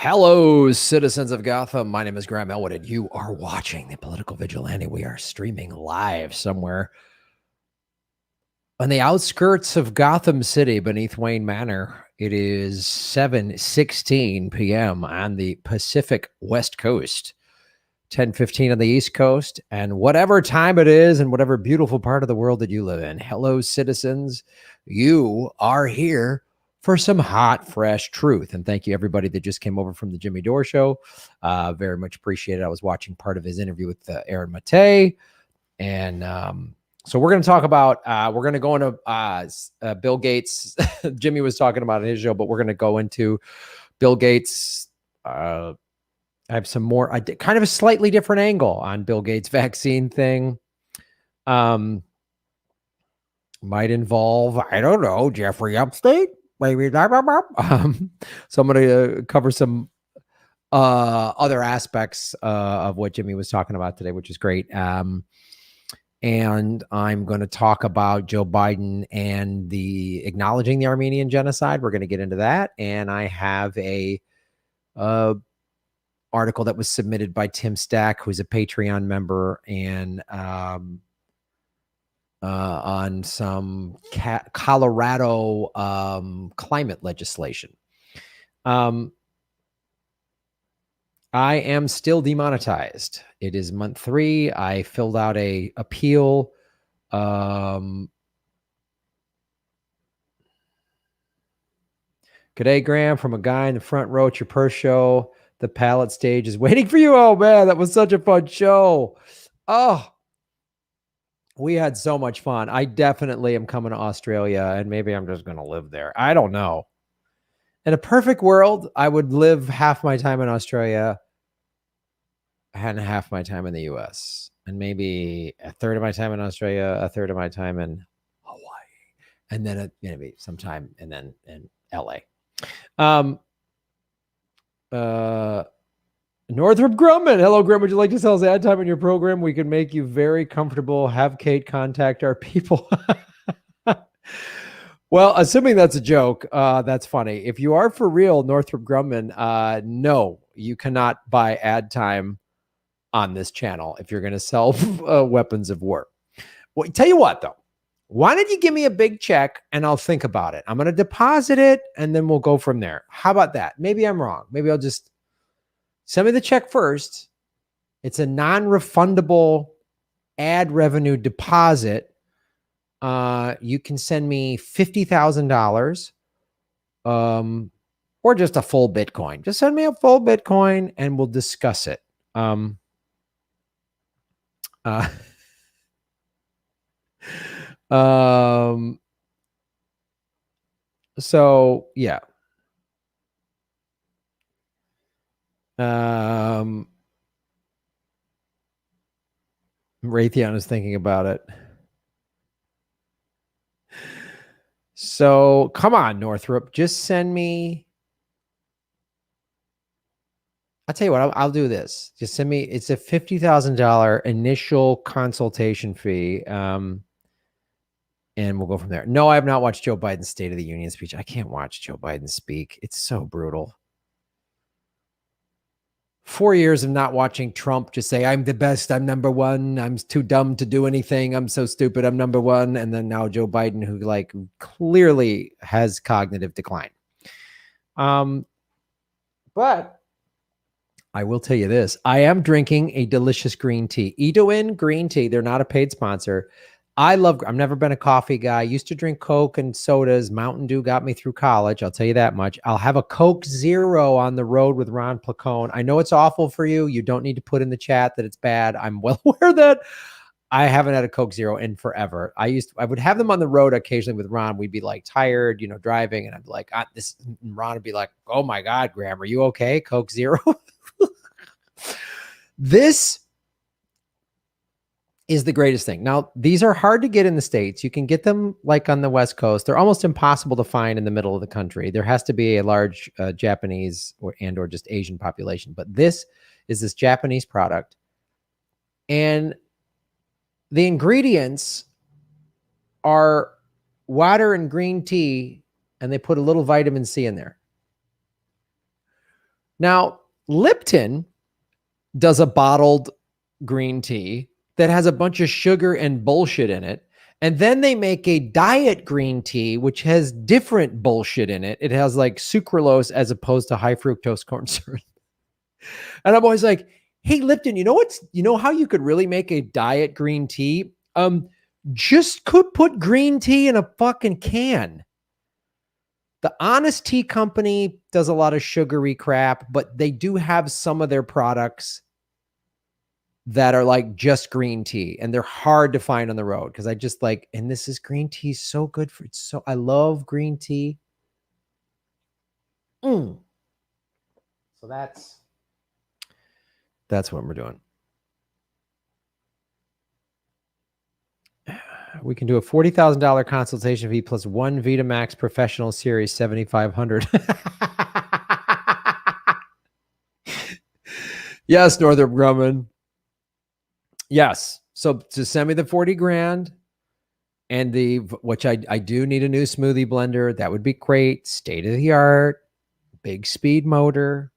Hello, citizens of Gotham. My name is Graham Elwood, and you are watching the Political Vigilante. We are streaming live somewhere on the outskirts of Gotham City beneath Wayne Manor. It is 7:16 p.m. on the Pacific West Coast, 10:15 on the East Coast, and whatever time it is and whatever beautiful part of the world that you live in. Hello, citizens. You are here for some hot, fresh truth. And thank you, everybody that just came over from the Jimmy Dore show. Very much appreciated. I was watching part of his interview with Aaron Matei. And so we're going to talk about, we're going to go into Bill Gates. Jimmy was talking about it in his show, but we're going to go into Bill Gates. I have some more, kind of a slightly different angle on Bill Gates' vaccine thing. Might involve, I don't know, Jeffrey Epstein. Maybe. So I'm going to cover some other aspects of what Jimmy was talking about today, which is great. And I'm going to talk about Joe Biden and the acknowledging the Armenian genocide. We're going to get into that. And I have a article that was submitted by Tim Stack, who's a Patreon member, and on some Colorado climate legislation. I am still demonetized. It is month 3. I filled out a appeal. G'day, Graham, from a guy in the front row at your purse show. The pallet stage is waiting for you. Oh, man, that was such a fun show. Oh, we had so much fun. I definitely am coming to Australia, and maybe I'm just going to live there. I don't know. In a perfect world, I would live half my time in Australia and half my time in the US, and maybe a third of my time in Australia, a third of my time in Hawaii, and then maybe sometime and then in LA. Northrop Grumman. Hello, Graham. Would you like to sell us ad time in your program? We can make you very comfortable. Have Kate contact our people. Well, assuming that's a joke, that's funny. If you are for real, Northrop Grumman, no, you cannot buy ad time on this channel if you're going to sell weapons of war. Well, tell you what, though. Why don't you give me a big check and I'll think about it? I'm going to deposit it and then we'll go from there. How about that? Maybe I'm wrong. Maybe I'll just send me the check first. It's a non-refundable ad revenue deposit. You can send me $50,000 or just a full Bitcoin. Just send me a full Bitcoin and we'll discuss it. So yeah. Raytheon is thinking about it. So come on, Northrop, just send me. I'll tell you what, I'll do this. Just send me, it's a $50,000 initial consultation fee. And we'll go from there. No, I have not watched Joe Biden's State of the Union speech. I can't watch Joe Biden speak. It's so brutal. 4 years of not watching Trump just say, I'm the best, I'm number one, I'm too dumb to do anything, I'm so stupid, I'm number one. And then now Joe Biden, who like clearly has cognitive decline. But I will tell you this, I am drinking a delicious green tea. Edwin Green Tea, they're not a paid sponsor. I've never been a coffee guy. I used to drink Coke and sodas. Mountain Dew got me through college. I'll tell you that much. I'll have a Coke Zero on the road with Ron Placone. I know it's awful for you. You don't need to put in the chat that it's bad. I'm well aware that I haven't had a Coke Zero in forever. I would have them on the road occasionally with Ron. We'd be like tired, driving, and I'd be like, and Ron would be like, oh my God, Graham, are you okay? Coke Zero. This is the greatest thing. Now, these are hard to get in the States. You can get them like on the West Coast. They're almost impossible to find in the middle of the country. There has to be a large Japanese or just Asian population. But this is this Japanese product. And the ingredients are water and green tea, and they put a little vitamin C in there. Now, Lipton does a bottled green tea that has a bunch of sugar and bullshit in it. And then they make a diet green tea, which has different bullshit in it. It has like sucralose as opposed to high fructose corn syrup. And I'm always like, hey, Lipton, you know how you could really make a diet green tea? Just could put green tea in a fucking can. The Honest Tea Company does a lot of sugary crap, but they do have some of their products that are like just green tea, and they're hard to find on the road because I just like, and this is green tea so good for it. So I love green tea. So that's what we're doing. We can do a $40,000 consultation fee plus one VitaMax Professional Series 7500. Yes, Northrop Grumman. Yes. So to send me the 40 grand and which I do need a new smoothie blender. That would be great. State of the art, big speed motor.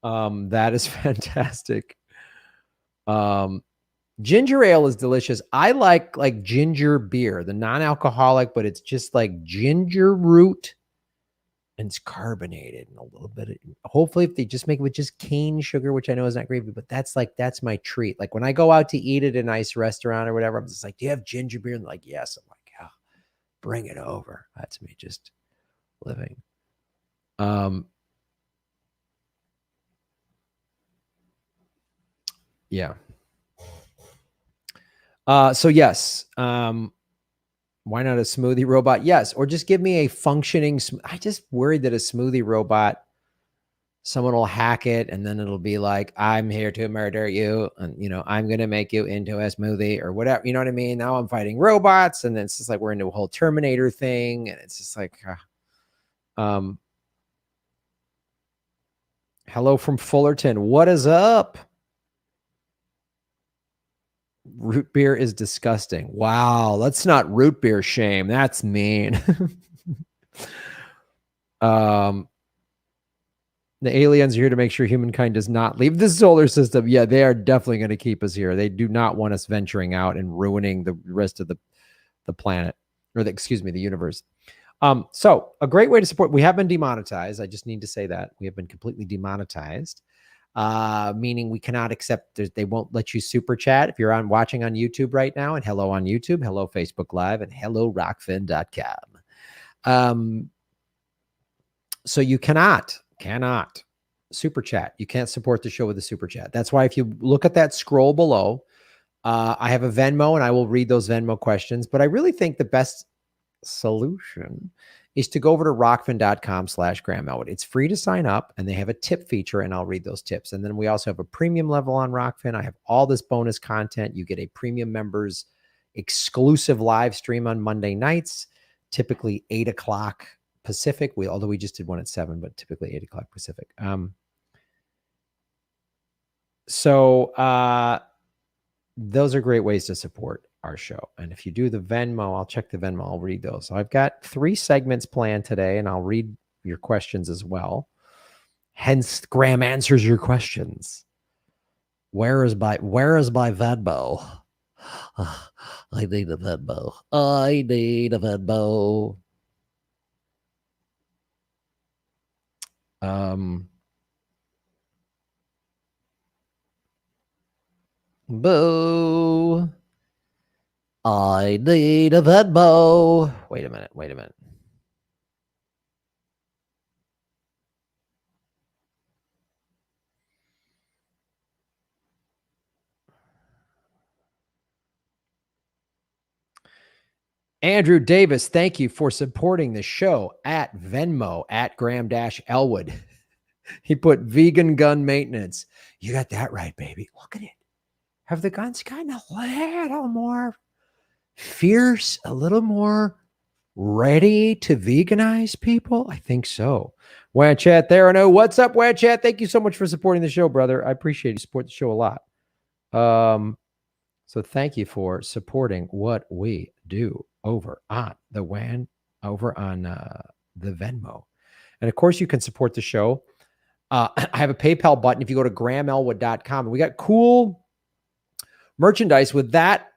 That is fantastic. Ginger ale is delicious. I like ginger beer, the non-alcoholic, but it's just like ginger root and it's carbonated and a little bit of, hopefully if they just make it with just cane sugar, which I know is not gravy, but that's my treat. Like when I go out to eat at a nice restaurant or whatever, I'm just like, do you have ginger beer? And they're like, yes. I'm like, yeah, bring it over. That's me just living. Yeah. So yes, why not a smoothie robot? Yes. Or just give me a functioning, I just worried that a smoothie robot, someone will hack it and then it'll be like, I'm here to murder you. And, I'm going to make you into a smoothie or whatever. You know what I mean? Now I'm fighting robots. And then it's just like, we're into a whole Terminator thing. And it's just like, hello from Fullerton. What is up? Root beer is disgusting. Wow, that's not root beer shame. That's mean. The aliens are here to make sure humankind does not leave the solar system. Yeah, they are definitely going to keep us here. They do not want us venturing out and ruining the rest of the planet, or the universe. So a great way to support. We have been demonetized. I just need to say that we have been completely demonetized. Meaning we cannot accept, they won't let you super chat if you're watching on YouTube right now, and hello on YouTube, hello Facebook Live, and hello rockfin.com. So you cannot super chat. You can't support the show with a super chat. That's why if you look at that scroll below, I have a Venmo and I will read those Venmo questions, but I really think the best solution is to go over to rockfin.com/Graham Elwood. It's free to sign up and they have a tip feature and I'll read those tips. And then we also have a premium level on Rockfin. I have all this bonus content. You get a premium members exclusive live stream on Monday nights, typically 8 o'clock Pacific. Although we just did one at 7, but typically 8 o'clock Pacific. So those are great ways to support our show. And if you do the Venmo, I'll check the Venmo. I'll read those. So I've got 3 segments planned today, and I'll read your questions as well. Hence, Graham answers your questions. Where is my Venmo? I need a Venmo. I need a Venmo. Boo. I need a Venmo. Wait a minute. Andrew Davis, thank you for supporting the show at Venmo at Graham-Elwood. He put vegan gun maintenance. You got that right, baby. Look at it. Have the guns kind of a little more fierce, a little more ready to veganize people? I think so. Wad Chat there. I know. What's up, Wad Chat? Thank you so much for supporting the show, brother. I appreciate you support the show a lot. So thank you for supporting what we do over on the WAN, over on the Venmo. And of course, you can support the show I have a PayPal button. If you go to grahamelwood.com, we got cool merchandise with that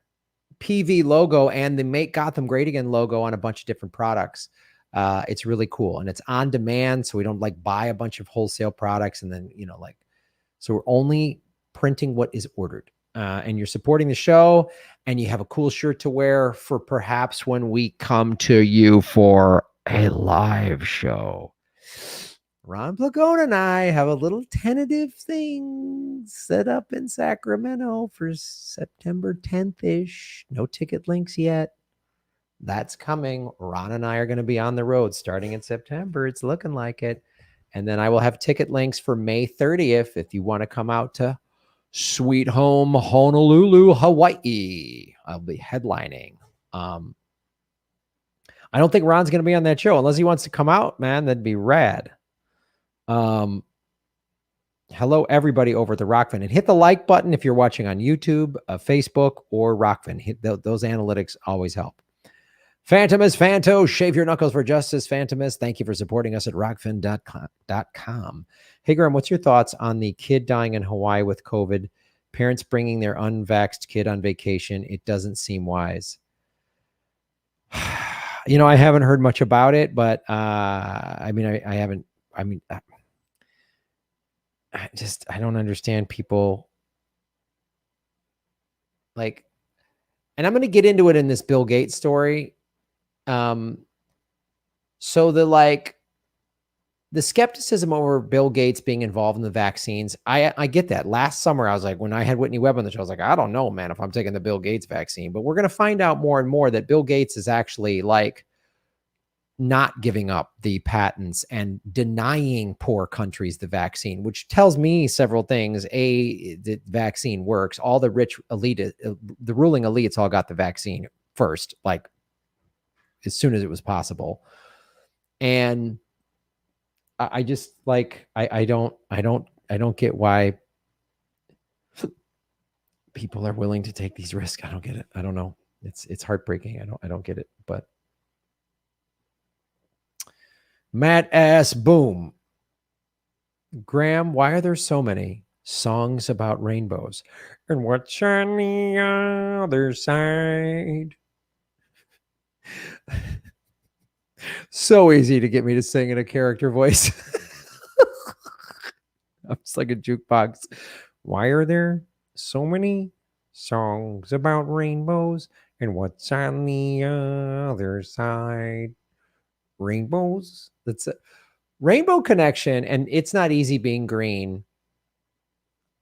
PV logo and the Make Gotham Great Again logo on a bunch of different products. It's really cool, and it's on demand, so we don't like buy a bunch of wholesale products and then, you know, like, so we're only printing what is ordered. And you're supporting the show, and you have a cool shirt to wear for perhaps when we come to you for a live show. Ron Placone and I have a little tentative thing set up in Sacramento for September 10th-ish. No ticket links yet. That's coming. Ron and I are going to be on the road starting in September. It's looking like it. And then I will have ticket links for May 30th if you want to come out to Sweet Home Honolulu, Hawaii. I'll be headlining. I don't think Ron's going to be on that show unless he wants to come out, man. That'd be rad. Hello, everybody over at the Rockfin, and hit the like button if you're watching on YouTube, Facebook, or Rockfin. Hit those analytics always help. Phantomus, Phanto, shave your knuckles for justice. Phantomus, thank you for supporting us at rockfin.com. Hey, Graham, what's your thoughts on the kid dying in Hawaii with COVID? Parents bringing their unvaxxed kid on vacation. It doesn't seem wise. You know, I haven't heard much about it, but I don't understand people like, and I'm going to get into it in this Bill Gates story. So the skepticism over Bill Gates being involved in the vaccines, I get that. Last summer, I was like, when I had Whitney Webb on the show, I was like, I don't know, man, if I'm taking the Bill Gates vaccine, but we're going to find out more and more that Bill Gates is actually like not giving up the patents and denying poor countries the vaccine, which tells me several things. A, the vaccine works. All the rich elite, the ruling elites all got the vaccine first, like as soon as it was possible. And I just like, I don't get why people are willing to take these risks. I don't get it. I don't know. It's heartbreaking. I don't get it, but Matt S. Boom. Graham, why are there so many songs about rainbows? And what's on the other side? So easy to get me to sing in a character voice. I'm just like a jukebox. Why are there so many songs about rainbows? And what's on the other side? Rainbows. That's it. Rainbow Connection and It's Not Easy Being Green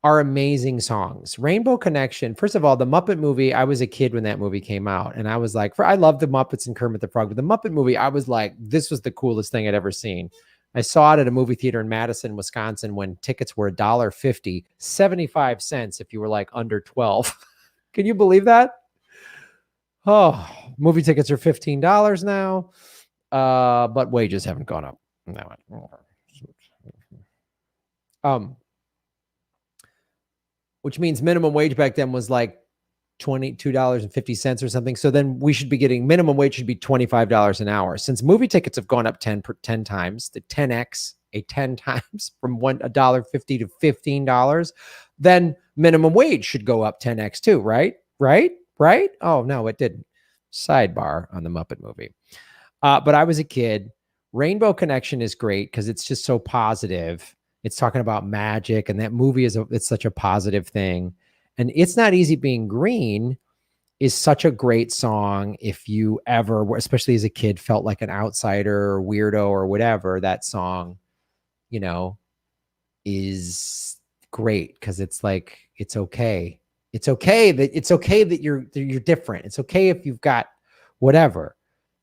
are amazing songs. Rainbow Connection, first of all, the Muppet movie, I was a kid when that movie came out, and I was like, I love the Muppets and Kermit the Frog, but the Muppet movie, I was like, this was the coolest thing I'd ever seen. I saw it at a movie theater in Madison, Wisconsin, when tickets were $1.50, 75 cents if you were like under 12. Can you believe that? Oh, movie tickets are $15 now. But wages haven't gone up. Which means minimum wage back then was like $22.50 or something. So then we should be getting minimum wage should be $25 an hour. Since movie tickets have gone up 10 times, the 10x, 10 times from $1.50 to $15, then minimum wage should go up 10x too, right? Right? Oh, no, it didn't. Sidebar on the Muppet movie. But I was a kid. Rainbow Connection is great because it's just so positive. It's talking about magic, and that movie it's such a positive thing. And It's Not Easy Being Green is such a great song. If you ever, especially as a kid, felt like an outsider or weirdo or whatever, that song, you know, is great because it's like, it's okay. It's okay that you're different. It's okay if you've got whatever.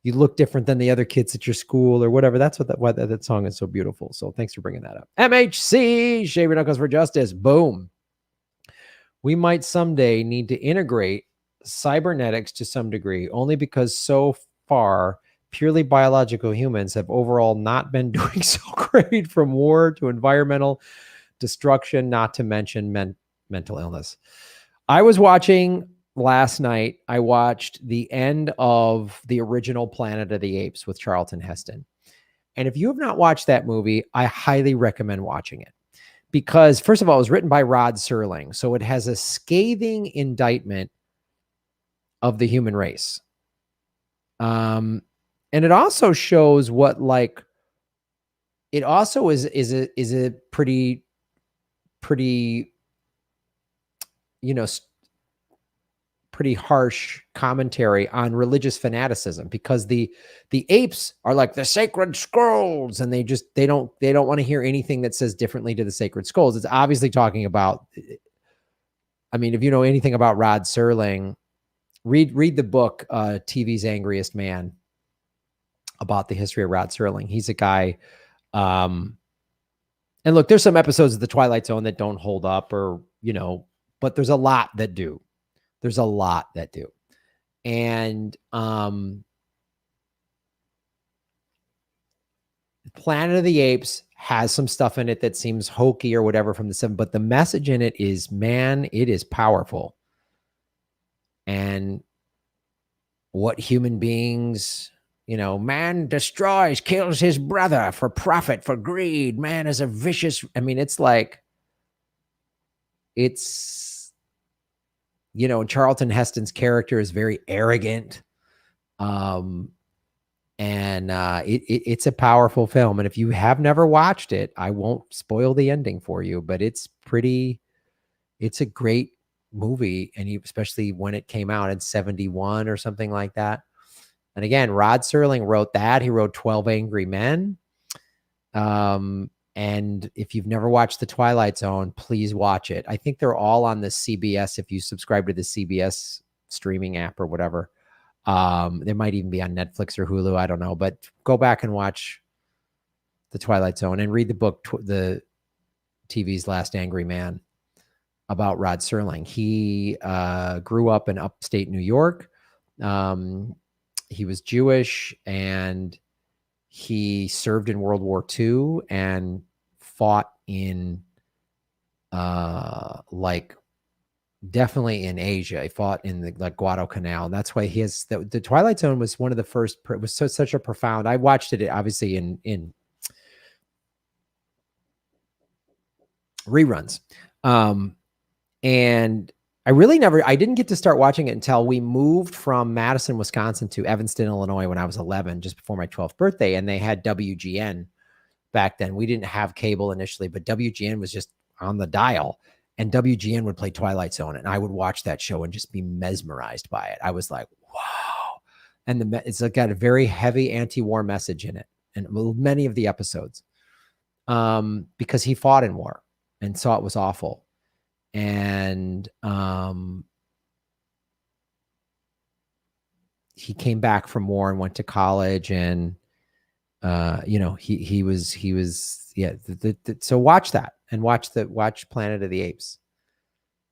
You look different than the other kids at your school or whatever. That's why that song is so beautiful. So thanks for bringing that up. MHC, Shave Your Knuckles for Justice. Boom. We might someday need to integrate cybernetics to some degree, only because so far, purely biological humans have overall not been doing so great, from war to environmental destruction, not to mention mental illness. I was watching last night, I watched the end of the original Planet of the Apes with Charlton Heston. And if you have not watched that movie, I highly recommend watching it. because first of all, it was written by Rod Serling. So it has a scathing indictment of the human race. And it also shows what, like, it also is a pretty, you know, pretty harsh commentary on religious fanaticism, because the apes are like the sacred scrolls, and they don't want to hear anything that says differently to the sacred scrolls. It's obviously talking about, I mean, if you know anything about Rod Serling, read the book TV's Angriest Man, about the history of Rod Serling. He's a guy, and look, there's some episodes of The Twilight Zone that don't hold up, or, you know, but there's a lot that do. There's a lot that do. And Planet of the Apes has some stuff in it that seems hokey or whatever from the 7, but the message in it is, man, it is powerful. And what human beings, you know, man destroys, kills his brother for profit, for greed. Man is a vicious, I mean, it's like, it's, you know, Charlton Heston's character is very arrogant. It's a powerful film. And if you have never watched it, I won't spoil the ending for you, but it's a great movie. And especially when it came out in 71 or something like that. And again, Rod Serling wrote that. He wrote 12 Angry Men. And if you've never watched The Twilight Zone, please watch it. I think they're all on the CBS, if you subscribe to the CBS streaming app or whatever. They might even be on Netflix or Hulu. I don't know, but go back and watch The Twilight Zone and read the book, the TV's Last Angry Man, about Rod Serling. He grew up in upstate New York. He was Jewish, and he served in World War II and fought in like definitely in Asia. He fought in the like Guadalcanal. And that's why he has the Twilight Zone was one of the first, it was such a profound, I watched it obviously in reruns. And I didn't get to start watching it until we moved from Madison, Wisconsin to Evanston, Illinois when I was 11, just before my 12th birthday. And they had WGN back then. We didn't have cable initially, but WGN was just on the dial, and WGN would play Twilight Zone, and I would watch that show and just be mesmerized by it. I was like, wow. And it's got a very heavy anti-war message in it, and many of the episodes, because he fought in war and saw it was awful. And he came back from war and went to college, and you know, he was yeah. So watch that, and watch Planet of the Apes.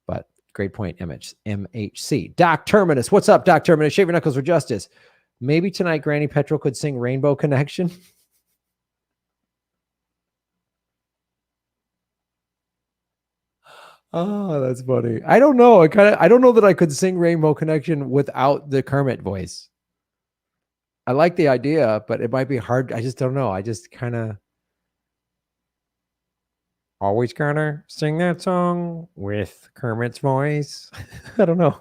But great point, MHC. Doc Terminus, what's up, Doc Terminus? Shave your knuckles for justice. Maybe tonight Granny Petrol could sing Rainbow Connection. Oh, that's funny. I don't know. I don't know that I could sing Rainbow Connection without the Kermit voice. I like the idea, but it might be hard. I just don't know. I just kind of always gotta sing that song with Kermit's voice. I don't know.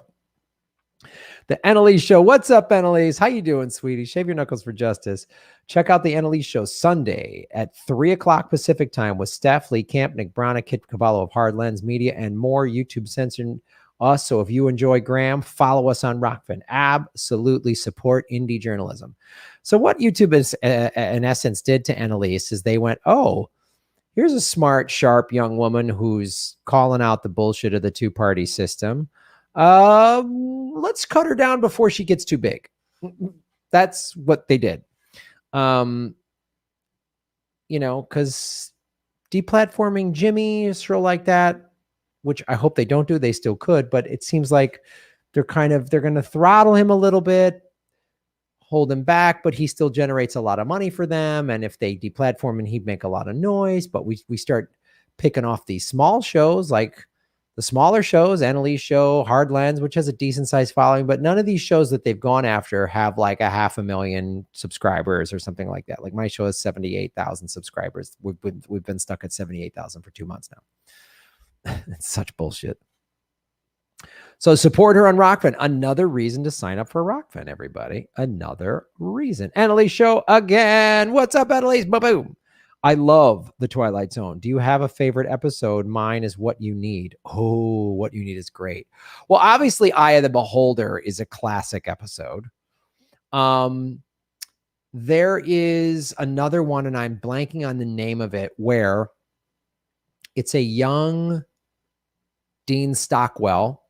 The Annalise Show. What's up, Annalise? How you doing, sweetie? Shave your knuckles for justice. Check out the Annalise Show Sunday at 3 o'clock Pacific time with Steph Lee Camp, Nick Brana, Kit Cavallo of Hard Lens Media, and more. YouTube censoring us. So if you enjoy Graham, follow us on Rockfin. Absolutely support indie journalism. So what YouTube is, in essence, did to Annalise is they went, oh, here's a smart, sharp young woman who's calling out the bullshit of the two-party system. Let's cut her down before she gets too big. That's what they did. You know, because deplatforming Jimmy is sort of like that, which I hope they don't do. They still could, but it seems like they're going to throttle him a little bit, hold him back, but he still generates a lot of money for them. And if they deplatform him, he'd make a lot of noise. But we start picking off these small shows like The smaller shows, Annalise Show, Hardlands, which has a decent sized following, but none of these shows that they've gone after have like 500,000 subscribers or something like that. Like my show has 78,000 subscribers. We've been stuck at 78,000 for 2 months now. It's such bullshit. So support her on Rockfin. Another reason to sign up for Rockfin, everybody. Another reason. Annalise Show again. What's up, Annalise? Boom. I love The Twilight Zone. Do you have a favorite episode? Mine is What You Need. Oh, What You Need is great. Well, obviously, Eye of the Beholder is a classic episode. There is another one, and I'm blanking on the name of it, where it's a young Dean Stockwell.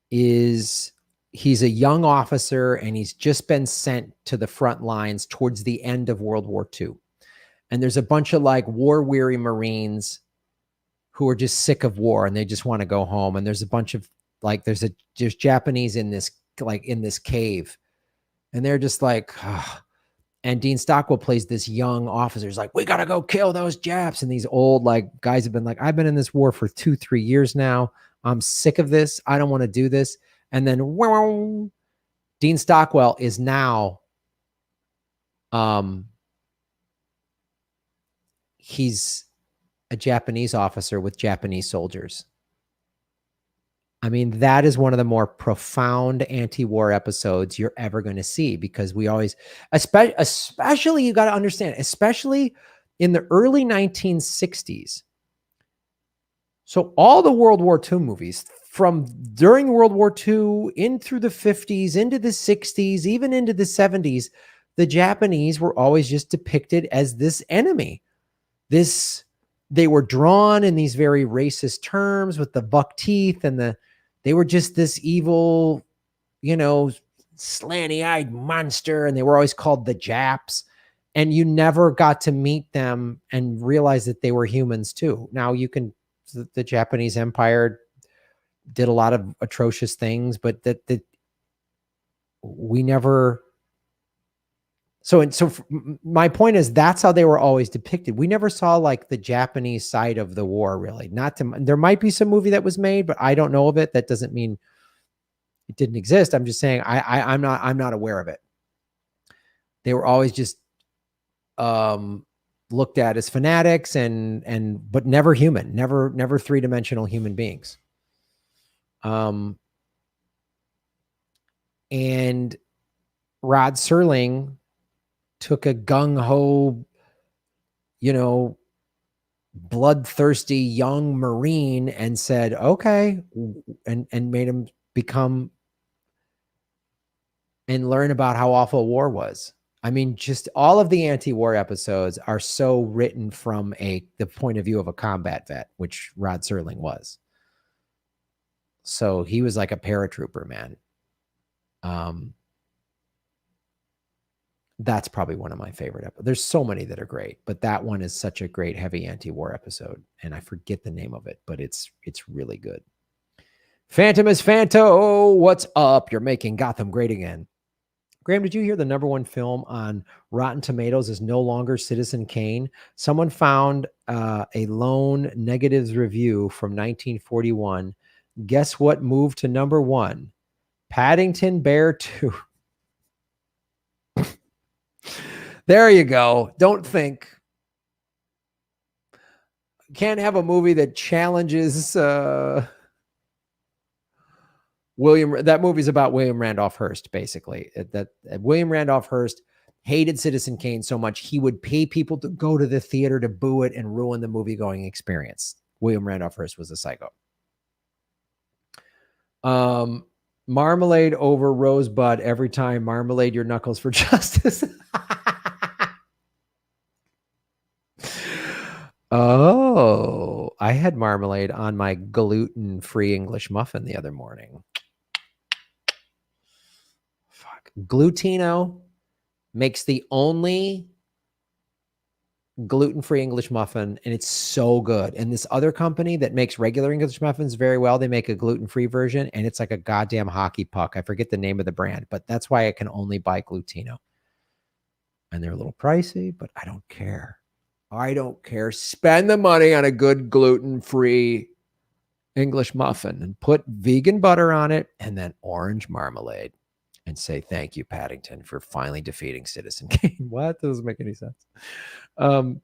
He's a young officer, and he's just been sent to the front lines towards the end of World War II. And there's a bunch of like war-weary Marines who are just sick of war and they just want to go home. And there's a bunch of like, there's Japanese in this cave, and they're just like, oh. And Dean Stockwell plays this young officer. He's like, we got to go kill those Japs. And these old like guys have been like, I've been in this war for 2-3 years now. I'm sick of this. I don't want to do this. And then whoa, Dean Stockwell is now, he's a Japanese officer with Japanese soldiers. I mean, that is one of the more profound anti-war episodes you're ever going to see, because we always, especially you got to understand, especially in the early 1960s. So all the World War II movies from during World War II in through the 50s, into the 60s, even into the 70s, the Japanese were always just depicted as this enemy. They were drawn in these very racist terms with the buck teeth, and they were just this evil, slanty-eyed monster, and they were always called the Japs. And you never got to meet them and realize that they were humans too. Now the Japanese Empire did a lot of atrocious things, but we never. So my point is, that's how they were always depicted. We never saw like the Japanese side of the war, really. There might be some movie that was made, but I don't know of it. That doesn't mean it didn't exist. I'm just saying I'm not aware of it. They were always just looked at as fanatics but never human, never three-dimensional human beings. And Rod Serling took a gung-ho, bloodthirsty young Marine and said, okay, and made him become and learn about how awful war was. I mean, just all of the anti-war episodes are so written from the point of view of a combat vet, which Rod Serling was. So he was like a paratrooper, man. That's probably one of my favorite episodes. There's so many that are great, but that one is such a great heavy anti-war episode, and I forget the name of it, but it's really good. Phantom is Phanto. What's up? You're making Gotham great again. Graham, did you hear the #1 film on Rotten Tomatoes is no longer Citizen Kane? Someone found a lone negatives review from 1941. Guess what moved to #1? Paddington Bear 2. There you go. Don't think. Can't have a movie that challenges William. That movie's about William Randolph Hearst, basically. That William Randolph Hearst hated Citizen Kane so much he would pay people to go to the theater to boo it and ruin the movie-going experience. William Randolph Hearst was a psycho. Marmalade over Rosebud every time. Marmalade your knuckles for justice. Oh, I had marmalade on my gluten-free English muffin the other morning. Fuck. Glutino makes the only gluten-free English muffin, and it's so good. And this other company that makes regular English muffins very well, they make a gluten-free version, and it's like a goddamn hockey puck. I forget the name of the brand, but that's why I can only buy Glutino. And they're a little pricey, but I don't care. I don't care. Spend the money on a good gluten-free English muffin and put vegan butter on it and then orange marmalade and say, thank you, Paddington, for finally defeating Citizen Kane. What? That doesn't make any sense. Sounds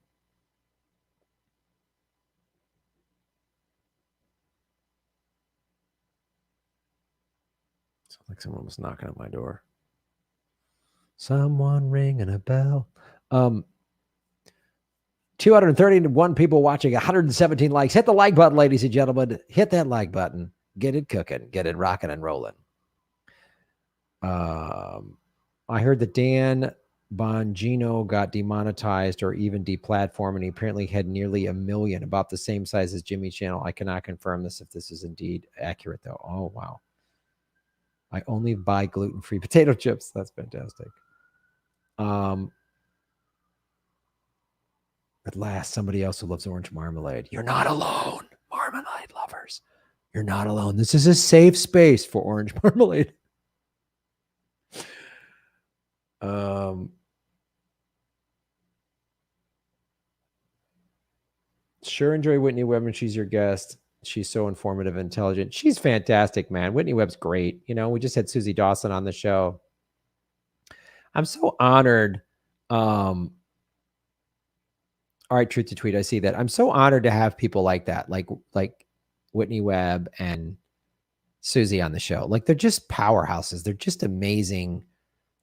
like someone was knocking at my door. Someone ringing a bell. 231 people watching, 117 likes. Hit the like button, ladies and gentlemen. Hit that like button. Get it cooking. Get it rocking and rolling. I heard that Dan Bongino got demonetized or even deplatformed, and he apparently had nearly 1 million, about the same size as Jimmy's channel. I cannot confirm this if this is indeed accurate, though. Oh, wow. I only buy gluten-free potato chips. That's fantastic. At last, somebody else who loves orange marmalade. You're not alone, marmalade lovers. You're not alone. This is a safe space for orange marmalade. Sure enjoy Whitney Webb when she's your guest. She's so informative and intelligent. She's fantastic, man. Whitney Webb's great. You know, we just had Susie Dawson on the show. I'm so honored. All right, truth to tweet. I see that. I'm so honored to have people like that, like Whitney Webb and Susie on the show. Like, they're just powerhouses. They're just amazing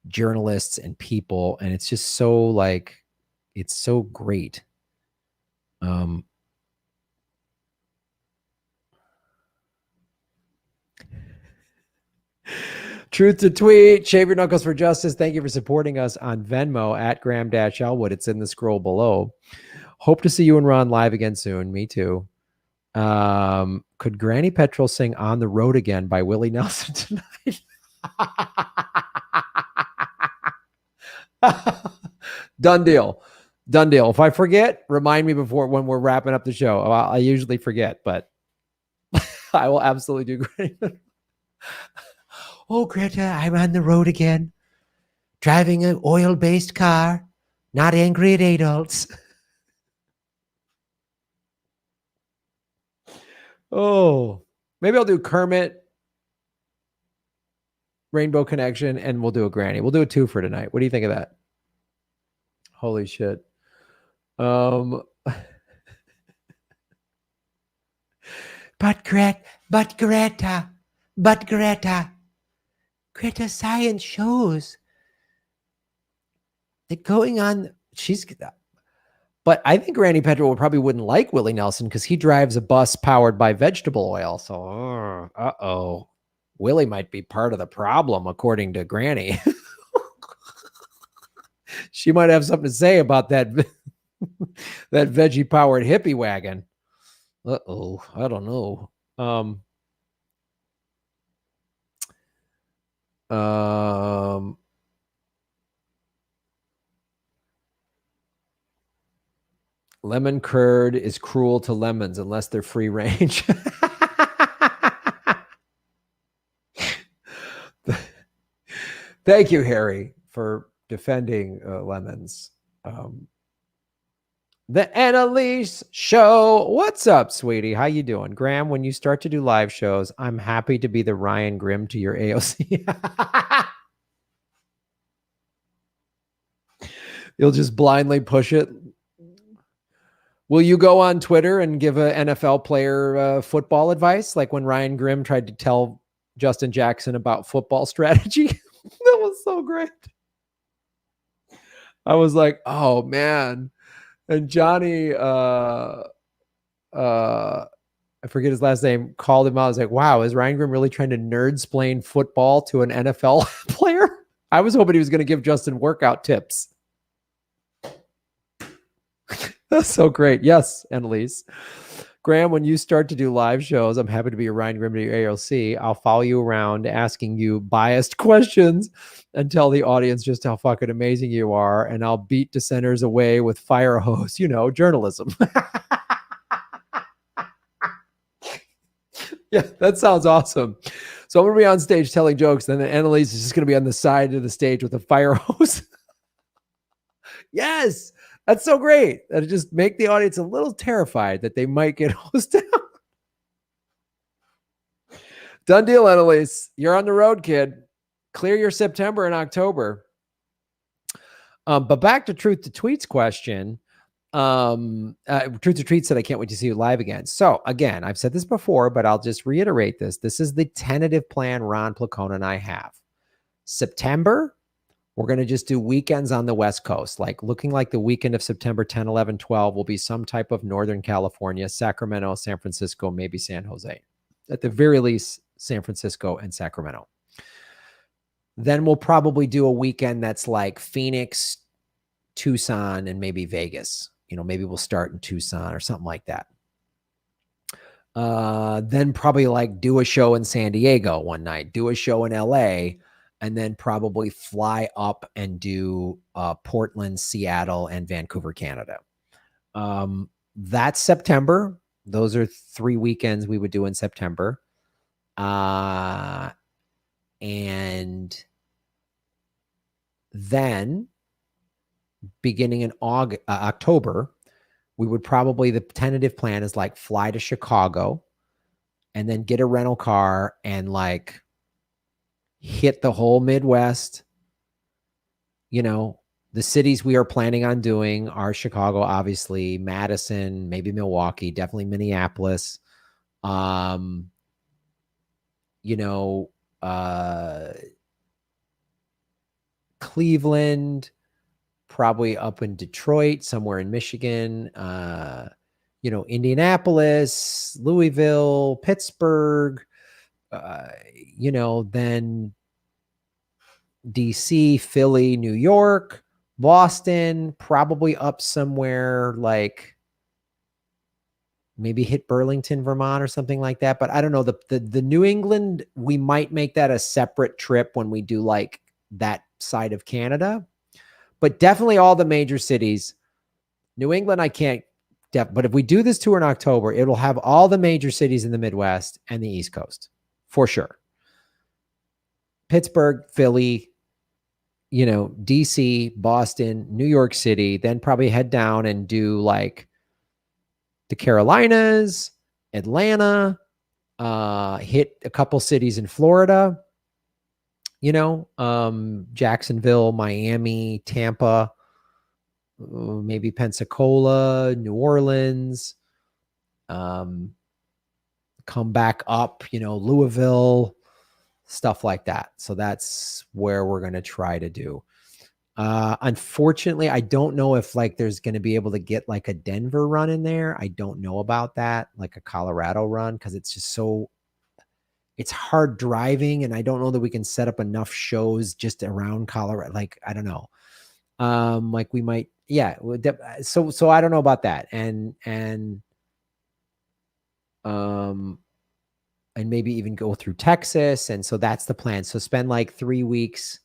journalists and people, and it's just so, like, it's so great. Truth to tweet, shave your knuckles for justice. Thank you for supporting us on Venmo at Graham-Elwood. It's in the scroll below. Hope to see you and Ron live again soon. Me too. Could Granny Petrol sing On the Road Again by Willie Nelson tonight? Done deal. Done deal. If I forget, remind me before when we're wrapping up the show. I usually forget, but I will absolutely do Granny Petrol. Oh, Greta, I'm on the road again, driving an oil-based car, not angry at adults. Oh, maybe I'll do Kermit, Rainbow Connection, and we'll do a Granny. We'll do a 2 for tonight. What do you think of that? Holy shit. But Greta. Greta, science shows that going on, but I think Granny Petrol probably wouldn't like Willie Nelson because he drives a bus powered by vegetable oil. So, Willie might be part of the problem, according to Granny. She might have something to say about that, that veggie powered hippie wagon. I don't know. Lemon curd is cruel to lemons unless they're free range. Thank you, Harry, for defending lemons. The Annalise Show. What's up, sweetie? How you doing? Graham, when you start to do live shows, I'm happy to be the Ryan Grimm to your AOC. You'll just blindly push it. Will you go on Twitter and give an NFL player football advice, like when Ryan Grimm tried to tell Justin Jackson about football strategy? That was so great. I was like, oh, man. And Johnny, I forget his last name, called him out. I was like, wow, is Ryan Grimm really trying to nerd-splain football to an NFL player? I was hoping he was going to give Justin workout tips. That's so great. Yes, Annalise. Graham, when you start to do live shows, I'm happy to be a Ryan Grimm to your AOC. I'll follow you around asking you biased questions and tell the audience just how fucking amazing you are. And I'll beat dissenters away with fire hose, journalism. Yeah, that sounds awesome. So I'm going to be on stage telling jokes. Then Annalise is just going to be on the side of the stage with a fire hose. Yes. That's so great. That'll just make the audience a little terrified that they might get hosed down. Done deal, Annalise. You're on the road, kid. Clear your September and October. But back to Truth to Tweets question. Truth to Tweets said, I can't wait to see you live again. So again, I've said this before, but I'll just reiterate this. This is the tentative plan Ron Placone and I have. September, we're going to just do weekends on the West Coast, like looking like the weekend of September 10, 11, 12 will be some type of Northern California, Sacramento, San Francisco, maybe San Jose. At the very least, San Francisco and Sacramento. Then we'll probably do a weekend that's like Phoenix, Tucson, and maybe Vegas. You know, maybe we'll start in Tucson or something like that. Then probably like do a show in San Diego one night, do a show in LA, and then probably fly up and do Portland, Seattle, and Vancouver, Canada. That's September. Those are 3 weekends we would do in September. And then beginning in October, we would probably, the tentative plan is like fly to Chicago and then get a rental car and like hit the whole Midwest. You know, the cities we are planning on doing are Chicago, obviously, Madison, maybe Milwaukee, definitely Minneapolis. You know, Cleveland, probably up in Detroit, somewhere in Michigan, you know, Indianapolis, Louisville, Pittsburgh, you know, then DC, Philly, New York, Boston, probably up somewhere like maybe hit Burlington, Vermont or something like that. But I don't know, the New England, we might make that a separate trip when we do like that side of Canada. But definitely all the major cities. New England, I can't. But if we do this tour in October, it'll have all the major cities in the Midwest and the East Coast for sure. Pittsburgh, Philly, you know, DC, Boston, New York City, then probably head down and do like the Carolinas, Atlanta, hit a couple cities in Florida. You know, Jacksonville, Miami, Tampa, maybe Pensacola, New Orleans, come back up, you know, Louisville, stuff like that. So that's where we're going to try to do. Unfortunately, I don't know if like there's going to be able to get like a Denver run in there. I don't know about that, like a Colorado run, because it's just so... it's hard driving, and I don't know that we can set up enough shows just around Colorado. Like, I don't know. Like we might, yeah. So I don't know about that. And maybe even go through Texas. And so that's the plan. So spend like 3 weeks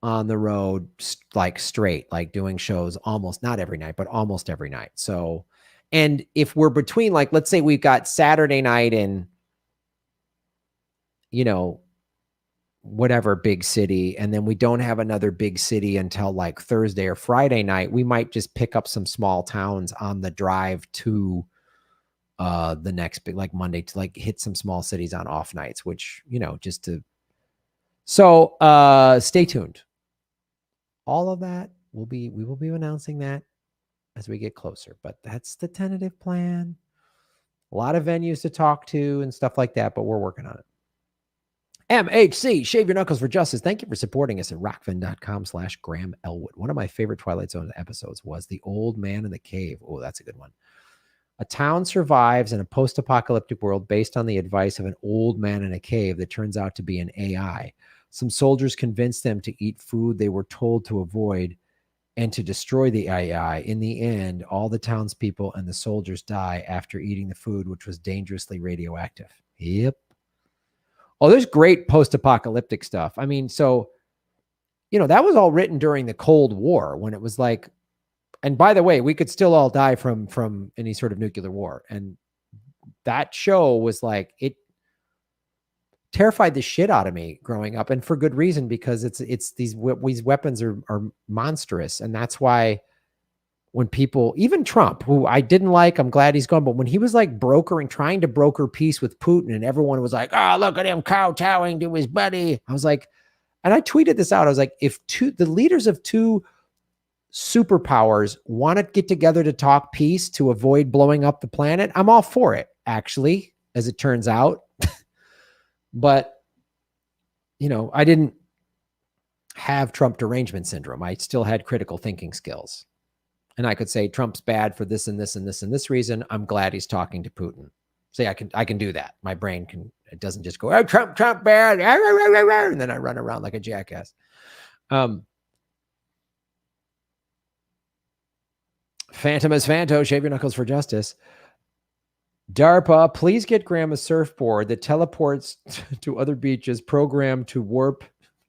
on the road, like straight, like doing shows almost not every night, but almost every night. So, and if we're between, like, let's say we've got Saturday night in, you know, whatever big city, and then we don't have another big city until like Thursday or Friday night, we might just pick up some small towns on the drive to the next big, like Monday, to like hit some small cities on off nights, which, you know, just to... so stay tuned. All of that we will be announcing that as we get closer, but that's the tentative plan. A lot of venues to talk to and stuff like that, but we're working on it. MHC, Shave Your Knuckles for Justice. Thank you for supporting us at rockfin.com/Graham Elwood. One of my favorite Twilight Zone episodes was The Old Man in the Cave. Oh, that's a good one. A town survives in a post-apocalyptic world based on the advice of an old man in a cave that turns out to be an AI. Some soldiers convince them to eat food they were told to avoid and to destroy the AI. In the end, all the townspeople and the soldiers die after eating the food, which was dangerously radioactive. Yep. Oh, there's great post-apocalyptic stuff. I mean, so, you know, that was all written during the Cold War when it was like, and by the way, we could still all die from any sort of nuclear war. And that show was like, it terrified the shit out of me growing up, and for good reason, because it's these weapons are monstrous. And that's why when people, even Trump, who I didn't like, I'm glad he's gone, but when he was like trying to broker peace with Putin, and everyone was like, oh, look at him kowtowing to his buddy. I was like, and I tweeted this out. I was like, if the leaders of two superpowers want to get together to talk peace to avoid blowing up the planet, I'm all for it, actually, as it turns out. But, I didn't have Trump derangement syndrome. I still had critical thinking skills. And I could say Trump's bad for this and this and this and this reason. I'm glad he's talking to Putin. See, I can do that. My brain it doesn't just go, oh, Trump bad. And then I run around like a jackass. Phantom is Phanto, shave your knuckles for justice. DARPA, please get Graham a surfboard that teleports to other beaches programmed to warp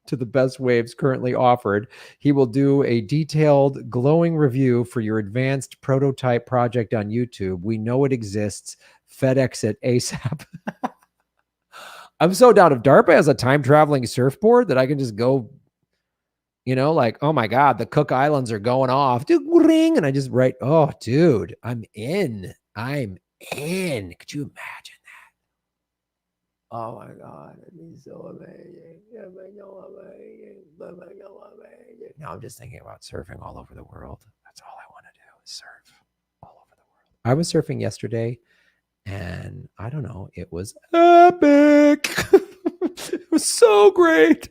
to the best waves currently offered. He will do a detailed, glowing review for your advanced prototype project on YouTube. We know it exists. FedEx it ASAP. I'm so down. If DARPA has a time-traveling surfboard that I can just go, like, oh my God, the Cook Islands are going off. Ring, and I just write, oh, dude, I'm in. Could you imagine that? Oh my God, it'd be so amazing. Now I'm just thinking about surfing all over the world. That's all I want to do is surf all over the world. I was surfing yesterday, and I don't know, it was epic. It was so great.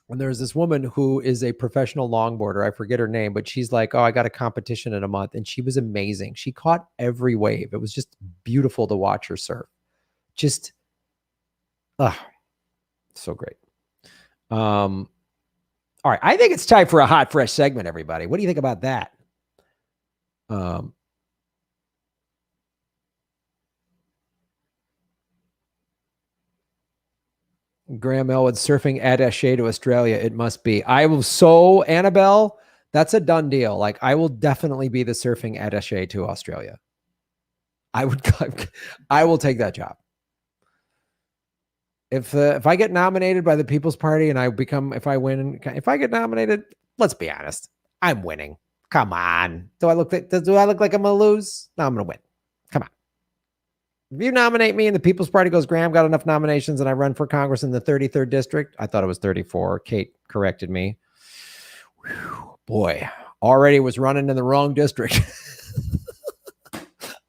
And there's this woman who is a professional longboarder. I forget her name, but she's like, oh, I got a competition in a month. And she was amazing. She caught every wave. It was just beautiful to watch her surf. Just, so great. All right. I think it's time for a hot, fresh segment, everybody. What do you think about that? Graham Elwood surfing attaché to Australia. It must be. Annabelle, that's a done deal. Like, I will definitely be the surfing attaché to Australia. I will take that job. If I get nominated by the People's Party and if I get nominated, let's be honest, I'm winning. Come on. Do I look like I'm going to lose? No, I'm going to win. Come on. If you nominate me and the People's Party goes, Graham got enough nominations and I run for Congress in the 33rd district. I thought it was 34. Kate corrected me. Whew, boy, already was running in the wrong district.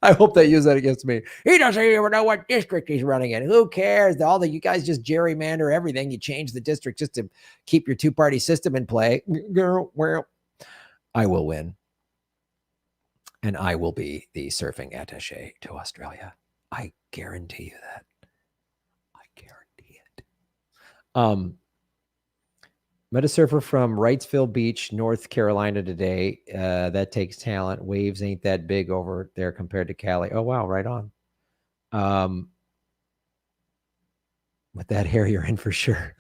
I hope they use that against me. He doesn't even know what district he's running in. Who cares? You guys just gerrymander everything. You change the district just to keep your two-party system in play. I will win. And I will be the surfing attaché to Australia. I guarantee you that. I guarantee it. Met a surfer from Wrightsville Beach, North Carolina today. That takes talent. Waves ain't that big over there compared to Cali. Oh, wow. Right on. With that hair, you're in for sure.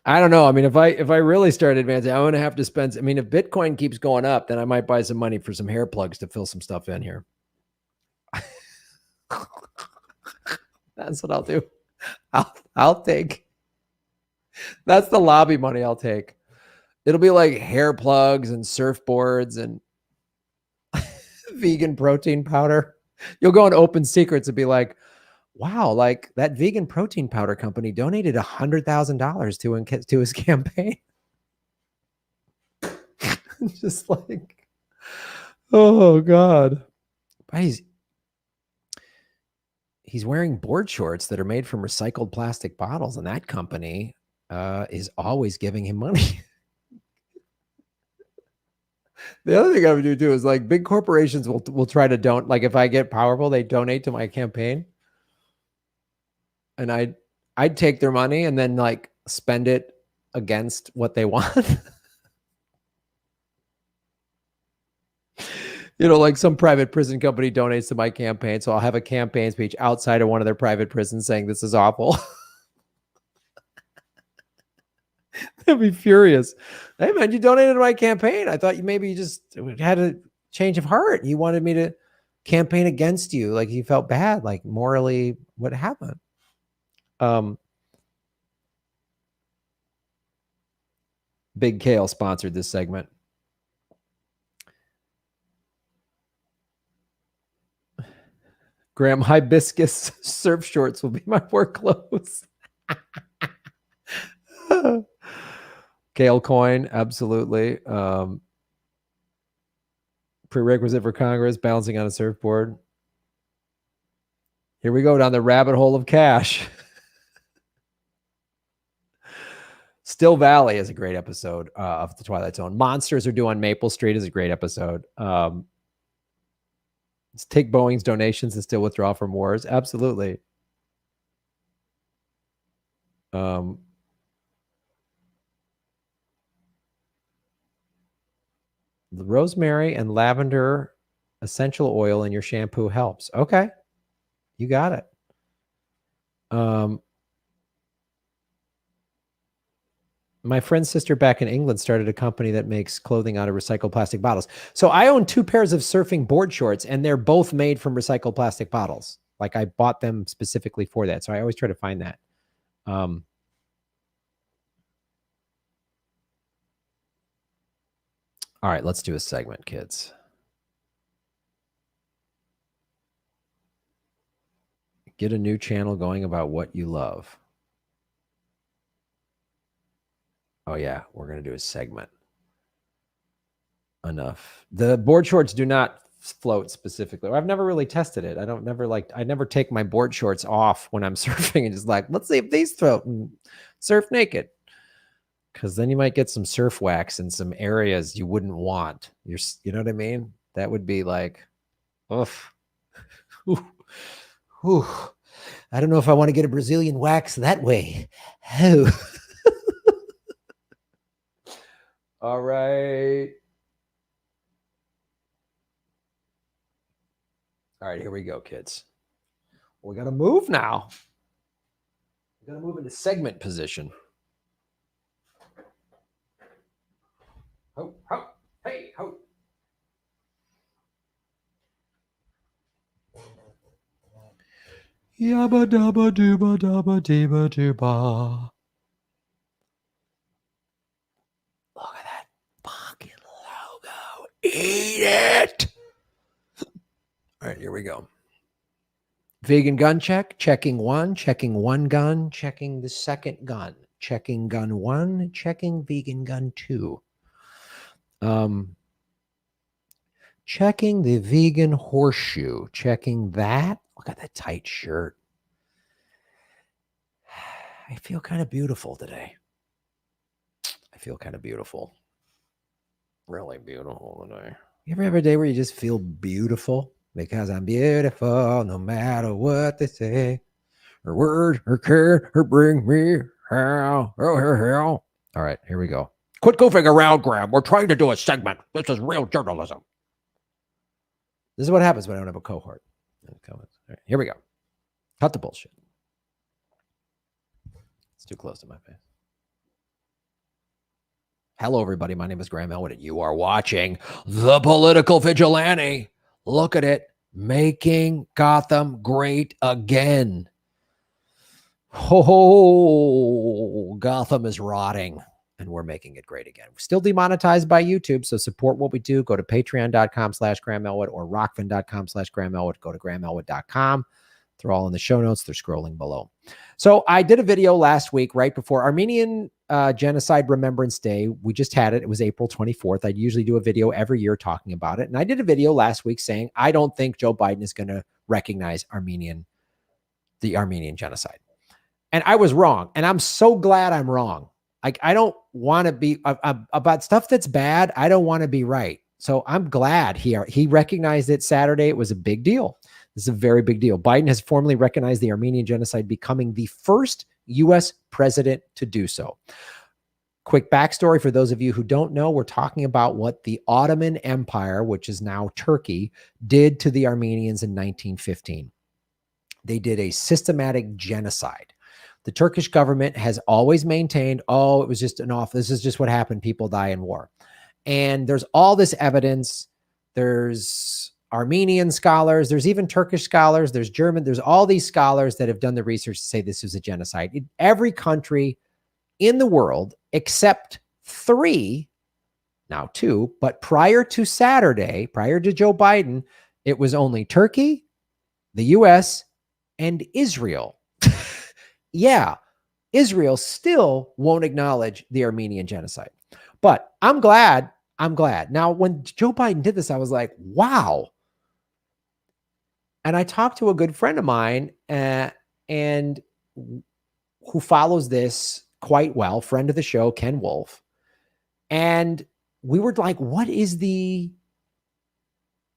I don't know. I mean, if I really start advancing, I'm going to have to spend. I mean, if Bitcoin keeps going up, then I might buy some money for some hair plugs to fill some stuff in here. That's what I'll do. I'll take. That's the lobby money I'll take. It'll be like hair plugs and surfboards and vegan protein powder. You'll go on Open Secrets and be like, wow, like that vegan protein powder company donated $100,000 to his campaign. Just like, oh God. But he's wearing board shorts that are made from recycled plastic bottles, and that company is always giving him money. The other thing I would do too is like big corporations will try to like if I get powerful, they donate to my campaign. And I'd take their money and then like spend it against what they want. Like some private prison company donates to my campaign. So I'll have a campaign speech outside of one of their private prisons saying this is awful. They'd be furious. Hey man, you donated to my campaign. I thought you just had a change of heart. You wanted me to campaign against you. Like you felt bad, like morally what happened. Big Kale sponsored this segment. Graham, hibiscus surf shorts will be my work clothes. Kale coin, absolutely. Prerequisite for Congress, balancing on a surfboard. Here we go down the rabbit hole of cash. Still Valley is a great episode of The Twilight Zone. Monsters Are Due on Maple Street is a great episode. Let's take Boeing's donations and still withdraw from wars. Absolutely. The rosemary and lavender essential oil in your shampoo helps. Okay. You got it. My friend's sister back in England started a company that makes clothing out of recycled plastic bottles. So I own 2 pairs of surfing board shorts, and they're both made from recycled plastic bottles. Like I bought them specifically for that. So I always try to find that. All right, let's do a segment, kids. Get a new channel going about what you love. Oh, yeah, we're going to do a segment. Enough. The board shorts do not float specifically. I've never really tested it. I never take my board shorts off when I'm surfing and just like, let's see if these float and surf naked. Because then you might get some surf wax in some areas you wouldn't want. You know what I mean? That would be like, oof. Ooh. Ooh. I don't know if I want to get a Brazilian wax that way. Oh. All right. All right, here we go, kids. We got to move now. We got to move into segment position. Ho, ho, hey, ho. Yabba dabba dooba dabba deeba dooba. Look at that fucking logo. Eat it. All right, here we go. Vegan gun check. Checking one gun, checking the second gun. Checking gun 1, checking vegan gun 2. Checking the vegan horseshoe. Checking that. Look at that tight shirt. I feel kind of beautiful today. I feel kind of beautiful. Really beautiful today. You ever have a day where you just feel beautiful? Because I'm beautiful no matter what they say. Her word, her care, her bring me hell. Oh, her hell. All right, here we go. Quit goofing around, Graham. We're trying to do a segment. This is real journalism. This is what happens when I don't have a cohort. All right, here we go. Cut the bullshit. It's too close to my face. Hello, everybody. My name is Graham Elwood, and you are watching The Political Vigilante. Look at it. Making Gotham great again. Oh, Gotham is rotting, and we're making it great again. We're still demonetized by YouTube, so support what we do. Go to patreon.com/Graham Elwood or rockfin.com/Graham Elwood. Go to grahamelwood.com. They're all in the show notes. They're scrolling below. So I did a video last week right before Armenian Genocide Remembrance Day. We just had it. It was April 24th. I usually do a video every year talking about it. And I did a video last week saying, I don't think Joe Biden is going to recognize the Armenian genocide. And I was wrong. And I'm so glad I'm wrong. Like, I don't want to be about stuff that's bad. I don't want to be right. So I'm glad he recognized it Saturday. It was a big deal. This is a very big deal. Biden has formally recognized the Armenian genocide, becoming the first U.S. president to do so. Quick backstory for those of you who don't know, we're talking about what the Ottoman Empire, which is now Turkey, did to the Armenians in 1915. They did a systematic genocide. The Turkish government has always maintained, oh, it was just this is just what happened. People die in war. And there's all this evidence. There's Armenian scholars, there's even Turkish scholars, there's German, there's all these scholars that have done the research to say this was a genocide. In every country in the world, except 3, now 2, but prior to Saturday, prior to Joe Biden, it was only Turkey, the US, and Israel. Yeah, Israel still won't acknowledge the Armenian genocide. But I'm glad. Now, when Joe Biden did this, I was like, wow. And I talked to a good friend of mine and who follows this quite well, friend of the show, Ken Wolf. And we were like, what is Joe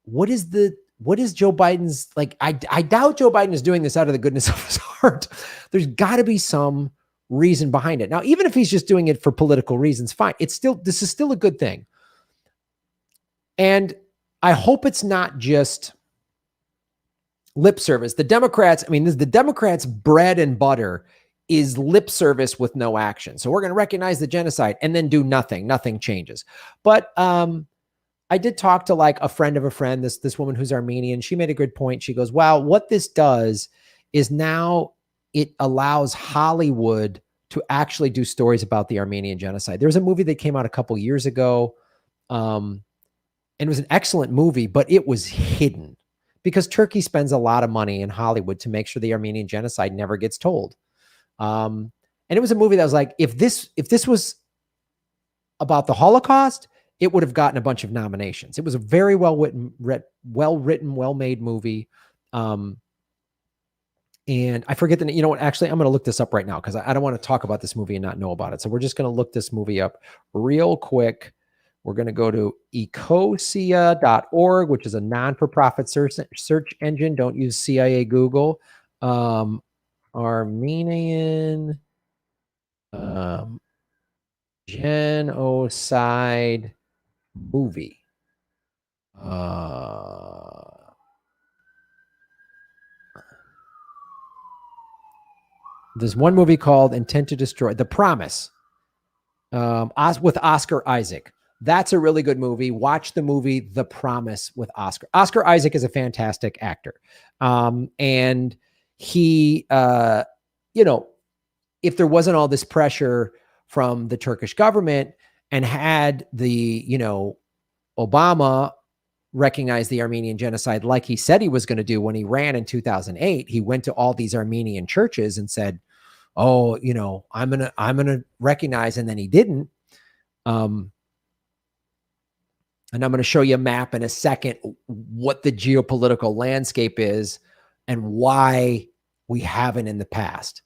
Biden's, like, I doubt Joe Biden is doing this out of the goodness of his heart. There's got to be some reason behind it. Now, even if he's just doing it for political reasons, fine. This is still a good thing. And I hope it's not just lip service. The Democrats, the Democrats' bread and butter is lip service with no action. So we're going to recognize the genocide and then do nothing. Nothing changes. But I did talk to like a friend of a friend, this woman who's Armenian. She made a good point. She goes, well, what this does is now it allows Hollywood to actually do stories about the Armenian genocide. There was a movie that came out a couple years ago. And it was an excellent movie, but it was hidden because Turkey spends a lot of money in Hollywood to make sure the Armenian genocide never gets told. And it was a movie that was like, if this was about the Holocaust, it would have gotten a bunch of nominations. It was a very well-written, well-made movie. And I forget the name. You know what? Actually, I'm going to look this up right now because I don't want to talk about this movie and not know about it. So we're just going to look this movie up real quick. We're going to go to ecosia.org, which is a non-for-profit search engine. Don't use CIA Google. Armenian genocide movie. There's one movie called Intent to Destroy, The Promise, with Oscar Isaac. That's a really good movie. Watch the movie The Promise with Oscar. Oscar Isaac is a fantastic actor. And he, if there wasn't all this pressure from the Turkish government and had the, Obama recognize the Armenian genocide like he said he was going to do when he ran in 2008, he went to all these Armenian churches and said, oh, I'm going to recognize, and then he didn't. And I'm going to show you a map in a second, what the geopolitical landscape is and why we haven't in the past.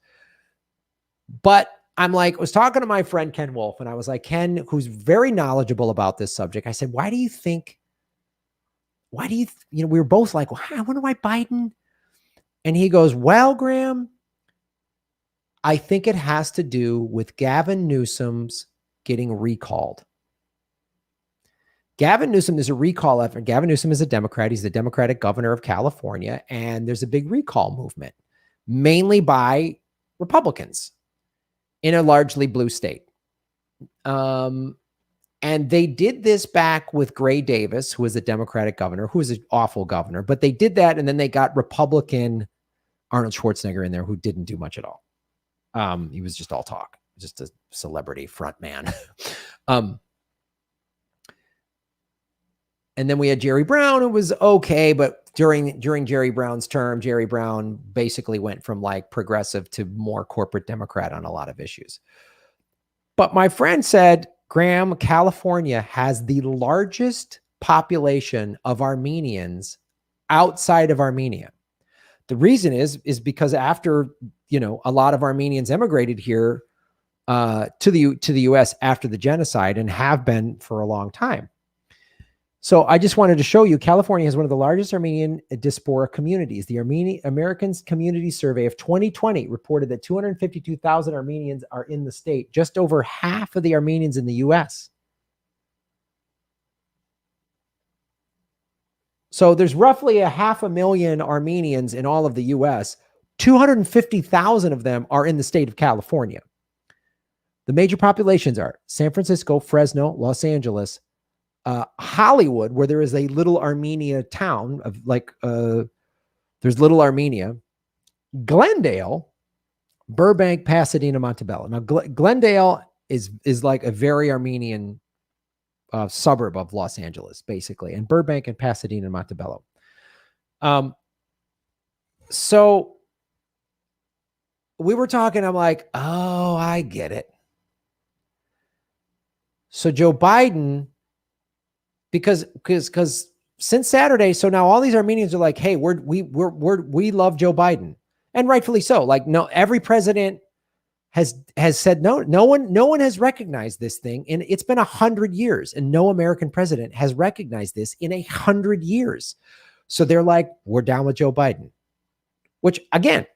But I was talking to my friend, Ken Wolf, and I was like, Ken, who's very knowledgeable about this subject. I said, we were both like, well, I wonder why Biden. And he goes, well, Graham, I think it has to do with Gavin Newsom's getting recalled. Gavin Newsom, there's a recall effort. Gavin Newsom is a Democrat. He's the Democratic governor of California. And there's a big recall movement, mainly by Republicans in a largely blue state. And they did this back with Gray Davis, who was the Democratic governor, who was an awful governor. But they did that, and then they got Republican Arnold Schwarzenegger in there, who didn't do much at all. He was just all talk, just a celebrity front man. And then we had Jerry Brown, who was okay, but during Jerry Brown's term, Jerry Brown basically went from like progressive to more corporate Democrat on a lot of issues. But my friend said, Graham, California has the largest population of Armenians outside of Armenia. The reason is because after, a lot of Armenians emigrated here to the U.S. after the genocide and have been for a long time. So I just wanted to show you, California has one of the largest Armenian diaspora communities. The Americans Community Survey of 2020 reported that 252,000 Armenians are in the state, just over half of the Armenians in the U.S. So there's roughly 500,000 Armenians in all of the U.S. 250,000 of them are in the state of California. The major populations are San Francisco, Fresno, Los Angeles, Hollywood, where there is a little Armenia town of there's Little Armenia, Glendale, Burbank, Pasadena, Montebello. Now, Glendale is like a very Armenian suburb of Los Angeles, basically, and Burbank and Pasadena and Montebello. So we were talking, I'm like, oh, I get it. So Joe Biden, because since Saturday, so now all these Armenians are like, hey, we love Joe Biden, and rightfully so. Like, no, every president has said no one has recognized this thing, and it's been 100 years, and no American president has recognized this in 100 years. So they're like, we're down with Joe Biden, which again,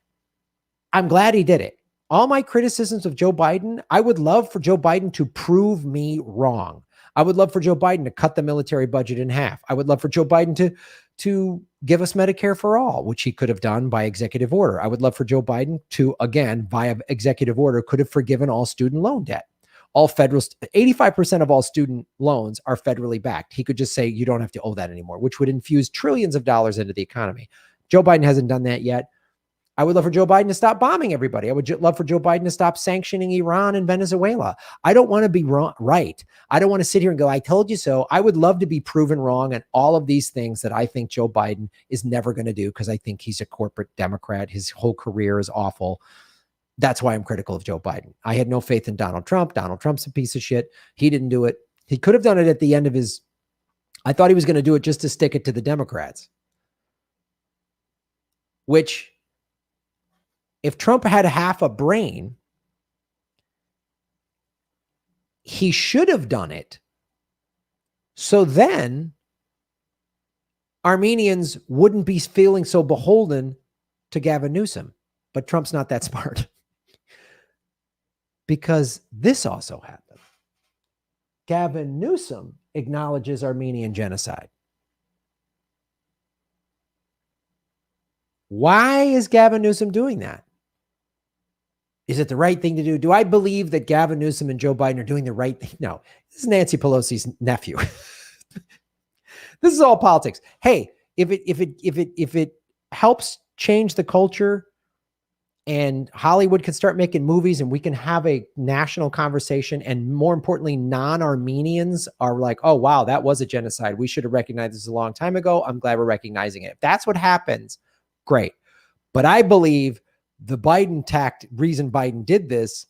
I'm glad he did it. All my criticisms of Joe Biden, I would love for Joe Biden to prove me wrong. I would love for Joe Biden to cut the military budget in half. I would love for Joe Biden to give us Medicare for all, which he could have done by executive order. I would love for Joe Biden to, again, via executive order, could have forgiven all student loan debt. All federal, 85% of all student loans are federally backed. He could just say, you don't have to owe that anymore, which would infuse trillions of dollars into the economy. Joe Biden hasn't done that yet. I would love for Joe Biden to stop bombing everybody. I would love for Joe Biden to stop sanctioning Iran and Venezuela. I don't want to be wrong, right. I don't want to sit here and go, I told you so. I would love to be proven wrong on all of these things that I think Joe Biden is never going to do, because I think he's a corporate Democrat. His whole career is awful. That's why I'm critical of Joe Biden. I had no faith in Donald Trump. Donald Trump's a piece of shit. He didn't do it. He could have done it at the end of his, I thought he was going to do it just to stick it to the Democrats, which, if Trump had half a brain, he should have done it. So then Armenians wouldn't be feeling so beholden to Gavin Newsom. But Trump's not that smart, because this also happened. Gavin Newsom acknowledges Armenian genocide. Why is Gavin Newsom doing that? Is it the right thing to do? Do I believe that Gavin Newsom and Joe Biden are doing the right thing? No, this is Nancy Pelosi's nephew. This is all politics. Hey, if it helps change the culture, and Hollywood can start making movies, and we can have a national conversation, and more importantly, non-Armenians are like, oh, wow, that was a genocide. We should have recognized this a long time ago. I'm glad we're recognizing it. If that's what happens, great. But I believe the reason Biden did this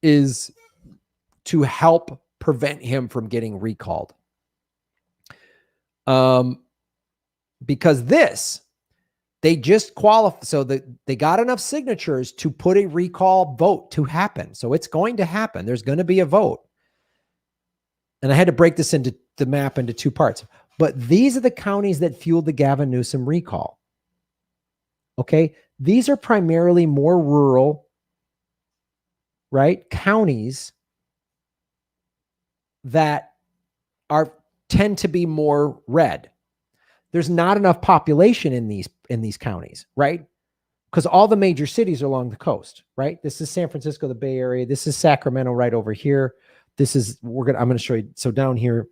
is to help prevent him from getting recalled. Because they just qualify. So they got enough signatures to put a recall vote to happen. So it's going to happen. There's going to be a vote. And I had to break this into the map into two parts. But these are the counties that fueled the Gavin Newsom recall. Okay. These are primarily more rural, right, counties that tend to be more red. There's not enough population in these counties, right? Because all the major cities are along the coast, right? This is San Francisco, the Bay Area. This is Sacramento right over here. I'm going to show you. So down here,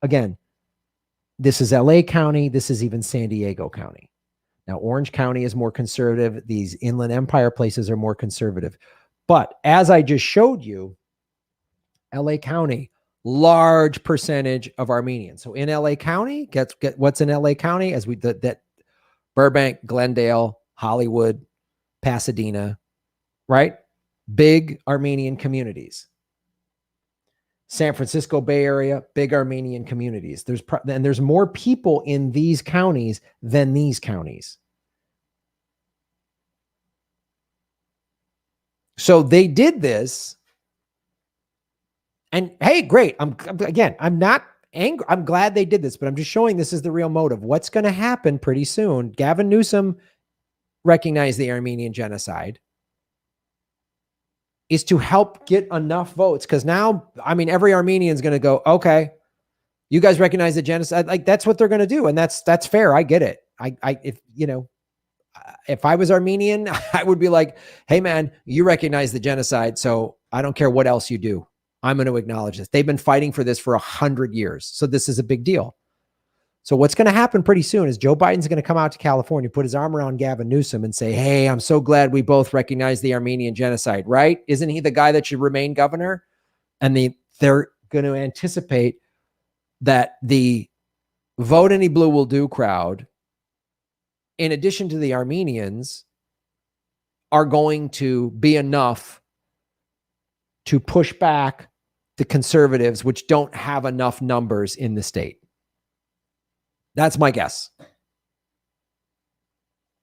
again, this is LA County. This is even San Diego County. Now, Orange County is more conservative. These Inland Empire places are more conservative. But as I just showed you, LA County, large percentage of Armenians. So in LA County, get what's in LA County as that Burbank, Glendale, Hollywood, Pasadena, right? Big Armenian communities. San Francisco Bay Area, big Armenian communities. There's more people in these counties than these counties. So they did this, and hey, great. I'm not angry. I'm glad they did this, but I'm just showing this is the real motive. What's going to happen pretty soon? Gavin Newsom recognized the Armenian genocide, is to help get enough votes. Because now, I mean, every Armenian is going to go, okay, you guys recognize the genocide. Like, that's what they're going to do. And that's fair. I get it. If I was Armenian, I would be like, hey man, you recognize the genocide. So I don't care what else you do. I'm going to acknowledge this. They've been fighting for this for 100 years. So this is a big deal. So what's going to happen pretty soon is Joe Biden's going to come out to California, put his arm around Gavin Newsom and say, hey, I'm so glad we both recognize the Armenian genocide, right? Isn't he the guy that should remain governor? And they're going to anticipate that the vote any blue will do crowd, in addition to the Armenians, are going to be enough to push back the conservatives, which don't have enough numbers in the state. That's my guess.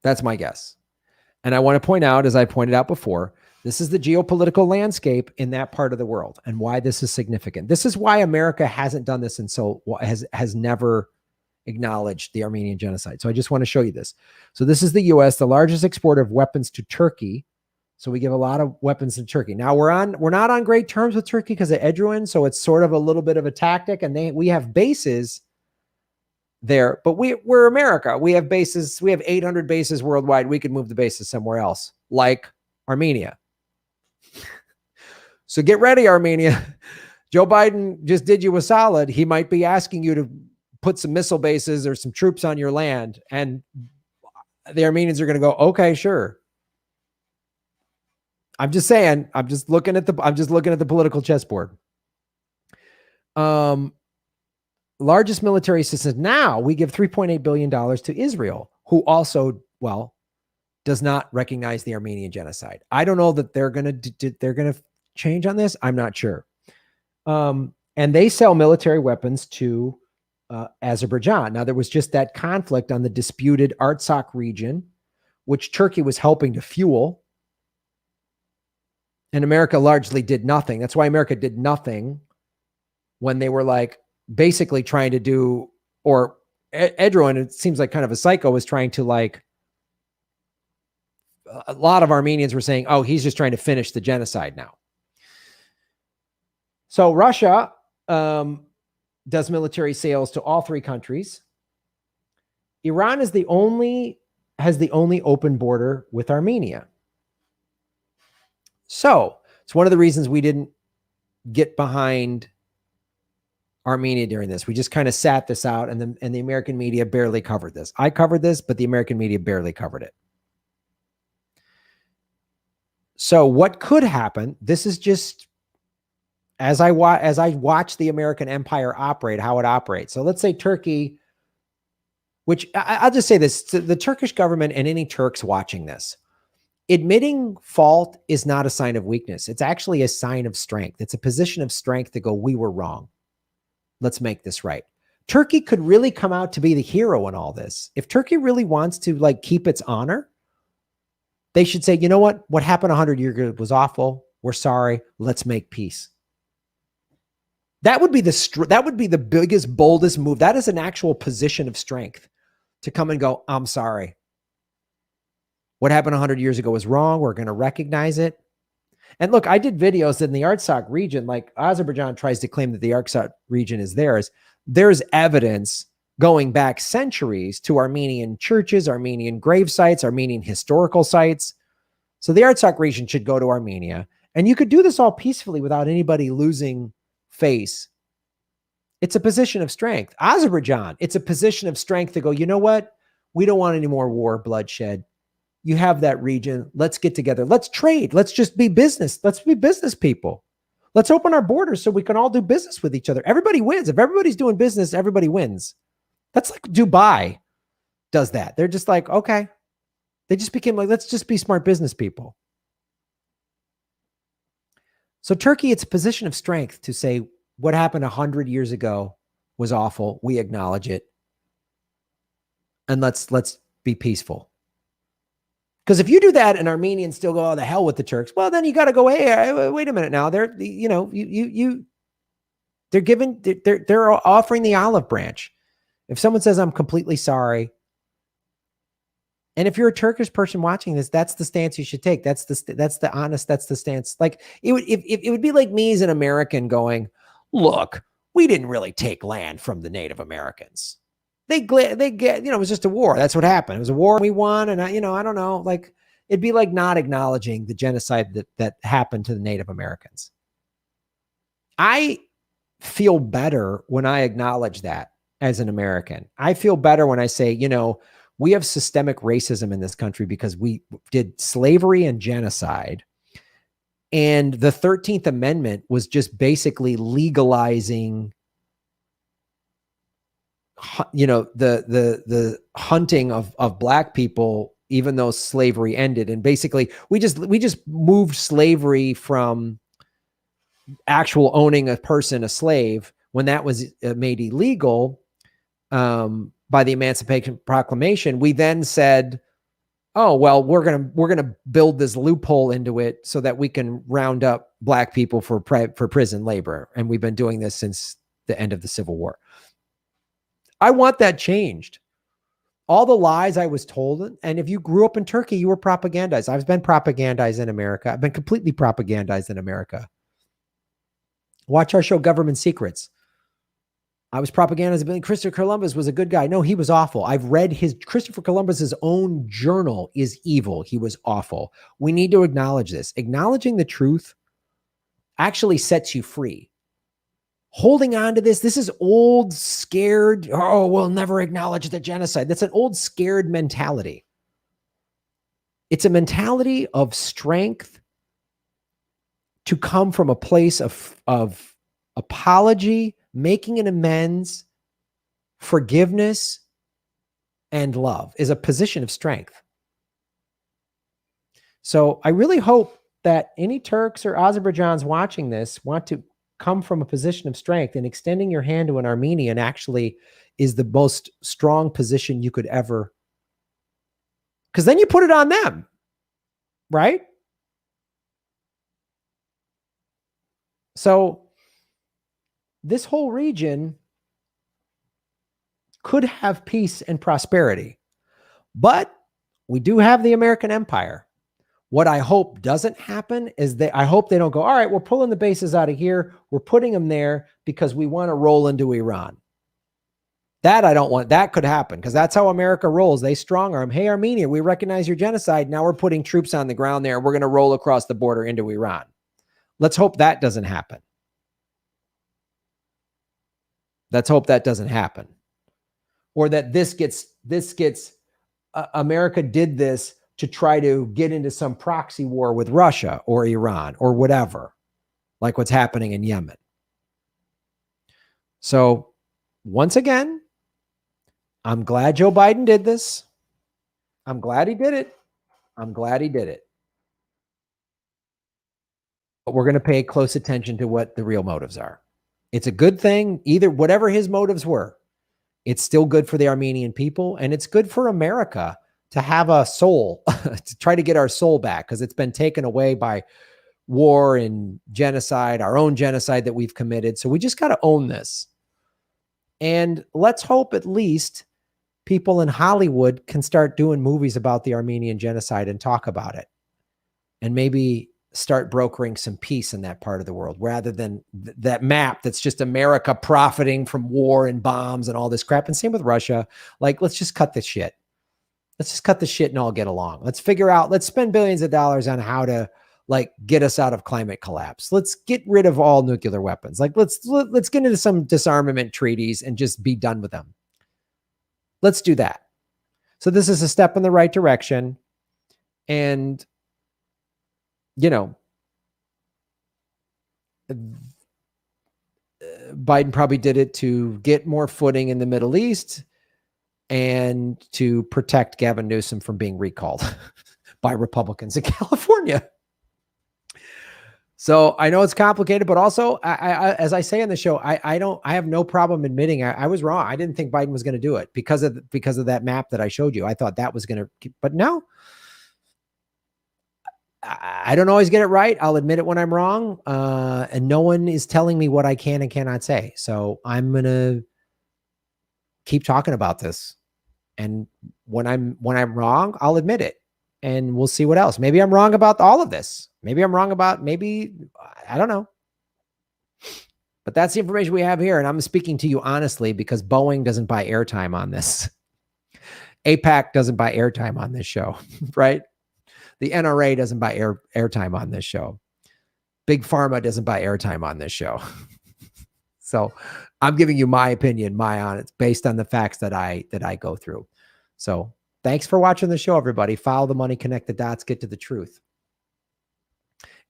That's my guess. And I want to point out, as I pointed out before, this is the geopolitical landscape in that part of the world and why this is significant. This is why America hasn't done this and so has never acknowledged the Armenian genocide. So I just want to show you this. So this is the U.S., the largest exporter of weapons to Turkey. So we give a lot of weapons to Turkey. Now we're not on great terms with Turkey because of Erdogan, so it's sort of a little bit of a tactic, and we have bases there, but we're America. We have bases. We have 800 bases worldwide. We could move the bases somewhere else, like Armenia. So get ready, Armenia. Joe Biden just did you a solid. He might be asking you to put some missile bases or some troops on your land, and the Armenians are going to go, okay, sure. I'm just saying. I'm just looking at the political chessboard. Largest military assistance. Now we give $3.8 billion to Israel, who also, does not recognize the Armenian genocide. I don't know that they're going to change on this. I'm not sure. And they sell military weapons to Azerbaijan. Now there was just that conflict on the disputed Artsakh region, which Turkey was helping to fuel. And America largely did nothing. That's why America did nothing when they were like, basically trying to do, or Erdogan, it seems like kind of a psycho, was trying to, like, a lot of Armenians were saying, oh, he's just trying to finish the genocide now. So Russia does military sales to all three countries. Iran has the only open border with Armenia. So it's one of the reasons we didn't get behind Armenia during this. We just kind of sat this out, and the American media barely covered this. I covered this, but the American media barely covered it. So what could happen, this is just as I watch the American empire operate, how it operates. So let's say Turkey, which I'll just say this, to the Turkish government and any Turks watching this, admitting fault is not a sign of weakness. It's actually a sign of strength. It's a position of strength to go, we were wrong. Let's make this right. Turkey could really come out to be the hero in all this. If Turkey really wants to, like, keep its honor, they should say, you know what happened 100 years ago was awful. We're sorry. Let's make peace. That would be the biggest, boldest move. That is an actual position of strength, to come and go, I'm sorry. What happened 100 years ago was wrong. We're going to recognize it. And look, I did videos in the Artsakh region, like Azerbaijan tries to claim that the Artsakh region is theirs. There's evidence going back centuries to Armenian churches, Armenian grave sites, Armenian historical sites. So the Artsakh region should go to Armenia. And you could do this all peacefully without anybody losing face. It's a position of strength. Azerbaijan, it's a position of strength to go, you know what? We don't want any more war, bloodshed. You have that region. Let's get together. Let's trade. Let's just be business. Let's be business people. Let's open our borders so we can all do business with each other. Everybody wins. If everybody's doing business, everybody wins. That's like Dubai does that. They're just like, okay. They just became like, let's just be smart business people. So Turkey, it's a position of strength to say what happened 100 years ago was awful. We acknowledge it. And let's be peaceful. Because if you do that and Armenians still go, oh, the hell with the Turks, well, then you got to go, hey, wait a minute now. They're offering the olive branch. If someone says, I'm completely sorry, and if you're a Turkish person watching this, that's the stance you should take. That's the stance. Like it would be like me as an American going, look, we didn't really take land from the Native Americans. They get, it was just a war. That's what happened. It was a war. We won. And I don't know, like, it'd be like not acknowledging the genocide that happened to the Native Americans. I feel better when I acknowledge that as an American. I feel better when I say, you know, we have systemic racism in this country because we did slavery and genocide. And the 13th Amendment was just basically legalizing, you know, the hunting of black people, even though slavery ended. And basically we just moved slavery from actual owning a person, a slave, when that was made illegal by the Emancipation Proclamation. We then said, oh, well, we're gonna build this loophole into it so that we can round up black people for prison labor. And we've been doing this since the end of the Civil War. I want that changed. All the lies I was told, and if you grew up in Turkey, you were propagandized. I've been propagandized in America. I've been completely propagandized in America. Watch our show, Government Secrets. I was propagandized. Christopher Columbus was a good guy. No, he was awful. I've read Christopher Columbus's own journal is evil. He was awful. We need to acknowledge this. Acknowledging the truth actually sets you free. Holding on to this is old, scared, oh, we'll never acknowledge the genocide. That's an old, scared mentality. It's a mentality of strength to come from a place of apology, making an amends, forgiveness, and love is a position of strength. So I really hope that any Turks or Azerbaijans watching this want to come from a position of strength, and extending your hand to an Armenian actually is the most strong position you could ever, because then you put it on them, right? So this whole region could have peace and prosperity, but we do have the American empire. What I hope doesn't happen is I hope they don't go, all right, we're pulling the bases out of here. We're putting them there because we want to roll into Iran. That I don't want. That could happen because that's how America rolls. They strong arm. Hey, Armenia, we recognize your genocide. Now we're putting troops on the ground there. We're going to roll across the border into Iran. Let's hope that doesn't happen. Let's hope that doesn't happen. Or that America did this to try to get into some proxy war with Russia or Iran or whatever, like what's happening in Yemen. So once again, I'm glad Joe Biden did this. I'm glad he did it. I'm glad he did it. But we're going to pay close attention to what the real motives are. It's a good thing, either whatever his motives were. It's still good for the Armenian people, and it's good for America to have a soul, to try to get our soul back, because it's been taken away by war and genocide, our own genocide that we've committed. So we just got to own this. And let's hope at least people in Hollywood can start doing movies about the Armenian genocide and talk about it. And maybe start brokering some peace in that part of the world, rather than that map that's just America profiting from war and bombs and all this crap. And same with Russia. Like, let's just cut this shit. Let's just cut the shit and all get along. Let's figure out, let's spend billions of dollars on how to like get us out of climate collapse. Let's get rid of all nuclear weapons. Like let's get into some disarmament treaties and just be done with them. Let's do that. So this is a step in the right direction. And, you know, Biden probably did it to get more footing in the Middle East and to protect Gavin Newsom from being recalled by Republicans in California. So I know it's complicated, but also, I as I say on the show, I have no problem admitting I was wrong. I didn't think Biden was going to do it because of that map that I showed you. I thought that was going to, but no, I don't always get it right. I'll admit it when I'm wrong. And no one is telling me what I can and cannot say. So I'm going to keep talking about this. And when I'm wrong, I'll admit it, and we'll see what else. Maybe I'm wrong about all of this. Maybe I'm wrong about, I don't know. But that's the information we have here. And I'm speaking to you honestly, because Boeing doesn't buy airtime on this. APAC doesn't buy airtime on this show, right? The NRA doesn't buy airtime on this show. Big Pharma doesn't buy airtime on this show. So I'm giving you my opinion, it's based on the facts that I go through. So thanks for watching the show, everybody. Follow the money, connect the dots, get to the truth.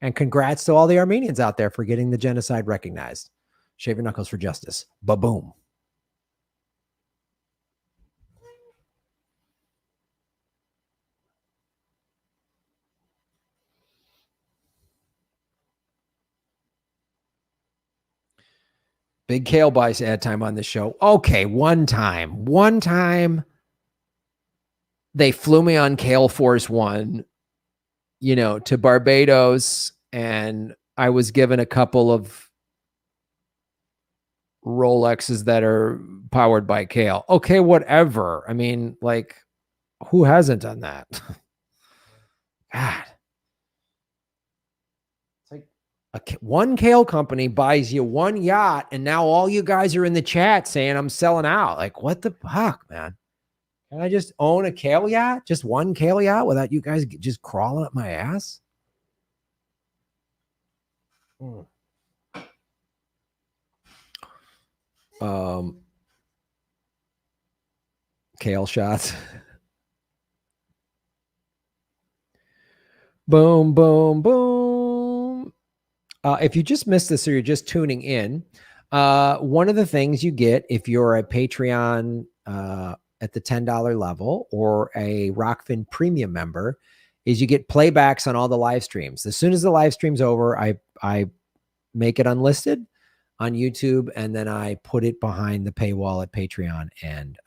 And congrats to all the Armenians out there for getting the genocide recognized. Shave your knuckles for justice. Ba-boom. Big Kale buys ad time on the show. Okay, one time they flew me on Kale Force One, to Barbados, and I was given a couple of Rolexes that are powered by Kale. Okay, whatever. I mean, like, who hasn't done that? God. One Kale company buys you one yacht, and now all you guys are in the chat saying I'm selling out. Like, what the fuck, man? Can I just own a Kale yacht? Just one Kale yacht without you guys just crawling up my ass? Kale shots. Boom, boom, boom. If you just missed this or you're just tuning in, one of the things you get if you're a Patreon at the $10 level or a Rockfin premium member is you get playbacks on all the live streams. As soon as the live stream's over, I make it unlisted on YouTube, and then I put it behind the paywall at Patreon and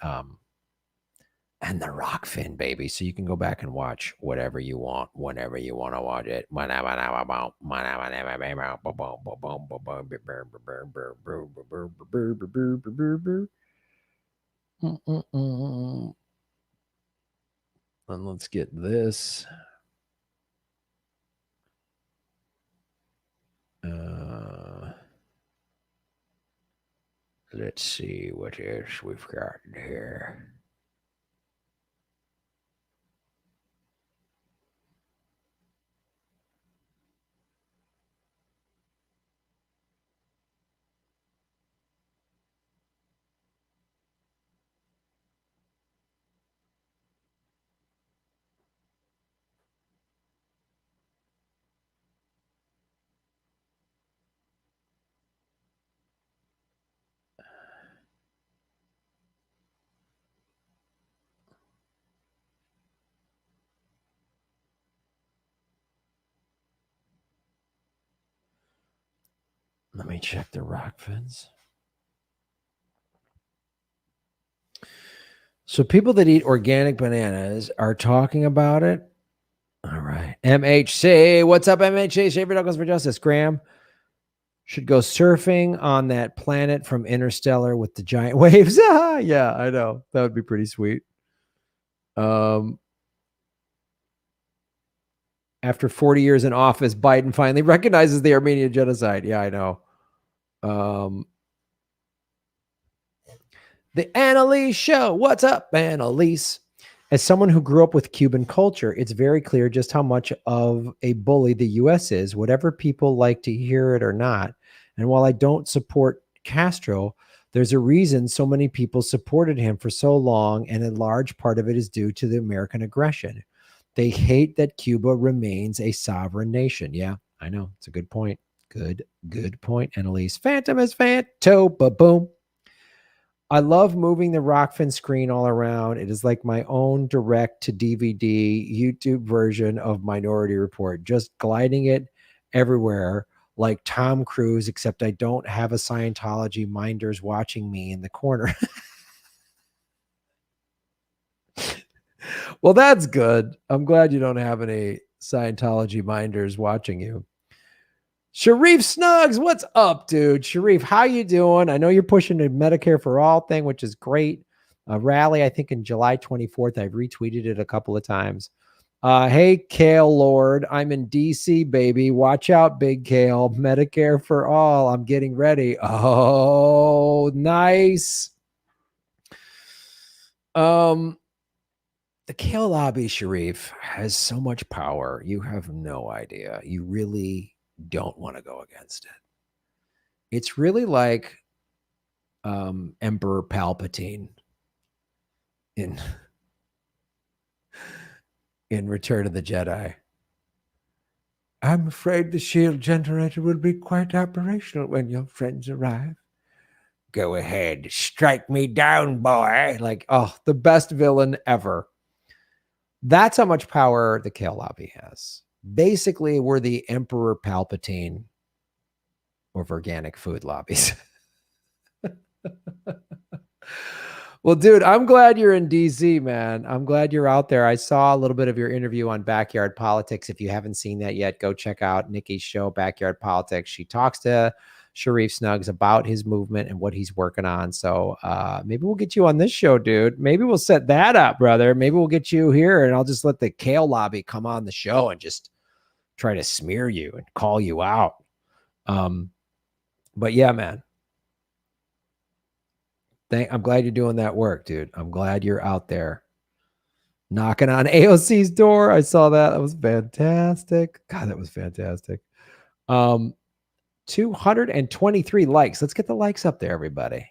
the Rockfin, baby. So you can go back and watch whatever you want, whenever you want to watch it. And let's get this. Let's see what else we've got here. Let me check the Rockfins. So people that eat organic bananas are talking about it. All right. MHC. What's up, MHC? Shave your knuckles for justice. Graham should go surfing on that planet from Interstellar with the giant waves. Yeah, I know. That would be pretty sweet. After 40 years in office, Biden finally recognizes the Armenian genocide. Yeah, I know. The Annalise Show. What's up, Annalise? As someone who grew up with Cuban culture, it's very clear just how much of a bully the U.S. is, whatever people like to hear it or not. And while I don't support Castro, there's a reason so many people supported him for so long, and a large part of it is due to the American aggression. They hate that Cuba remains a sovereign nation. Yeah, I know. It's a good point. Good point, Annalise. Phantom is Phanto, ba-boom. I love moving the Rockfin screen all around. It is like my own direct to DVD YouTube version of Minority Report, just gliding it everywhere like Tom Cruise, except I don't have a Scientology minders watching me in the corner. Well, that's good. I'm glad you don't have any Scientology minders watching you. Sharif Snugs, what's up, dude? Sharif, how you doing? I know you're pushing the Medicare for All thing, which is great. A rally, I think, in July 24th. I've retweeted it a couple of times. Hey, Kale Lord, I'm in DC, baby. Watch out, Big Kale. Medicare for All. I'm getting ready. Oh, nice. The Kale lobby, Sharif, has so much power. You have no idea. You really don't want to go against it. It's really like Emperor Palpatine in Return of the Jedi. I'm afraid the shield generator will be quite operational when your friends arrive. Go ahead, strike me down, boy. Like, oh, the best villain ever. That's how much power the Kale Lobby has. Basically, we're the Emperor Palpatine of organic food lobbies. Well, dude, I'm glad you're in DC, man. I'm glad you're out there. I saw a little bit of your interview on Backyard Politics. If you haven't seen that yet, go check out Nikki's show, Backyard Politics. She talks to Sharif Snuggs about his movement and what he's working on. So maybe we'll get you on this show, dude. Maybe we'll set that up, brother. Maybe we'll get you here and I'll just let the Kale Lobby come on the show and just try to smear you and call you out. But yeah, man. I'm glad you're doing that work, dude. I'm glad you're out there knocking on AOC's door. I saw that. That was fantastic. God, that was fantastic. 223 likes. Let's get the likes up there, everybody.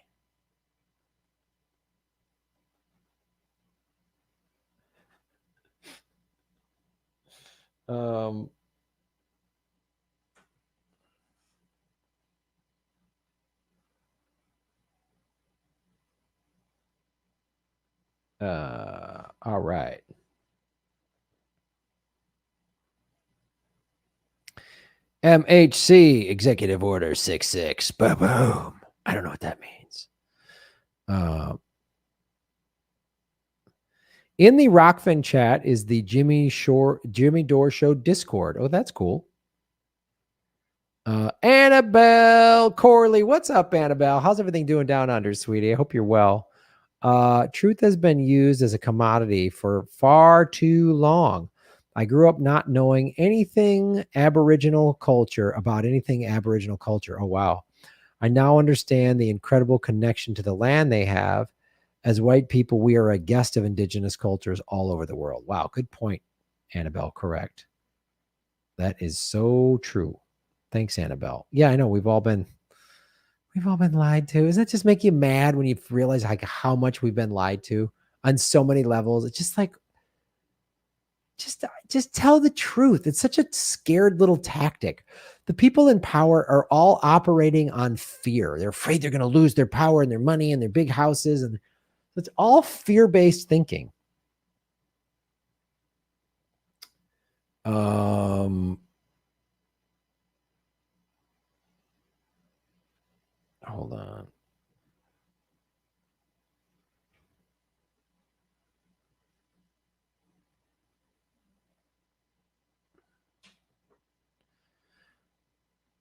All right. MHC Executive Order 66. Boom. I don't know what that means. In the Rockfin chat is the Jimmy Dore Show Discord. Oh, that's cool. Annabelle Corley. What's up, Annabelle? How's everything doing down under, sweetie? I hope you're well. Truth has been used as a commodity for far too long. I grew up not knowing anything Aboriginal culture about anything Aboriginal culture. Oh, wow. I now understand the incredible connection to the land they have. As white people, we are a guest of indigenous cultures all over the world. Wow, good point, Annabelle. Correct. That is so true. Thanks, Annabelle. Yeah, I know we've all been lied to. Doesn't it just make you mad when you realize like how much we've been lied to on so many levels? It's just like, just tell the truth. It's such a scared little tactic. The people in power are all operating on fear. They're afraid they're going to lose their power and their money and their big houses. And it's all fear-based thinking. Hold on.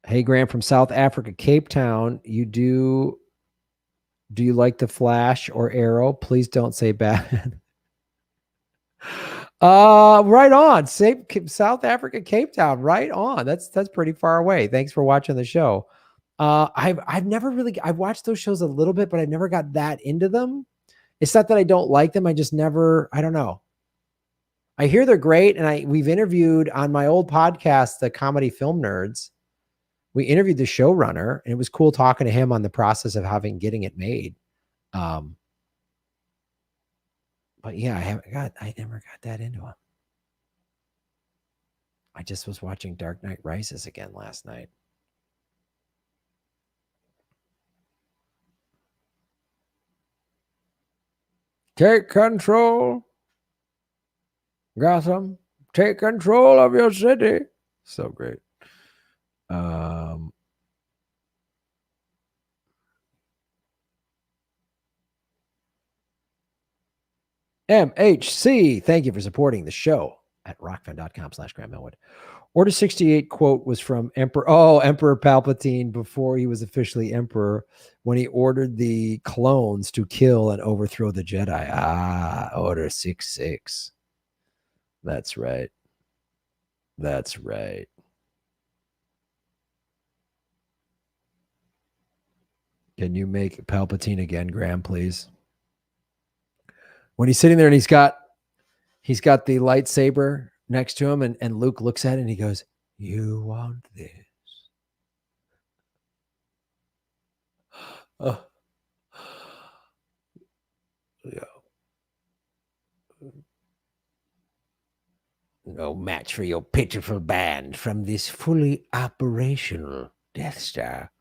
Hey, Graham from South Africa, Cape Town. Do you like the Flash or Arrow? Please don't say bad. Right on. South Africa, Cape Town. Right on. That's pretty far away. Thanks for watching the show. I've never really, I've watched those shows a little bit, but I never got that into them. It's not that I don't like them. I just never, I don't know. I hear they're great. And we've interviewed on my old podcast, the Comedy Film Nerds. We interviewed the showrunner and it was cool talking to him on the process of getting it made. But yeah, I never got that into him. I just was watching Dark Knight Rises again last night. Take control, Gotham. Take control of your city. So great. MHC, thank you for supporting the show at rockfan.com/Graham Elwood. Order 68 quote was from Emperor Palpatine before he was officially emperor, when he ordered the clones to kill and overthrow the Jedi. Order 66. That's right. That's right. Can you make Palpatine again, Graham, please? When he's sitting there and he's got the lightsaber next to him, and Luke looks at it and he goes, "You want this?" Oh, match for your pitiful band from this fully operational Death Star.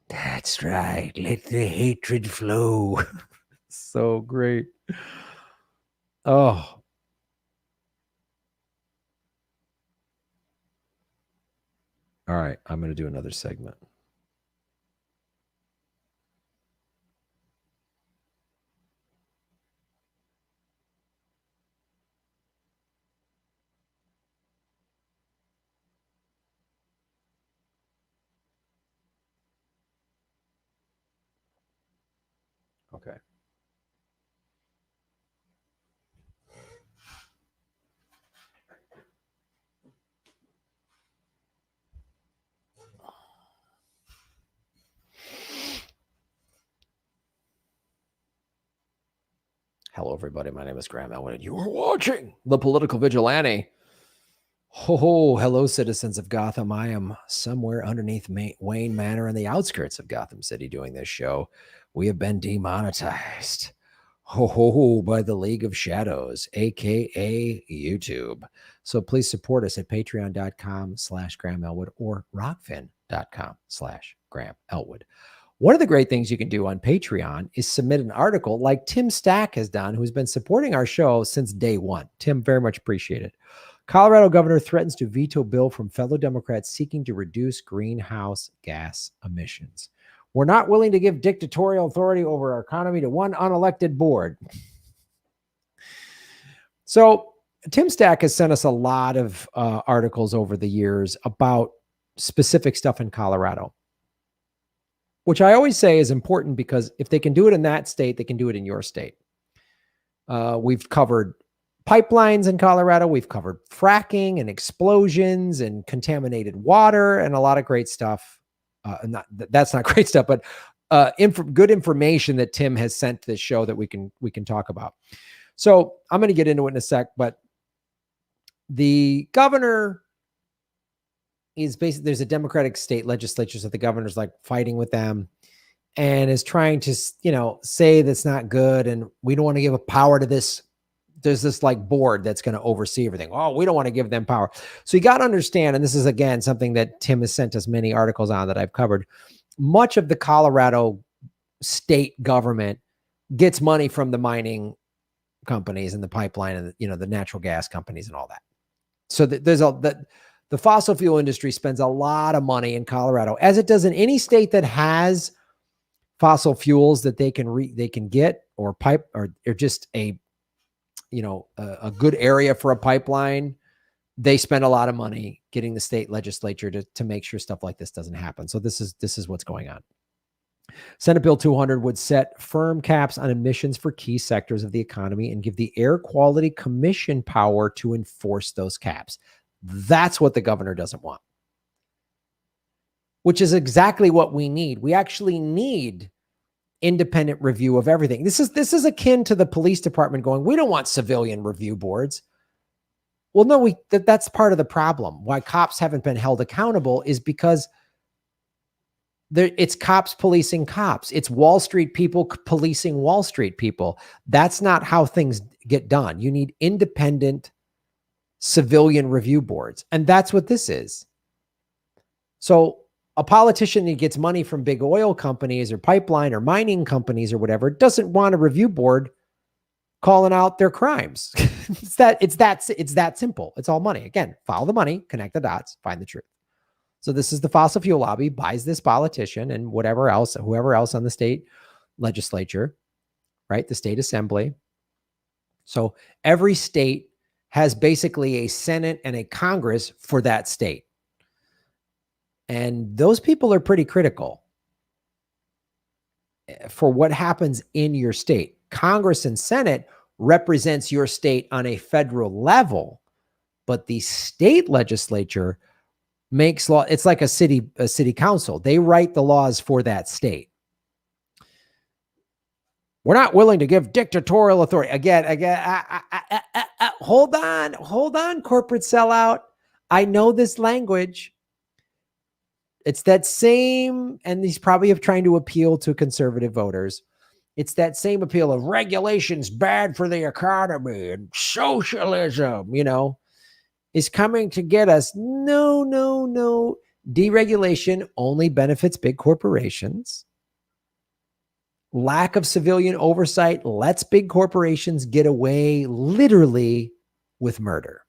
That's right. Let the hatred flow. So great. Oh. All right. I'm going to do another segment. Okay. Hello, everybody. My name is Graham Elwood, and you are watching The Political Vigilante. Oh, hello, citizens of Gotham. I am somewhere underneath Wayne Manor in the outskirts of Gotham City doing this show. We have been demonetized. By the League of Shadows, aka YouTube. So please support us at patreon.com/Graham Elwood or rockfin.com/Graham Elwood. One of the great things you can do on Patreon is submit an article like Tim Stack has done, who's been supporting our show since day one. Tim, very much appreciated. Colorado governor threatens to veto bill from fellow Democrats seeking to reduce greenhouse gas emissions. We're not willing to give dictatorial authority over our economy to one unelected board. So Tim Stack has sent us a lot of articles over the years about specific stuff in Colorado, which I always say is important because if they can do it in that state, they can do it in your state. We've covered pipelines in Colorado. We've covered fracking and explosions and contaminated water and a lot of great stuff. That's not great stuff, but good information that Tim has sent to this show that we can talk about. So I'm going to get into it in a sec, but the governor is basically, there's a Democratic state legislature, so the governor's like fighting with them and is trying to, say that's not good. And we don't want to give a power to this. There's this like board that's going to oversee everything. Oh, we don't want to give them power. So you got to understand, and this is again, something that Tim has sent us many articles on that I've covered. Much of the Colorado state government gets money from the mining companies and the pipeline and the natural gas companies and all that. So the fossil fuel industry spends a lot of money in Colorado, as it does in any state that has fossil fuels that they can get or pipe or just a good area for a pipeline. They spend a lot of money getting the state legislature to make sure stuff like this doesn't happen. So this is what's going on. Senate Bill 200 would set firm caps on emissions for key sectors of the economy and give the Air Quality Commission power to enforce those caps. That's what the governor doesn't want, which is exactly what we need. We actually need independent review of everything. This is akin to the police department going, we don't want civilian review boards. Well, no, that's part of the problem. Why cops haven't been held accountable is because it's cops policing cops. It's Wall Street people policing Wall Street people. That's not how things get done. You need independent civilian review boards. And that's what this is. So a politician that gets money from big oil companies or pipeline or mining companies or whatever doesn't want a review board calling out their crimes. It's that simple. It's all money. Again, follow the money, connect the dots, find the truth. So this is the fossil fuel lobby buys this politician and whoever else on the state legislature, right? The state assembly. So every state has basically a Senate and a Congress for that state. And those people are pretty critical for what happens in your state. Congress and Senate represents your state on a federal level, but the state legislature makes law. It's like a city council. They write the laws for that state. We're not willing to give dictatorial authority. Again, hold on, corporate sellout. I know this language. It's that same, and he's probably trying to appeal to conservative voters. It's that same appeal of regulation's bad for the economy and socialism, is coming to get us. No, no, no. Deregulation only benefits big corporations. Lack of civilian oversight lets big corporations get away literally with murder.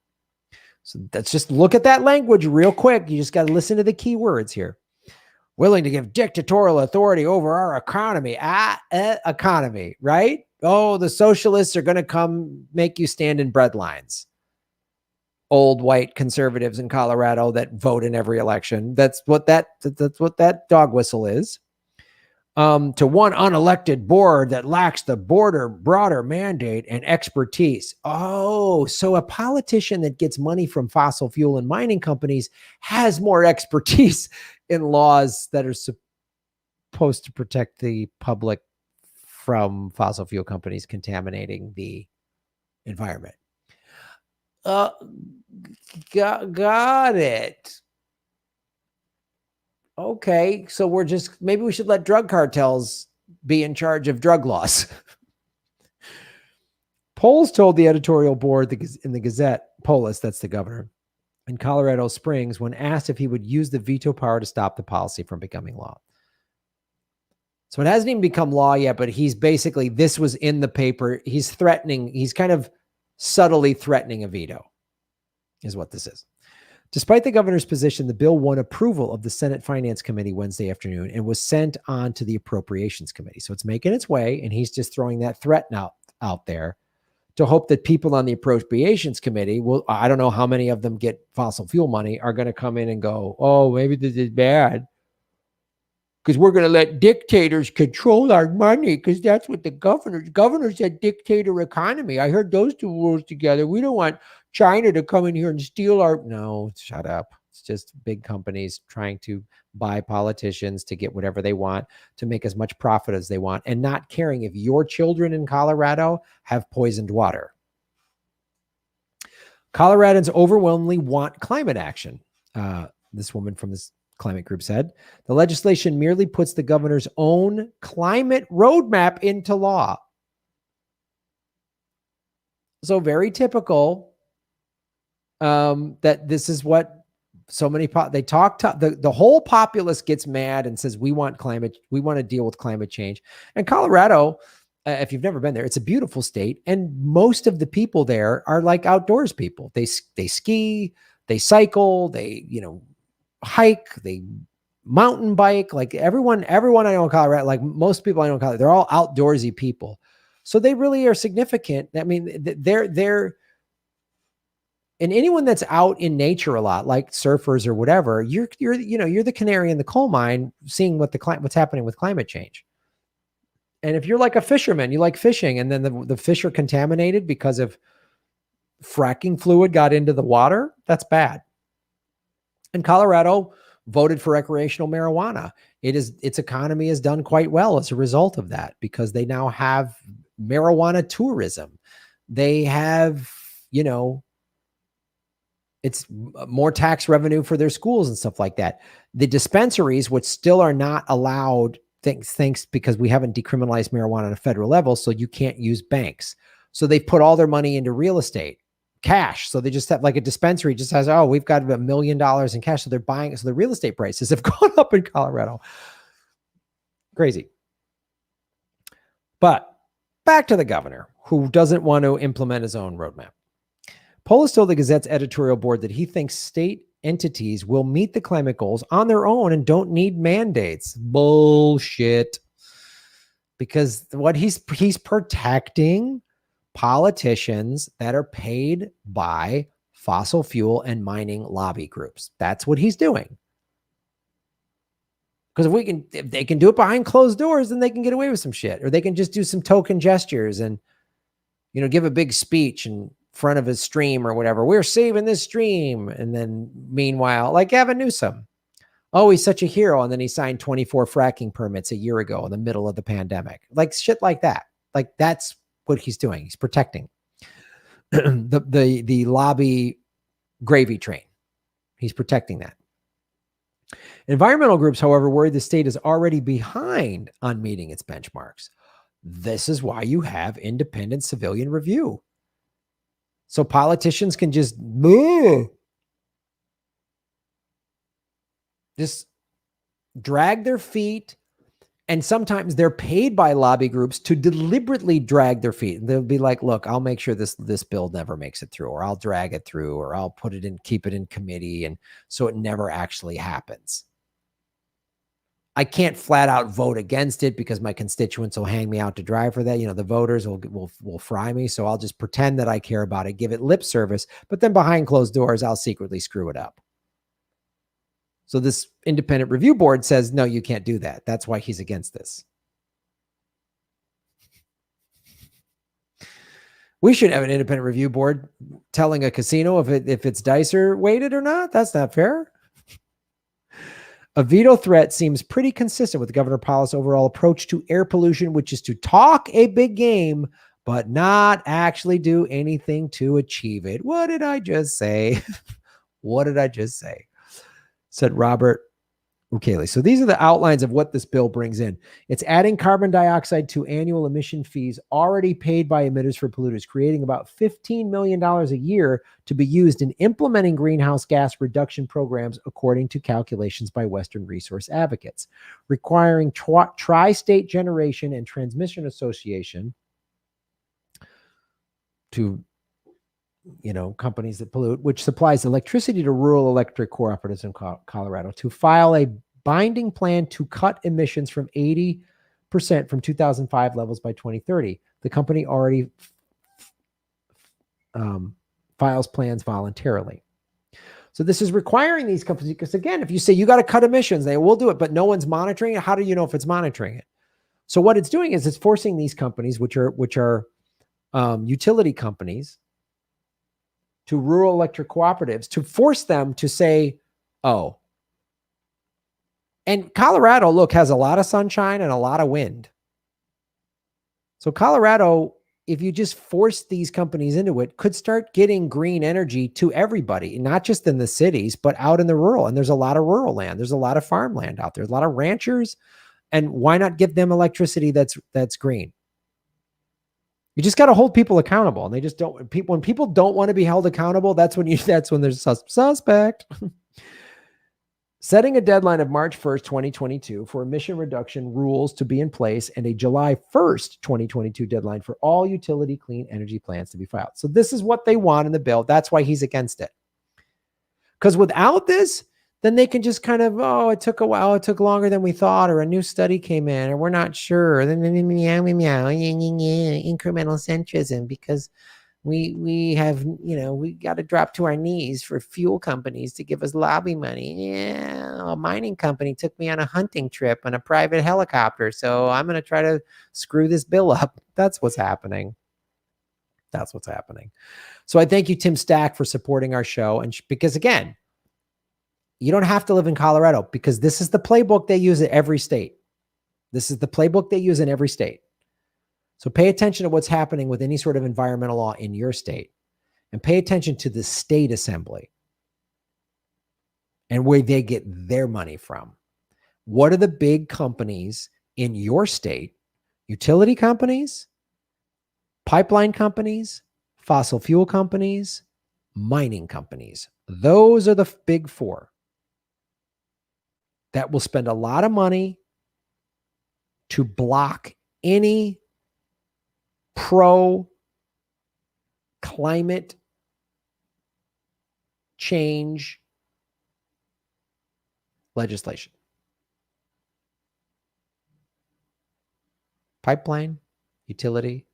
So let's just look at that language real quick. You just got to listen to the key words here. Willing to give dictatorial authority over our economy. Economy, right? Oh, the socialists are going to come make you stand in bread lines. Old white conservatives in Colorado that vote in every election. That's what that dog whistle is. To one unelected board that lacks the broader mandate and expertise. Oh, so a politician that gets money from fossil fuel and mining companies has more expertise in laws that are supposed to protect the public from fossil fuel companies contaminating the environment. Got it. Okay, so maybe we should let drug cartels be in charge of drug laws. Polis told the editorial board in the Gazette, Polis, that's the governor, in Colorado Springs, when asked if he would use the veto power to stop the policy from becoming law. So it hasn't even become law yet, but this was in the paper. He's kind of subtly threatening a veto, is what this is. Despite the governor's position, the bill won approval of the Senate Finance Committee Wednesday afternoon and was sent on to the Appropriations Committee. So it's making its way, and he's just throwing that threat out there to hope that people on the Appropriations Committee I don't know how many of them get fossil fuel money, are going to come in and go, oh, maybe this is bad because we're going to let dictators control our money because that's what the governor said, dictator economy. I heard those two words together. We don't want China to come in here and steal no, shut up. It's just big companies trying to buy politicians to get whatever they want, to make as much profit as they want, and not caring if your children in Colorado have poisoned water. Coloradans overwhelmingly want climate action. This woman from this climate group said, the legislation merely puts the governor's own climate roadmap into law. So very typical that this is what so many, the whole populace gets mad and says, we want to deal with climate change. And Colorado, if you've never been there, it's a beautiful state. And most of the people there are like outdoors people. They ski, they cycle, they, hike, they mountain bike. Like everyone I know in Colorado, like most people I know in Colorado, they're all outdoorsy people. So they really are significant. I mean, they're, and anyone that's out in nature a lot, like surfers or whatever, you're the canary in the coal mine, seeing what's happening with climate change. And if you're like a fisherman, you like fishing, and then the fish are contaminated because of fracking fluid got into the water, that's bad. And Colorado voted for recreational marijuana. Its economy has done quite well as a result of that, because they now have marijuana tourism. They have, it's more tax revenue for their schools and stuff like that. The dispensaries, which still are not allowed, thanks because we haven't decriminalized marijuana on a federal level, so you can't use banks. So they've put all their money into real estate, cash. So they just have, like, a dispensary just has, oh, we've got $1 million in cash. So they're buying it. So the real estate prices have gone up in Colorado. Crazy. But back to the governor, who doesn't want to implement his own roadmap. Polis told the Gazette's editorial board that he thinks state entities will meet the climate goals on their own and don't need mandates. Bullshit. Because what he's protecting politicians that are paid by fossil fuel and mining lobby groups. That's what he's doing. Because if they can do it behind closed doors, then they can get away with some shit. Or they can just do some token gestures and, give a big speech in front of his stream or whatever. We're saving this stream. And then meanwhile, like Gavin Newsom. Oh, he's such a hero. And then he signed 24 fracking permits a year ago in the middle of the pandemic. Like shit like that. Like that's what he's doing. He's protecting the lobby gravy train. He's protecting that. Environmental groups, however, worry the state is already behind on meeting its benchmarks. This is why you have independent civilian review. So politicians can just drag their feet. And sometimes they're paid by lobby groups to deliberately drag their feet. They'll be like, look, I'll make sure this bill never makes it through, or I'll drag it through, or I'll keep it in committee. And so it never actually happens. I can't flat out vote against it because my constituents will hang me out to dry for that. The voters will fry me. So I'll just pretend that I care about it, give it lip service, but then behind closed doors, I'll secretly screw it up. So this independent review board says, no, you can't do that. That's why he's against this. We should have an independent review board telling a casino if it's dicer weighted or not. That's not fair. A veto threat seems pretty consistent with Governor Powell's overall approach to air pollution, which is to talk a big game, but not actually do anything to achieve it. What did I just say? What did I just say? Said Robert Ukele. So these are the outlines of what this bill brings in. It's adding carbon dioxide to annual emission fees already paid by emitters for polluters, creating about $15 million a year to be used in implementing greenhouse gas reduction programs, according to calculations by Western Resource Advocates, requiring tri-state generation and transmission association to companies that pollute, which supplies electricity to rural electric cooperatives in Colorado, to file a binding plan to cut emissions from 80% from 2005 levels by 2030. The company already files plans voluntarily. So this is requiring these companies, because again, if you say you got to cut emissions, they will do it, but no one's monitoring it. How do you know if it's monitoring it? So what it's doing is it's forcing these companies, which are utility companies, to rural electric cooperatives, to force them to say, oh. And Colorado, look, has a lot of sunshine and a lot of wind. So Colorado, if you just force these companies into it, could start getting green energy to everybody, not just in the cities, but out in the rural. And there's a lot of rural land. There's a lot of farmland out there. There's a lot of ranchers. And why not give them electricity that's green? You just got to hold people accountable, and they just don't. When people don't want to be held accountable, that's when there's suspect. Setting a deadline of March 1st, 2022 for emission reduction rules to be in place, and a July 1st, 2022 deadline for all utility clean energy plans to be filed. So this is what they want in the bill. That's why he's against it. Because without this, then they can just kind of, it took a while, it took longer than we thought, or a new study came in, or we're not sure. Then incremental centrism, because we have, we got to drop to our knees for fuel companies to give us lobby money. Yeah, a mining company took me on a hunting trip on a private helicopter, so I'm going to try to screw this bill up. That's what's happening. That's what's happening. So I thank you, Tim Stack, for supporting our show. And because again, you don't have to live in Colorado, because this is the playbook they use in every state. This is the playbook they use in every state. So pay attention to what's happening with any sort of environmental law in your state, and pay attention to the state assembly and where they get their money from. What are the big companies in your state? Utility companies, pipeline companies, fossil fuel companies, mining companies. Those are the big four that will spend a lot of money to block any pro-climate change legislation. Pipeline, utility,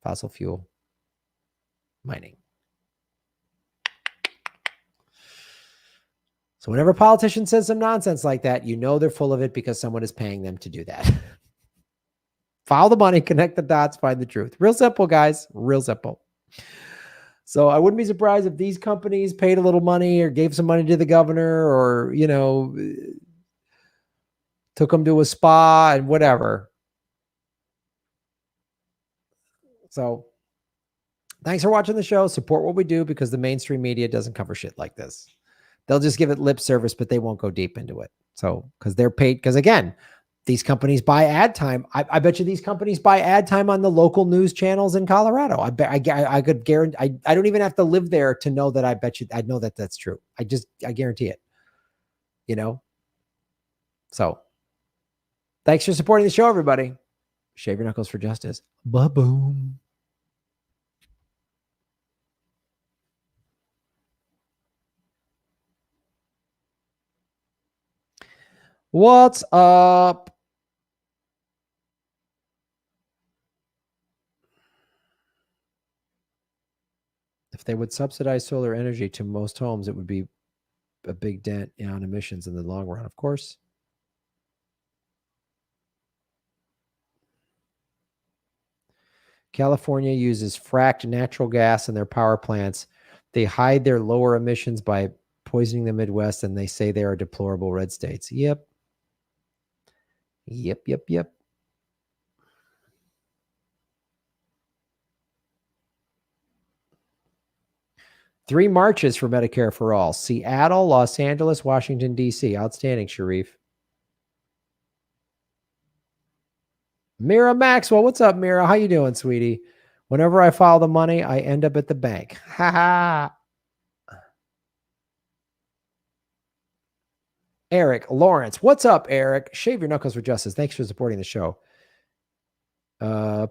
fossil fuel, mining. So whenever a politician says some nonsense like that, they're full of it, because someone is paying them to do that. Follow the money, connect the dots, find the truth. Real simple, guys. Real simple. So I wouldn't be surprised if these companies paid a little money or gave some money to the governor, or, took them to a spa and whatever. So thanks for watching the show. Support what we do, because the mainstream media doesn't cover shit like this. They'll just give it lip service, but they won't go deep into it. So, because they're paid, because again, these companies buy ad time. I bet you these companies buy ad time on the local news channels in Colorado. I could guarantee. I don't even have to live there to know that. I know that that's true. I guarantee it. You know. So, thanks for supporting the show, everybody. Shave your knuckles for justice. Ba-boom. What's up? If they would subsidize solar energy to most homes, it would be a big dent on emissions in the long run, of course. California uses fracked natural gas in their power plants. They hide their lower emissions by poisoning the Midwest, and they say they are deplorable red states. Yep. 3 marches for Medicare for all. Seattle, Los Angeles, Washington, D.C. Outstanding, Sharif. Mira Maxwell. What's up, Mira? How you doing, sweetie? Whenever I file the money, I end up at the bank. Ha ha. Eric Lawrence. What's up, Eric? Shave your knuckles for justice. Thanks for supporting the show.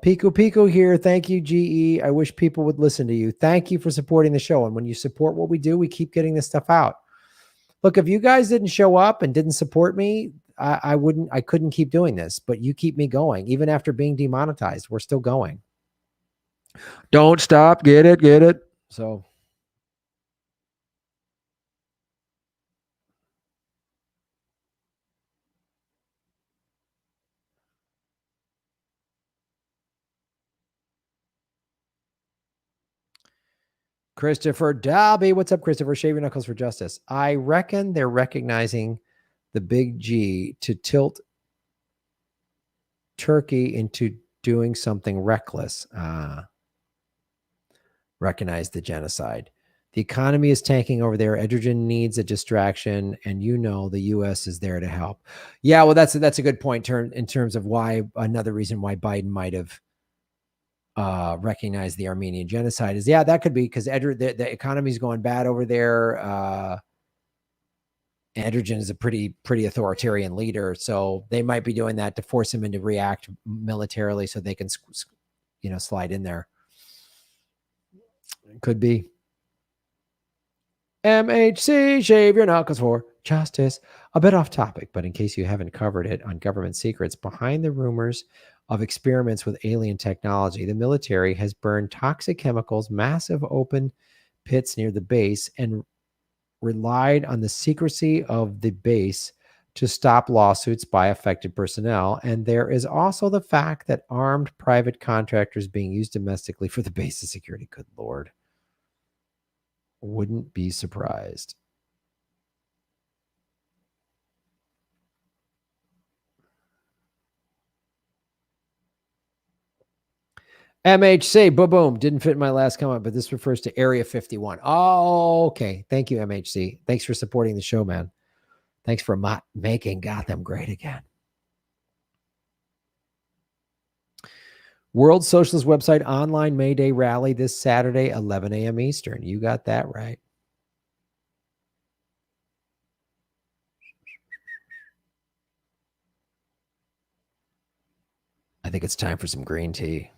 Pico here. Thank you, GE. I wish people would listen to you. Thank you for supporting the show. And when you support what we do, we keep getting this stuff out. Look, if you guys didn't show up and didn't support me, I couldn't keep doing this, but you keep me going. Even after being demonetized, we're still going. Don't stop. Get it. So Christopher Dalby. What's up, Christopher? Shave your knuckles for justice. I reckon they're recognizing the big G to tilt Turkey into doing something reckless. Recognize the genocide. The economy is tanking over there. Edgerton needs a distraction, and the U.S. is there to help. Yeah, well, that's a good point in terms of why another reason why Biden might have recognized the Armenian genocide is that could be because the economy is going bad over there. Edgerton is a pretty authoritarian leader, so they might be doing that to force him into react militarily so they can slide in there. Could be. MHC, shave your knuckles for justice. A bit off topic, but in case you haven't covered it on government secrets, behind the rumors of experiments with alien technology, the military has burned toxic chemicals, massive open pits near the base, and relied on the secrecy of the base to stop lawsuits by affected personnel. And there is also the fact that armed private contractors being used domestically for the base's security. Good Lord. Wouldn't be surprised. MHC, boom. Didn't fit in my last comment, but this refers to Area 51. Oh, okay. Thank you, MHC. Thanks for supporting the show, man. Thanks for making Gotham great again. World Socialist website online May Day rally this Saturday, 11 a.m. Eastern. You got that right. I think it's time for some green tea.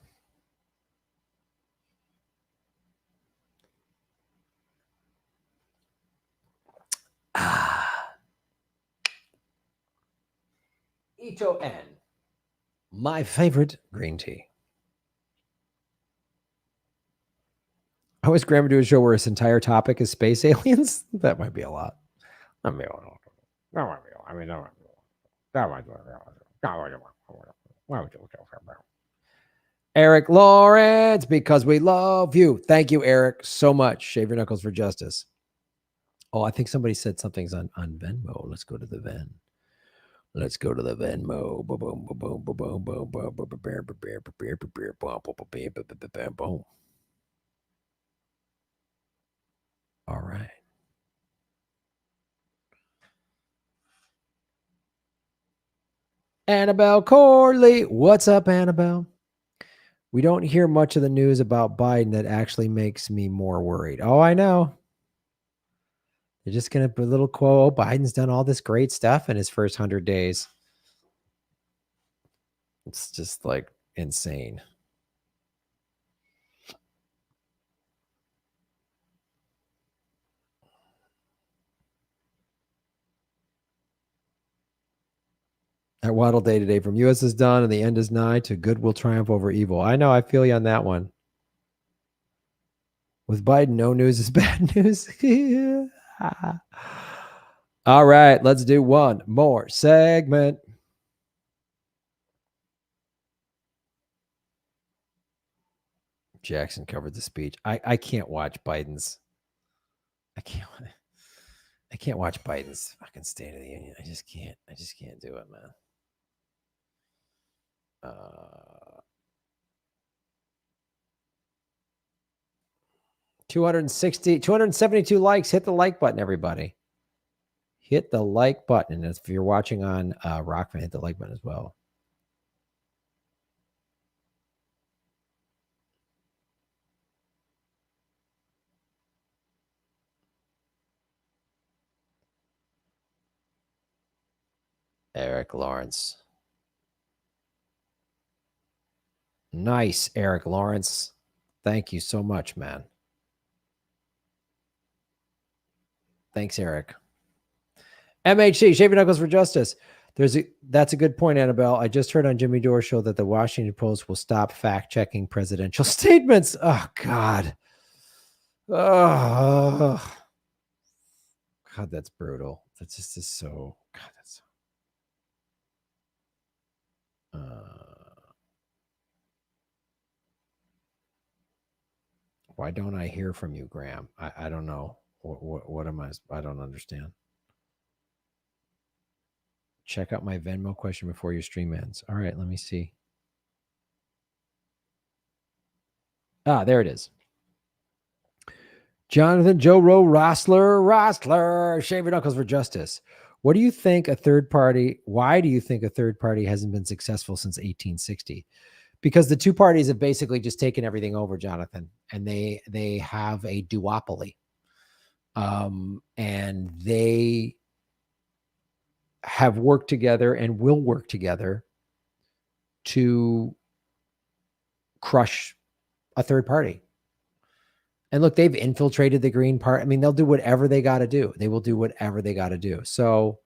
Ito N. My favorite green tea. I wish Graham would do a show where his entire topic is space aliens. That might be a lot. Eric Lawrence, because we love you. Thank you, Eric, so much. Shave your knuckles for justice. Oh, I think somebody said something's on Venmo. Let's go to the Venmo. Boom, boom, boom, boom, boom, boom, boom, boom. All right. Annabelle Corley. What's up, Annabelle? We don't hear much of the news about Biden that actually makes me more worried. Oh, I know. They're just going to put a little quote. Oh, Biden's done all this great stuff in his first 100 days. It's just like insane. That Waddle Day today from U.S. is done and the end is nigh to good will triumph over evil. I know. I feel you on that one. With Biden, no news is bad news. All right. Let's do one more segment. Jackson covered the speech. I can't watch Biden's. I can't watch Biden's fucking State of the Union. I just can't do it, man. 272 likes. Hit the like button, everybody. Hit the like button. And if you're watching on Rockman, hit the like button as well. Eric Lawrence. Nice, Eric Lawrence. Thank you so much, man. Thanks, Eric. MHC, Shaving Knuckles for Justice. That's a good point, Annabelle. I just heard on Jimmy Dore's show that the Washington Post will stop fact-checking presidential statements. Oh, God. Oh, God, that's brutal. That just is so... God, that's... Why don't I hear from you, Graham? I don't know. What am I? I don't understand. Check out my Venmo question before your stream ends. All right, let me see. Ah, there it is. Jonathan Joe Rowe Rossler, Shaving Knuckles for Justice. What do you think a third party? Why do you think a third party hasn't been successful since 1860? Because the two parties have basically just taken everything over, Jonathan, and they have a duopoly, and they have worked together and will work together to crush a third party. And look, they've infiltrated the Green Party. I mean, they'll do whatever they got to do. They will do whatever they got to do. So,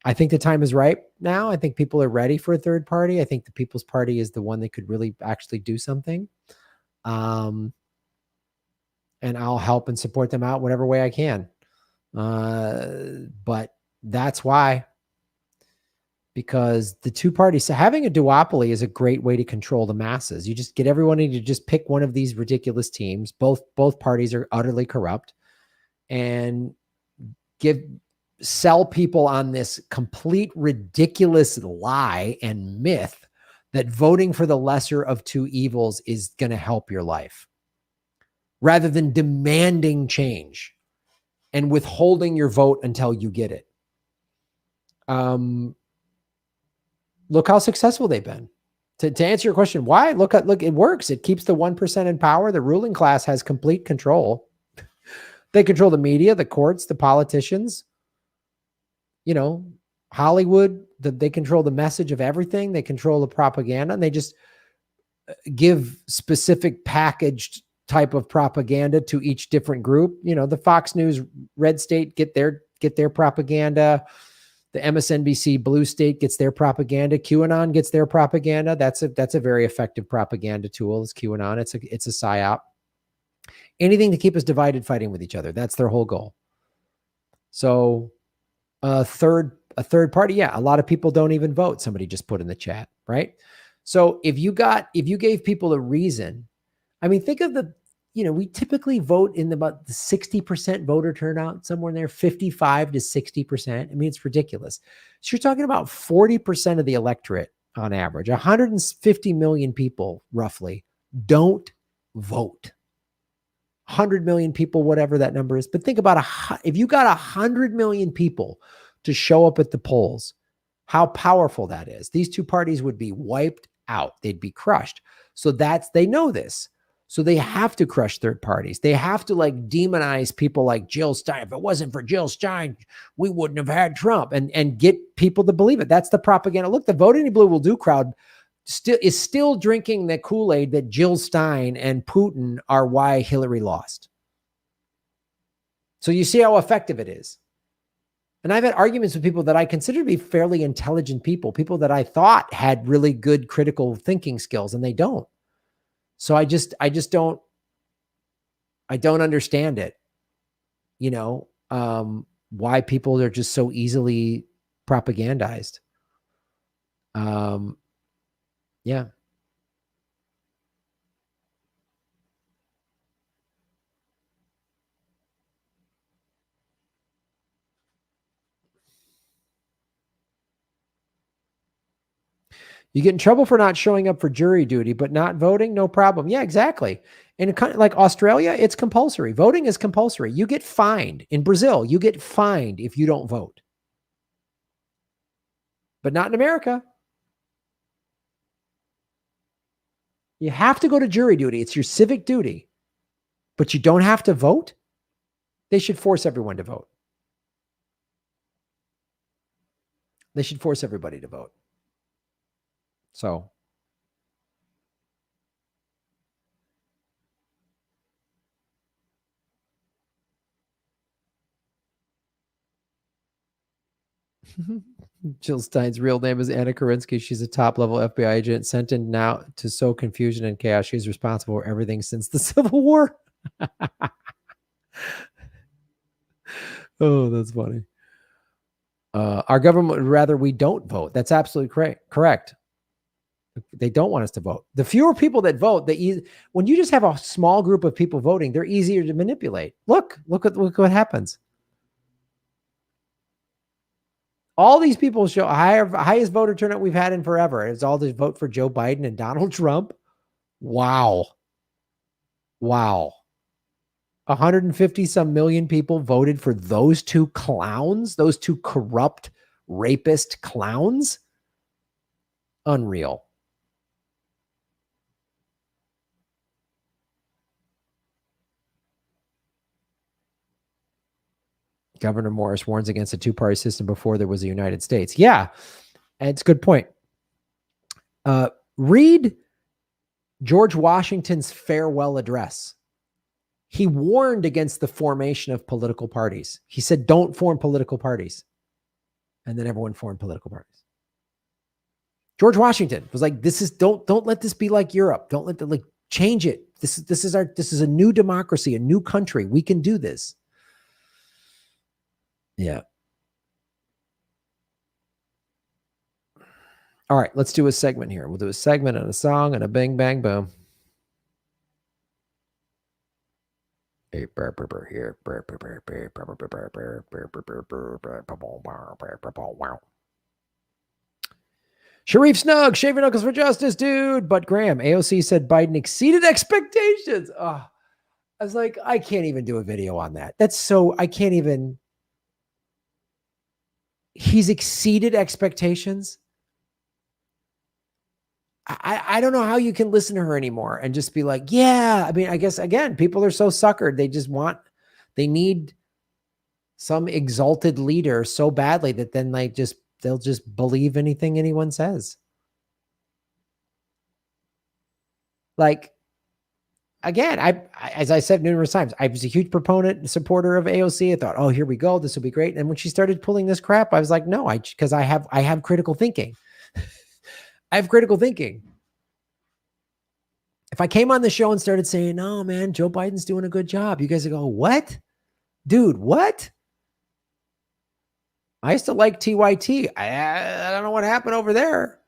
I think the time is right now. I think people are ready for a third party. I think the People's Party is the one that could really actually do something. And I'll help and support them out whatever way I can. But that's why, because the two parties, so having a duopoly is a great way to control the masses. You just get everyone to just pick one of these ridiculous teams. Both parties are utterly corrupt, and sell people on this complete ridiculous lie and myth that voting for the lesser of two evils is going to help your life, rather than demanding change and withholding your vote until you get it. Look how successful they've been. To answer your question, why? Look, it works. It keeps the 1% in power. The ruling class has complete control. They control the media, the courts, the politicians, Hollywood. They control the message of everything. They control the propaganda, and they just give specific packaged type of propaganda to each different group. The Fox News red state get their propaganda. The MSNBC blue state gets their propaganda. QAnon gets their propaganda. That's a very effective propaganda tool. Is QAnon. It's a psyop. Anything to keep us divided, fighting with each other. That's their whole goal. So a third party. Yeah. A lot of people don't even vote. Somebody just put in the chat, right? So if you gave people a reason, I mean, think of we typically vote in about the 60% voter turnout, somewhere in there, 55 to 60%. I mean, it's ridiculous. So you're talking about 40% of the electorate on average, 150 million people roughly don't vote. 100 million people, whatever that number is. But think about if you got 100 million people to show up at the polls, how powerful that is. These two parties would be wiped out. They'd be crushed. So they know this. So they have to crush third parties. They have to like demonize people like Jill Stein. If it wasn't for Jill Stein, we wouldn't have had Trump, and get people to believe it. That's the propaganda. Look, the Vote Any Blue Will Do crowd is still drinking the Kool-Aid that Jill Stein and Putin are why Hillary lost. So you see how effective it is. And I've had arguments with people that I consider to be fairly intelligent people that I thought had really good critical thinking skills, and they don't. So I just don't understand it, why people are just so easily propagandized. Yeah. You get in trouble for not showing up for jury duty, but not voting, no problem. Yeah, exactly. In a country like Australia, it's compulsory. Voting is compulsory. You get fined. In Brazil, you get fined if you don't vote. But not in America. You have to go to jury duty. It's your civic duty. But you don't have to vote? They should force everyone to vote. They should force everybody to vote. So Jill Stein's real name is Anna Kerensky. She's a top-level FBI agent sent in now to sow confusion and chaos. She's responsible for everything since the Civil War. Oh, that's funny. Our government would rather we don't vote. That's absolutely correct. They don't want us to vote. The fewer people that vote, when you just have a small group of people voting, they're easier to manipulate. Look what happens. All these people show highest voter turnout we've had in forever. It's all to vote for Joe Biden and Donald Trump. Wow. 150 some million people voted for those two clowns, those two corrupt rapist clowns. Unreal. Governor Morris warns against a two-party system before there was a United States. Yeah, and it's a good point. Read George Washington's farewell address. He warned against the formation of political parties. He said, don't form political parties. And then everyone formed political parties. George Washington was like, don't let this be like Europe. Don't let change it. This is a new democracy, a new country. We can do this. Yeah. All right, let's do a segment here. We'll do a segment and a song and a bing, bang, boom. Here. Sharif Snug, shave your knuckles for justice, dude. But Graham, AOC said Biden exceeded expectations. Oh, I was like, I can't even do a video on that. I can't even. He's exceeded expectations. I don't know how you can listen to her anymore and just be like, yeah. I mean, I guess, again, people are so suckered. They need some exalted leader so badly that then they'll just believe anything anyone says. Like, again, as I said numerous times, I was a huge proponent and supporter of AOC. I thought, oh, here we go. This will be great. And when she started pulling this crap, I was like, no, because I have critical thinking. I have critical thinking. If I came on the show and started saying, no, man, Joe Biden's doing a good job, you guys would go, what? Dude, what? I used to like TYT. I don't know what happened over there.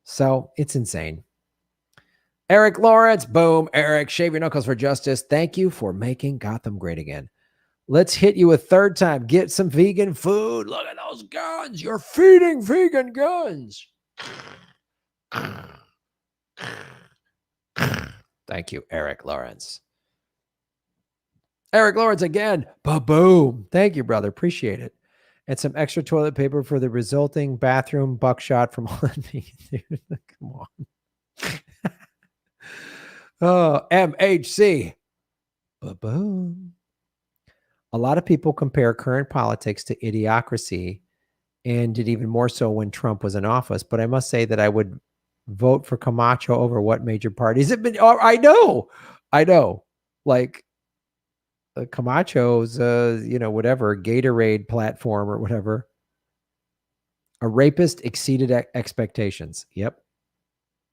So it's insane. Eric Lawrence, boom. Eric, shave your knuckles for justice. Thank you for making Gotham great again. Let's hit you a third time. Get some vegan food. Look at those guns. You're feeding vegan guns. Thank you, Eric Lawrence. Eric Lawrence again. Ba-boom. Thank you, brother. Appreciate it. and some extra toilet paper for the resulting bathroom buckshot from all that vegan. Come on. Oh, MHC. Ba-boom. A lot of people compare current politics to idiocracy, and did even more so when Trump was in office. But I must say that I would vote for Camacho over what major parties have been. Oh, I know. Like Camacho's, whatever Gatorade platform or whatever. A rapist exceeded expectations. Yep,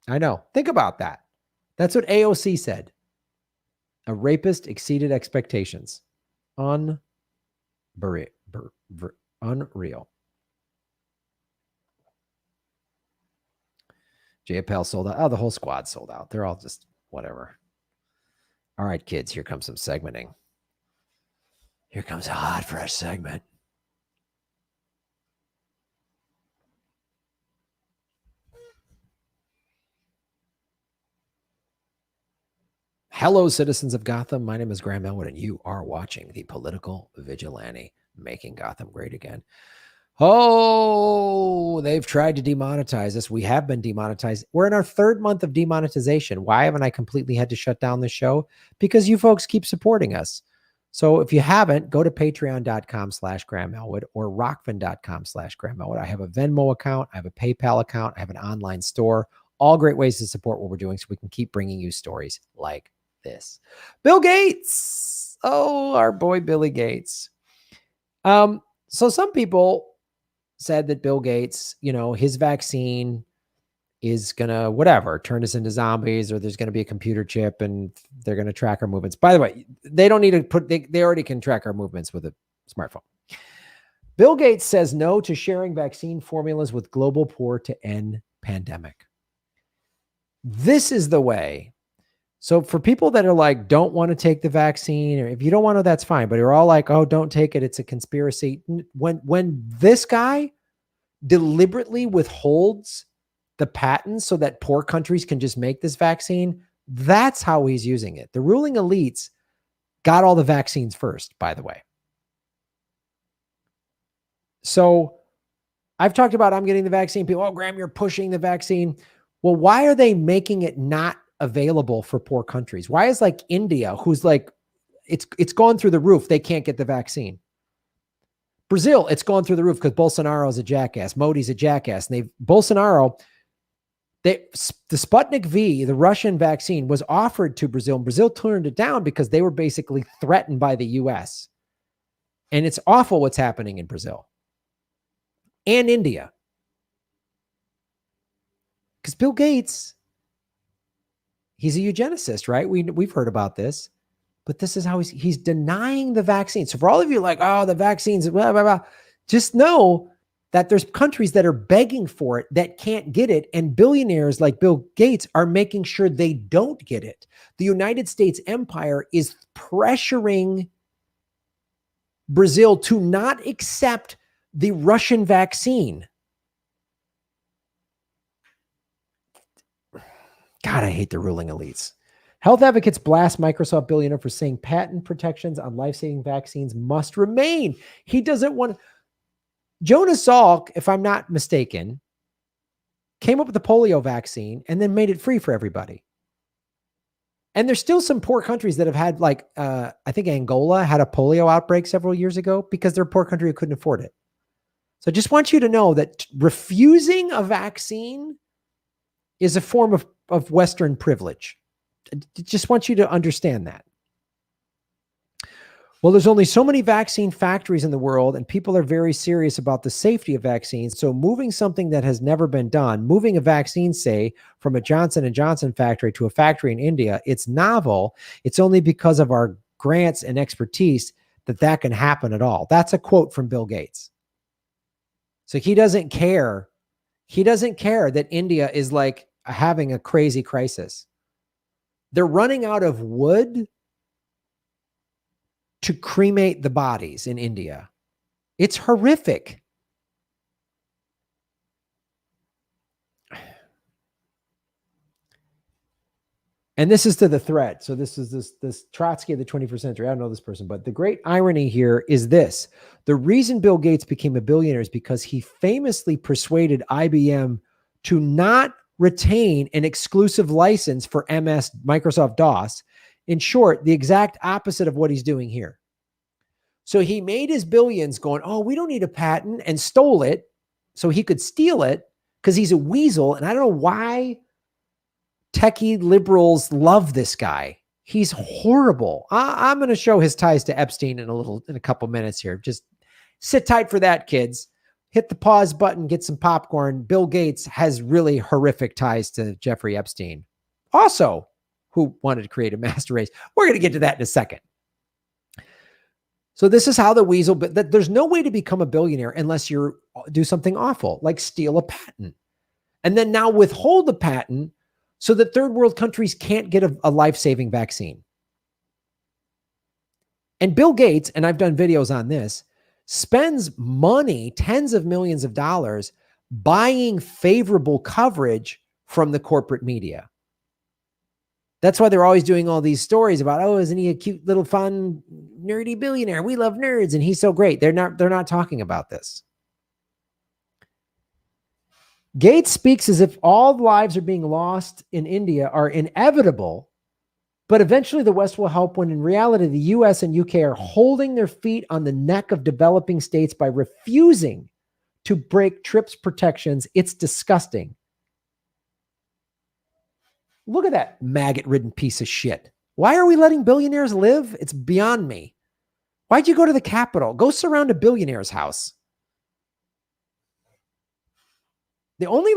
I know. Think about that. That's what AOC said. A rapist exceeded expectations. Unreal. JPL sold out. Oh, the whole squad sold out. They're all just whatever. All right, kids, here comes some segmenting. Here comes a hot, fresh segment. Hello, citizens of Gotham. My name is Graham Elwood, and you are watching the Political Vigilante, making Gotham great again. Oh, they've tried to demonetize us. We have been demonetized. We're in our third month of demonetization. Why haven't I completely had to shut down the show? Because you folks keep supporting us. So if you haven't, go to patreon.com/Graham Elwood or rockfin.com/Graham Elwood. I have a Venmo account. I have a PayPal account. I have an online store. All great ways to support what we're doing so we can keep bringing you stories like this. Bill Gates. Oh, our boy Billy Gates. So some people said that Bill Gates, his vaccine is going to whatever, turn us into zombies, or there's going to be a computer chip and they're going to track our movements. By the way, they don't need to they already can track our movements with a smartphone. Bill Gates says no to sharing vaccine formulas with global poor to end pandemic. This is the way. So for people that are like, don't want to take the vaccine, or if you don't want to, that's fine. But you're all like, oh, don't take it. It's a conspiracy. When this guy deliberately withholds the patents so that poor countries can just make this vaccine, that's how he's using it. The ruling elites got all the vaccines first, by the way. So I've talked about, I'm getting the vaccine. People, oh, Graham, you're pushing the vaccine. Well, why are they making it not available for poor countries? Why is like India, who's like, it's gone through the roof, they can't get the vaccine? Brazil, it's gone through the roof because Bolsonaro is a jackass. Modi's a jackass. And the Sputnik V, the Russian vaccine, was offered to Brazil, and Brazil turned it down because they were basically threatened by the US. And it's awful what's happening in Brazil and India. Because Bill Gates, he's a eugenicist, right? We've heard about this, but this is how he's denying the vaccine. So for all of you like, oh, the vaccines, blah, blah, blah, just know that there's countries that are begging for it that can't get it. And billionaires like Bill Gates are making sure they don't get it. The United States empire is pressuring Brazil to not accept the Russian vaccine. God, I hate the ruling elites. Health advocates blast Microsoft billionaire for saying patent protections on life-saving vaccines must remain. He doesn't want... Jonas Salk, if I'm not mistaken, came up with the polio vaccine and then made it free for everybody. And there's still some poor countries that have had, like, I think Angola had a polio outbreak several years ago because they're a poor country who couldn't afford it. So I just want you to know that refusing a vaccine is a form of Western privilege. I just want you to understand that. Well, there's only so many vaccine factories in the world, and people are very serious about the safety of vaccines. So moving something that has never been done, moving a vaccine, say, from a Johnson & Johnson factory to a factory in India, it's novel. It's only because of our grants and expertise that can happen at all. That's a quote from Bill Gates. So he doesn't care. He doesn't care that India is like having a crazy crisis. They're running out of wood to cremate the bodies in India. It's horrific. And this is to the thread. So this is this Trotsky of the 21st century. I don't know this person, but the great irony here is this. The reason Bill Gates became a billionaire is because he famously persuaded IBM to not retain an exclusive license for MS, Microsoft DOS. In short, the exact opposite of what he's doing here. So he made his billions going, oh, we don't need a patent, and stole it so he could steal it because he's a weasel. And I don't know why techie liberals love this guy. He's horrible. I'm going to show his ties to Epstein in a couple minutes here. Just sit tight for that, kids. Hit the pause button, get some popcorn. Bill Gates has really horrific ties to Jeffrey Epstein, also who wanted to create a master race. We're going to get to that in a second. So this is how the weasel, but there's no way to become a billionaire unless you do something awful, like steal a patent. And then now withhold the patent so that third world countries can't get a life-saving vaccine. And Bill Gates, and I've done videos on this, spends money, tens of millions of dollars, buying favorable coverage from the corporate media. That's why they're always doing all these stories about, oh, isn't he a cute little fun nerdy billionaire? We love nerds and he's so great. They're not talking about this. Gates speaks as if all lives are being lost in India are inevitable, but eventually the West will help, when in reality, the US and UK are holding their feet on the neck of developing states by refusing to break TRIPS protections. It's disgusting. Look at that maggot-ridden piece of shit. Why are we letting billionaires live? It's beyond me. Why'd you go to the Capitol? Go surround a billionaire's house. The only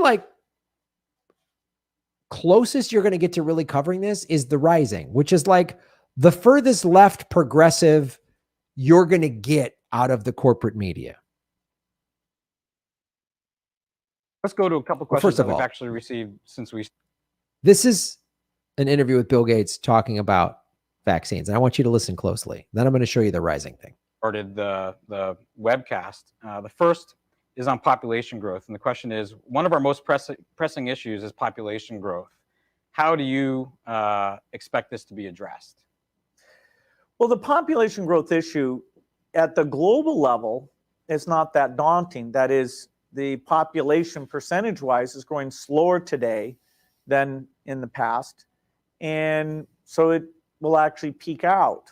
closest you're going to get to really covering this is The Rising, which is like the furthest left progressive you're going to get out of the corporate media. Let's go to a couple questions that we've actually received since we... This is an interview with Bill Gates talking about vaccines, and I want you to listen closely. Then I'm going to show you the Rising thing. Started the webcast. The first is on population growth, and the question is, one of our most pressing issues is population growth. How do you expect this to be addressed? Well, the population growth issue at the global level is not that daunting. That is, the population percentage-wise is growing slower today than in the past, and so it will actually peak out.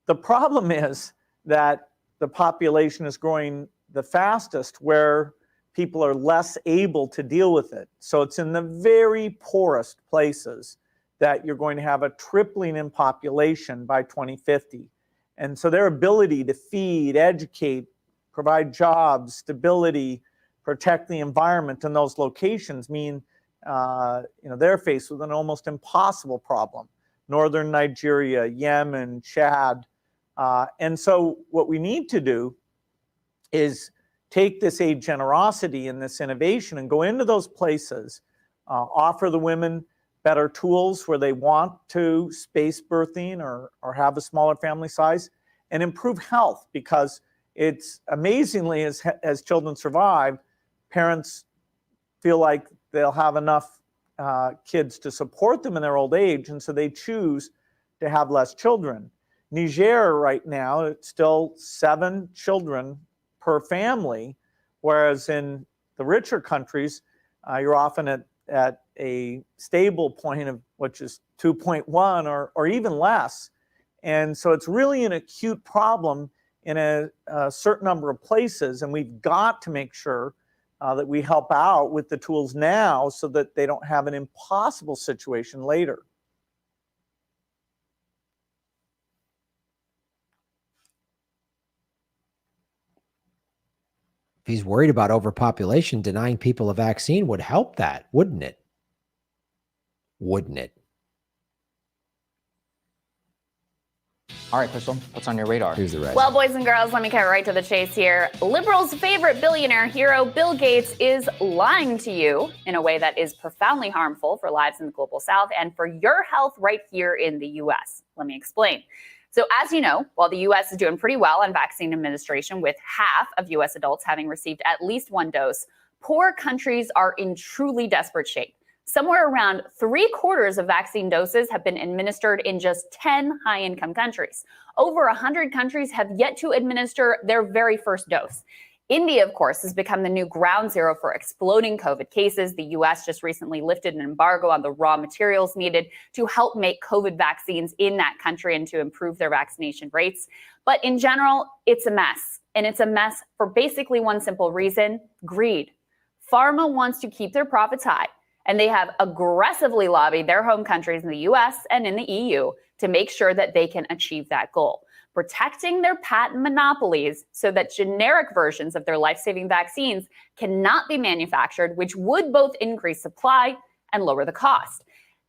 The problem is that the population is growing the fastest where people are less able to deal with it. So it's in the very poorest places that you're going to have a tripling in population by 2050. And so their ability to feed, educate, provide jobs, stability, protect the environment in those locations mean they're faced with an almost impossible problem. Northern Nigeria, Yemen, Chad. And so what we need to do is take this aid generosity and this innovation and go into those places, offer the women better tools where they want to space birthing or have a smaller family size, and improve health, because it's amazingly, as children survive, parents feel like they'll have enough kids to support them in their old age, and so they choose to have less children. Niger right now, it's still 7 children per family, whereas in the richer countries, you're often at a stable point of which is 2.1 or even less. And so it's really an acute problem in a certain number of places, and we've got to make sure that we help out with the tools now so that they don't have an impossible situation later. If he's worried about overpopulation, denying people a vaccine would help that, wouldn't it? Wouldn't it? All right, Crystal, what's on your radar? Here's the rest. Well, boys and girls, let me cut right to the chase here. Liberals' favorite billionaire hero, Bill Gates, is lying to you in a way that is profoundly harmful for lives in the global south and for your health right here in the U.S. Let me explain. So as you know, while the U.S. is doing pretty well on vaccine administration, with half of U.S. adults having received at least one dose, poor countries are in truly desperate shape. Somewhere around 3/4 of vaccine doses have been administered in just 10 high-income countries. Over 100 countries have yet to administer their very first dose. India, of course, has become the new ground zero for exploding COVID cases. The US just recently lifted an embargo on the raw materials needed to help make COVID vaccines in that country and to improve their vaccination rates. But in general, it's a mess. And it's a mess for basically one simple reason: greed. Pharma wants to keep their profits high, and they have aggressively lobbied their home countries in the US and in the EU to make sure that they can achieve that goal, protecting their patent monopolies so that generic versions of their life-saving vaccines cannot be manufactured, which would both increase supply and lower the cost.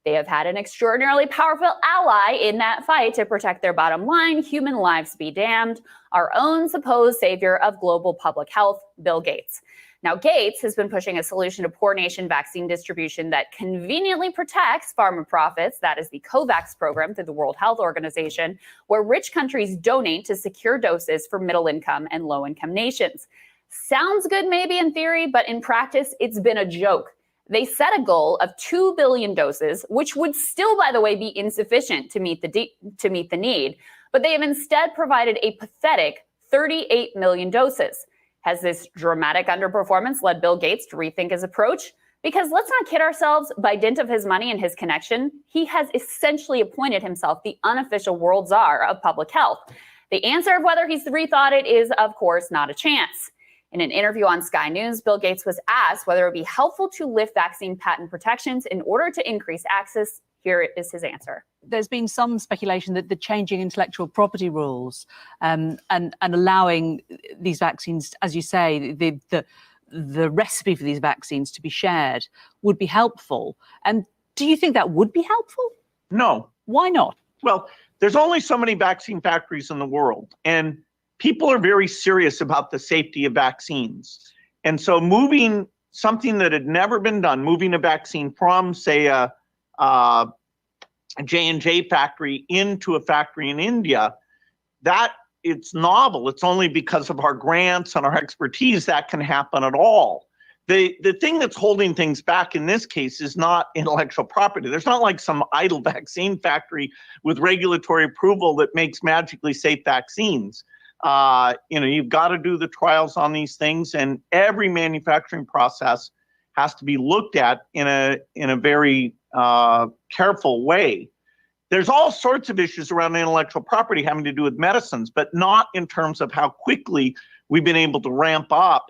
They have had an extraordinarily powerful ally in that fight to protect their bottom line: human lives be damned, our own supposed savior of global public health, Bill Gates. Now, Gates has been pushing a solution to poor nation vaccine distribution that conveniently protects pharma profits. That is the COVAX program through the World Health Organization, where rich countries donate to secure doses for middle income and low income nations. Sounds good maybe in theory, but in practice, it's been a joke. They set a goal of 2 billion doses, which would still, by the way, be insufficient to meet the need. But they have instead provided a pathetic 38 million doses. Has this dramatic underperformance led Bill Gates to rethink his approach? Because let's not kid ourselves, by dint of his money and his connection, he has essentially appointed himself the unofficial world czar of public health. The answer of whether he's rethought it is, of course, not a chance. In an interview on Sky News, Bill Gates was asked whether it would be helpful to lift vaccine patent protections in order to increase access. Here is his answer. There's been some speculation that the changing intellectual property rules and allowing these vaccines, as you say, the recipe for these vaccines to be shared would be helpful. And do you think that would be helpful? No. Why not? Well, there's only so many vaccine factories in the world, and people are very serious about the safety of vaccines. And so moving something that had never been done, moving a vaccine from, say, a J&J factory into a factory in India, that it's novel. It's only because of our grants and our expertise that can happen at all. The thing that's holding things back in this case is not intellectual property. There's not like some idle vaccine factory with regulatory approval that makes magically safe vaccines. You've got to do the trials on these things, and every manufacturing process has to be looked at in a very careful way. There's all sorts of issues around intellectual property having to do with medicines, but not in terms of how quickly we've been able to ramp up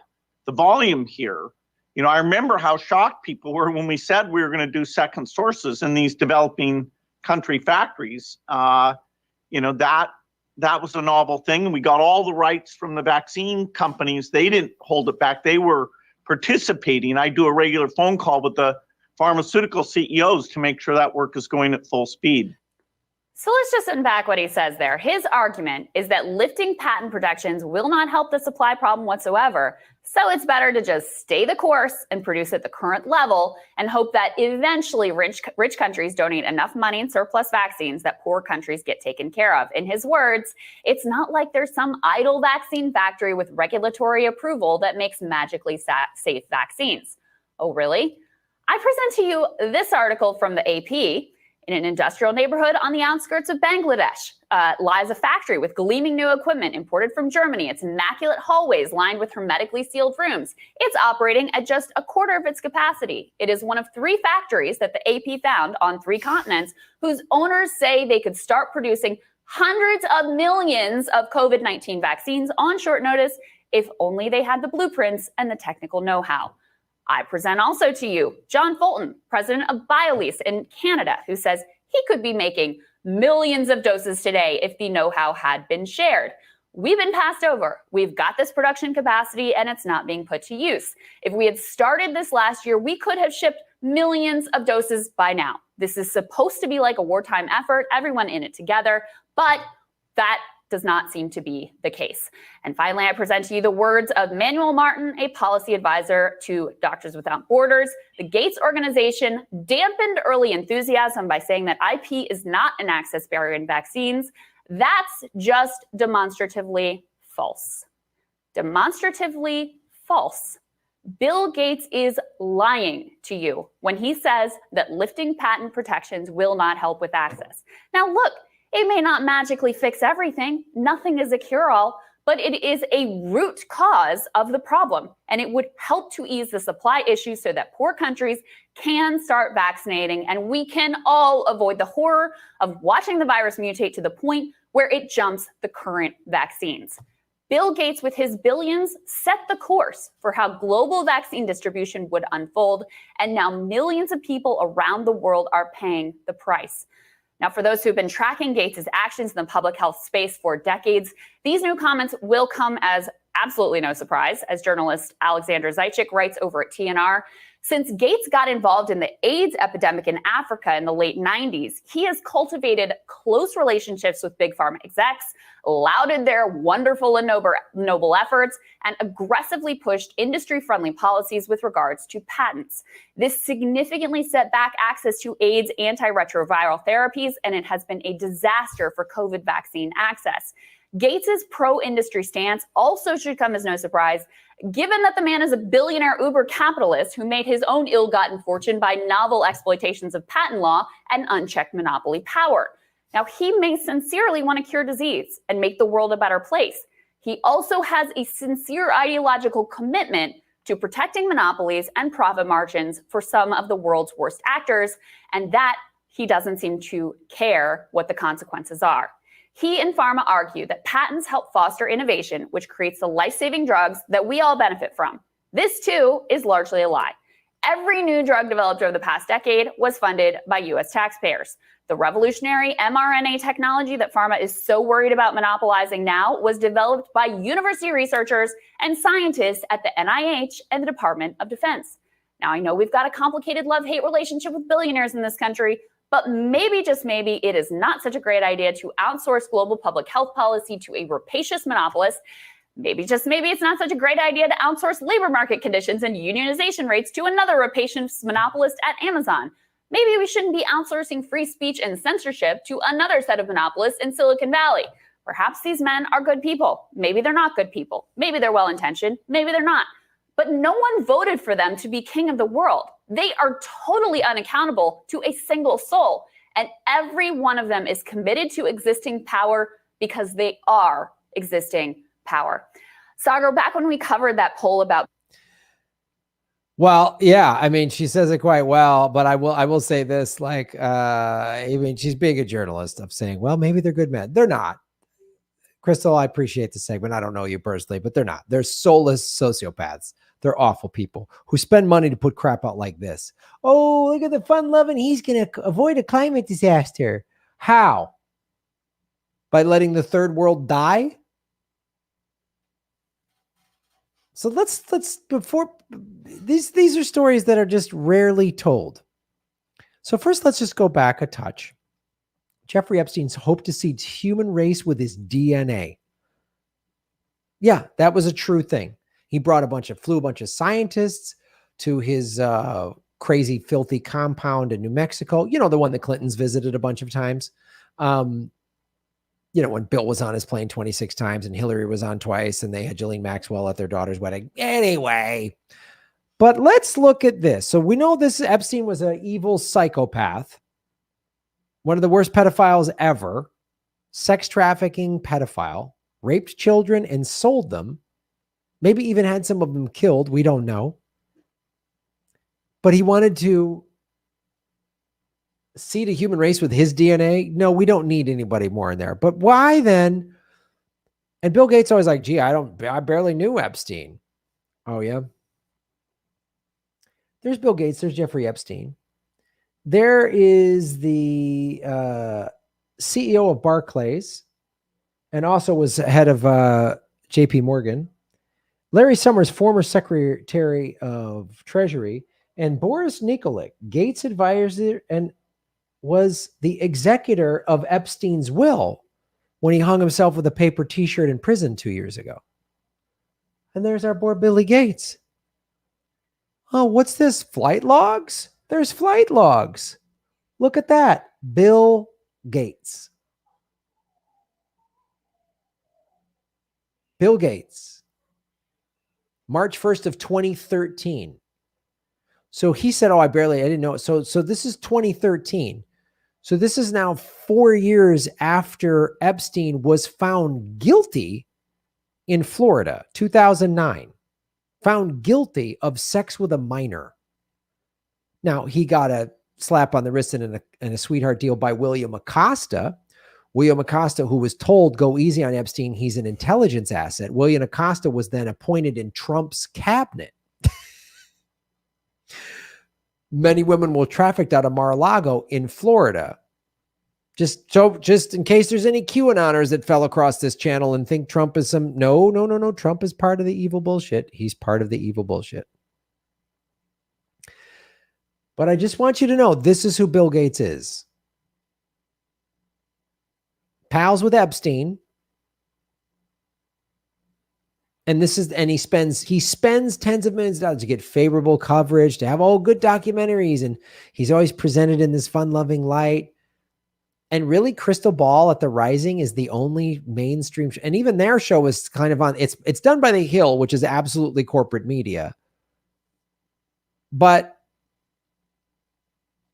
the volume here. I remember how shocked people were when we said we were going to do second sources in these developing country factories. That was a novel thing. And we got all the rights from the vaccine companies. They didn't hold it back. They were participating. I do a regular phone call with the pharmaceutical CEOs to make sure that work is going at full speed. So let's just unpack what he says there. His argument is that lifting patent protections will not help the supply problem whatsoever. So it's better to just stay the course and produce at the current level and hope that eventually rich countries donate enough money and surplus vaccines that poor countries get taken care of. In his words, it's not like there's some idle vaccine factory with regulatory approval that makes magically safe vaccines. Oh, really? I present to you this article from the AP. In an industrial neighborhood on the outskirts of Bangladesh lies a factory with gleaming new equipment imported from Germany. Its immaculate hallways lined with hermetically sealed rooms. It's operating at just a quarter of its capacity. It is one of 3 factories that the AP found on 3 continents whose owners say they could start producing hundreds of millions of COVID-19 vaccines on short notice if only they had the blueprints and the technical know-how. I present also to you John Fulton, president of BioLease in Canada, who says he could be making millions of doses today if the know-how had been shared. We've been passed over. We've got this production capacity and it's not being put to use. If we had started this last year, we could have shipped millions of doses by now. This is supposed to be like a wartime effort, everyone in it together, but that does not seem to be the case. And finally, I present to you the words of Manuel Martin, a policy advisor to Doctors Without Borders. The Gates organization dampened early enthusiasm by saying that IP is not an access barrier in vaccines. That's just demonstratively false. Demonstratively false. Bill Gates is lying to you when he says that lifting patent protections will not help with access. Now, look, it may not magically fix everything. Nothing is a cure-all, but it is a root cause of the problem, and it would help to ease the supply issue so that poor countries can start vaccinating, and we can all avoid the horror of watching the virus mutate to the point where it jumps the current vaccines. Bill Gates, with his billions, set the course for how global vaccine distribution would unfold, and now millions of people around the world are paying the price. Now, for those who've been tracking Gates' actions in the public health space for decades, these new comments will come as absolutely no surprise, as journalist Alexander Zaitchik writes over at TNR. Since Gates got involved in the AIDS epidemic in Africa in the late 90s, he has cultivated close relationships with big pharma execs, lauded their wonderful and noble efforts, and aggressively pushed industry-friendly policies with regards to patents. This significantly set back access to AIDS antiretroviral therapies, and it has been a disaster for COVID vaccine access. Gates's pro-industry stance also should come as no surprise, given that the man is a billionaire uber capitalist who made his own ill-gotten fortune by novel exploitations of patent law and unchecked monopoly power. Now, he may sincerely want to cure disease and make the world a better place. He also has a sincere ideological commitment to protecting monopolies and profit margins for some of the world's worst actors, and that he doesn't seem to care what the consequences are. He and pharma argue that patents help foster innovation, which creates the life-saving drugs that we all benefit from. This, too, is largely a lie. Every new drug developed over the past decade was funded by U.S. taxpayers. The revolutionary mRNA technology that pharma is so worried about monopolizing now was developed by university researchers and scientists at the NIH and the Department of Defense. Now, I know we've got a complicated love-hate relationship with billionaires in this country, but maybe, just maybe, it is not such a great idea to outsource global public health policy to a rapacious monopolist. Maybe, just maybe, it's not such a great idea to outsource labor market conditions and unionization rates to another rapacious monopolist at Amazon. Maybe we shouldn't be outsourcing free speech and censorship to another set of monopolists in Silicon Valley. Perhaps these men are good people. Maybe they're not good people. Maybe they're well-intentioned. Maybe they're not. But no one voted for them to be king of the world. They are totally unaccountable to a single soul. And every one of them is committed to existing power because they are existing power. Sagar, back when we covered that poll about... Well, yeah, I mean, she says it quite well, but I will say this, like, I mean, she's being a journalist of saying, well, maybe they're good men. They're not. Crystal, I appreciate the segment. I don't know you personally, but they're not. They're soulless sociopaths. They're awful people who spend money to put crap out like this. Oh, look at the fun-loving. He's going to avoid a climate disaster. How? By letting the third world die? So let's before these are stories that are just rarely told. So first, let's just go back a touch. Jeffrey Epstein's hoped to seed human race with his DNA. Yeah, that was a true thing. He flew a bunch of scientists to his crazy, filthy compound in New Mexico. You know, the one the Clintons visited a bunch of times. You know, when Bill was on his plane 26 times and Hillary was on twice and they had Ghislaine Maxwell at their daughter's wedding. Anyway, but let's look at this. So we know this Epstein was an evil psychopath, one of the worst pedophiles ever, sex trafficking pedophile, raped children and sold them. Maybe even had some of them killed. We don't know. But he wanted to seed a human race with his DNA. No, we don't need anybody more in there. But why then? And Bill Gates always like, gee, I barely knew Epstein. Oh, yeah. There's Bill Gates. There's Jeffrey Epstein. There is the CEO of Barclays and also was head of JP Morgan. Larry Summers, former Secretary of Treasury, and Boris Nikolic, Gates' advisor, and was the executor of Epstein's will when he hung himself with a paper t-shirt in prison 2 years ago. And there's our boy Billy Gates. Oh, what's this? Flight logs? There's flight logs. Look at that. Bill Gates. Bill Gates. March 1st of 2013. So he said, oh, I didn't know. So this is 2013. So this is now 4 years after Epstein was found guilty in Florida, 2009, found guilty of sex with a minor. Now, he got a slap on the wrist and a sweetheart deal by William Acosta. William Acosta, who was told, go easy on Epstein, he's an intelligence asset. William Acosta was then appointed in Trump's cabinet. Many women were trafficked out of Mar-a-Lago in Florida. Just in case there's any QAnoners that fell across this channel and think Trump is no. Trump is part of the evil bullshit. He's part of the evil bullshit. But I just want you to know, this is who Bill Gates is. Pals with Epstein. And he spends tens of millions of dollars to get favorable coverage, to have all good documentaries. And he's always presented in this fun-loving light. And really, Crystal Ball at the Rising is the only mainstream. And even their show is kind of on, it's done by The Hill, which is absolutely corporate media. But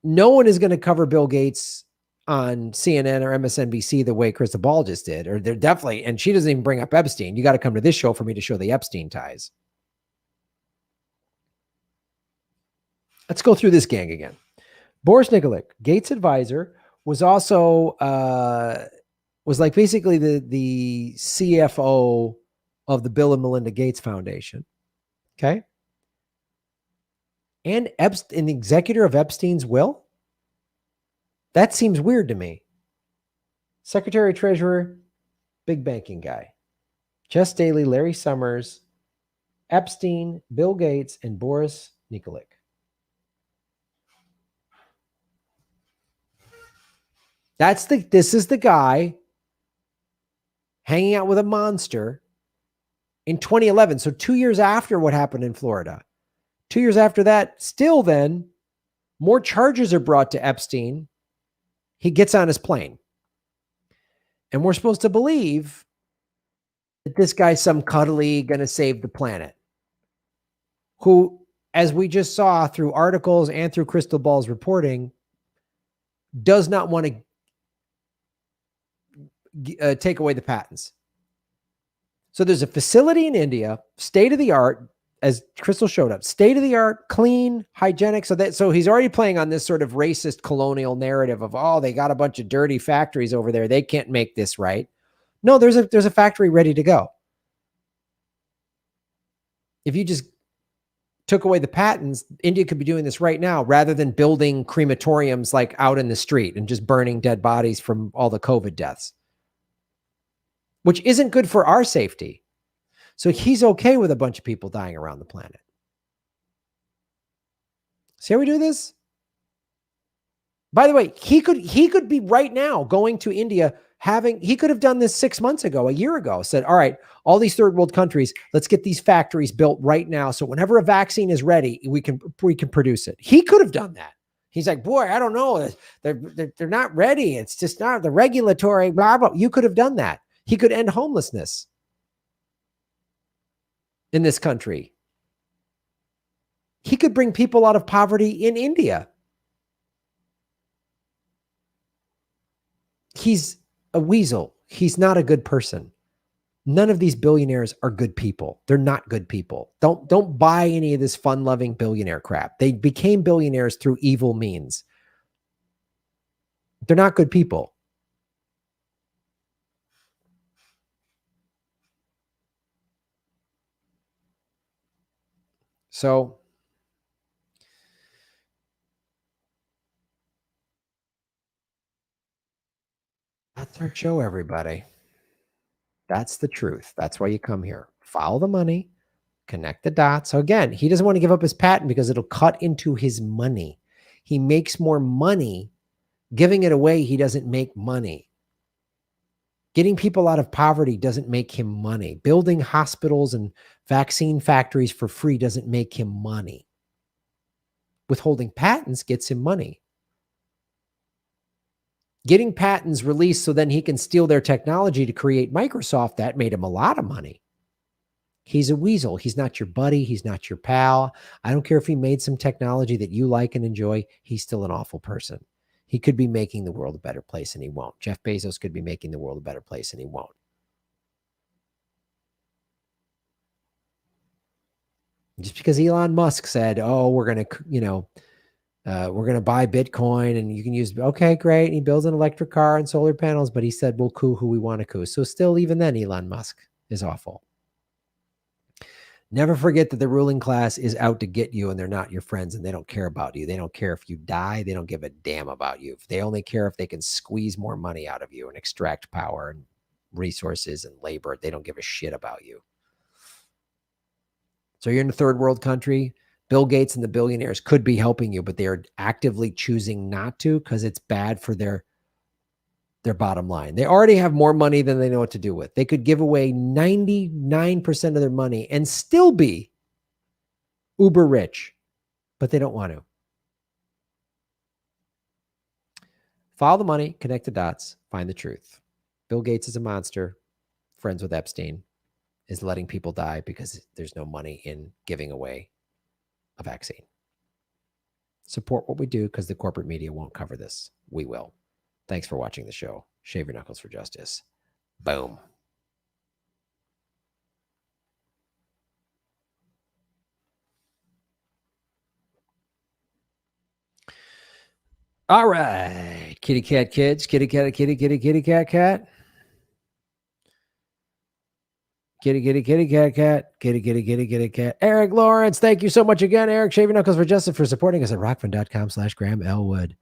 no one is going to cover Bill Gates on CNN or MSNBC the way Crystal Ball just did, or they're definitely, and she doesn't even bring up Epstein. You got to come to this show for me to show the Epstein ties. Let's go through this gang again. Boris Nikolic, Gates' advisor, was also, was like basically the CFO of the Bill and Melinda Gates Foundation. Okay. And an executor of Epstein's will. That seems weird to me. Secretary Treasurer, big banking guy. Jess Daly, Larry Summers, Epstein, Bill Gates, and Boris Nikolic. This is the guy hanging out with a monster in 2011. So 2 years after what happened in Florida. 2 years after that, still then, more charges are brought to Epstein. He gets on his plane. And we're supposed to believe that this guy's some cuddly going to save the planet. Who, as we just saw through articles and through Crystal Ball's reporting, does not want to take away the patents. So there's a facility in India, state of the art, as Crystal showed up, state of the art, clean, hygienic. So he's already playing on this sort of racist colonial narrative of, oh, they got a bunch of dirty factories over there. They can't make this right. No, there's a factory ready to go. If you just took away the patents, India could be doing this right now rather than building crematoriums like out in the street and just burning dead bodies from all the COVID deaths, which isn't good for our safety. So he's okay with a bunch of people dying around the planet. See how we do this? By the way, he could be right now going to India he could have done this 6 months ago, a year ago, said, all right, all these third world countries, let's get these factories built right now. So whenever a vaccine is ready, we can produce it. He could have done that. He's like, boy, I don't know. They're not ready. It's just not the regulatory blah, blah. You could have done that. He could end homelessness in this country. He could bring people out of poverty in India. He's a weasel. He's not a good person. None of these billionaires are good people. They're not good people. Don't buy any of this fun-loving billionaire crap. They became billionaires through evil means. They're not good people. So that's our show, everybody. That's the truth. That's why you come here. Follow the money, connect the dots. So again, he doesn't want to give up his patent because it'll cut into his money. He makes more money giving it away. He doesn't make money. Getting people out of poverty doesn't make him money. Building hospitals and vaccine factories for free doesn't make him money. Withholding patents gets him money. Getting patents released so then he can steal their technology to create Microsoft, that made him a lot of money. He's a weasel. He's not your buddy. He's not your pal. I don't care if he made some technology that you like and enjoy. He's still an awful person. He could be making the world a better place and he won't. Jeff Bezos could be making the world a better place and he won't. Just because Elon Musk said, oh, we're going to, we're going to buy Bitcoin and you can use, okay, great. And he builds an electric car and solar panels, but he said, we'll coup who we want to coup. So still, even then, Elon Musk is awful. Never forget that the ruling class is out to get you and they're not your friends and they don't care about you. They don't care if you die. They don't give a damn about you. They only care if they can squeeze more money out of you and extract power and resources and labor. They don't give a shit about you. So you're in a third world country. Bill Gates and the billionaires could be helping you, but they're actively choosing not to because it's bad for their bottom line. They already have more money than they know what to do with. They could give away 99% of their money and still be uber rich, but they don't want to. Follow the money, connect the dots, find the truth. Bill Gates is a monster, friends with Epstein, is letting people die because there's no money in giving away a vaccine. Support what we do because the corporate media won't cover this. We will. Thanks for watching the show. Shave your knuckles for justice. Boom. All right. Kitty cat kids. Kitty cat, kitty, kitty, kitty cat cat. Kitty, kitty, kitty, cat, cat. Kitty, kitty, kitty, kitty, cat. Eric Lawrence, thank you so much again, Eric. Shave your knuckles for justice for supporting us at rockfin.com/Graham Elwood.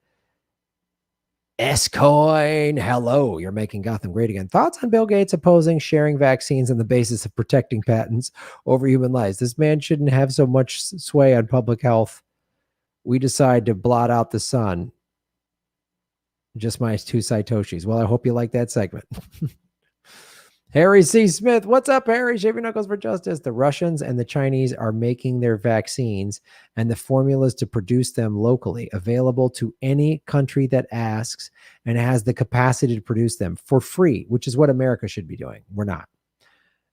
S-Coin, hello. You're making Gotham great again. Thoughts on Bill Gates opposing sharing vaccines on the basis of protecting patents over human lives? This man shouldn't have so much sway on public health. We decide to blot out the sun. Just my 2 Satoshis. Well, I hope you like that segment. Harry C. Smith, what's up, Harry? Shave your knuckles for justice. The Russians and the Chinese are making their vaccines and the formulas to produce them locally, available to any country that asks and has the capacity to produce them for free, which is what America should be doing. We're not.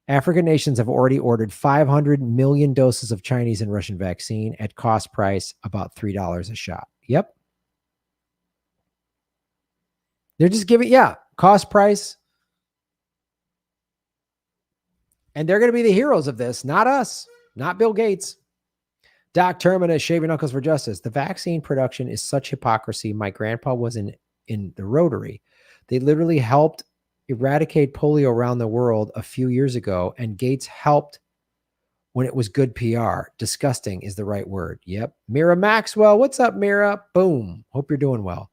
African nations have already ordered 500 million doses of Chinese and Russian vaccine at cost price about $3 a shot. Yep. They're just giving, cost price. And they're going to be the heroes of this, not us, not Bill Gates. Doc Terminus, shave your knuckles for justice. The vaccine production is such hypocrisy. My grandpa was in the Rotary. They literally helped eradicate polio around the world a few years ago, and Gates helped when it was good PR. Disgusting is the right word. Yep. Mira Maxwell, what's up, Mira? Boom. Hope you're doing well.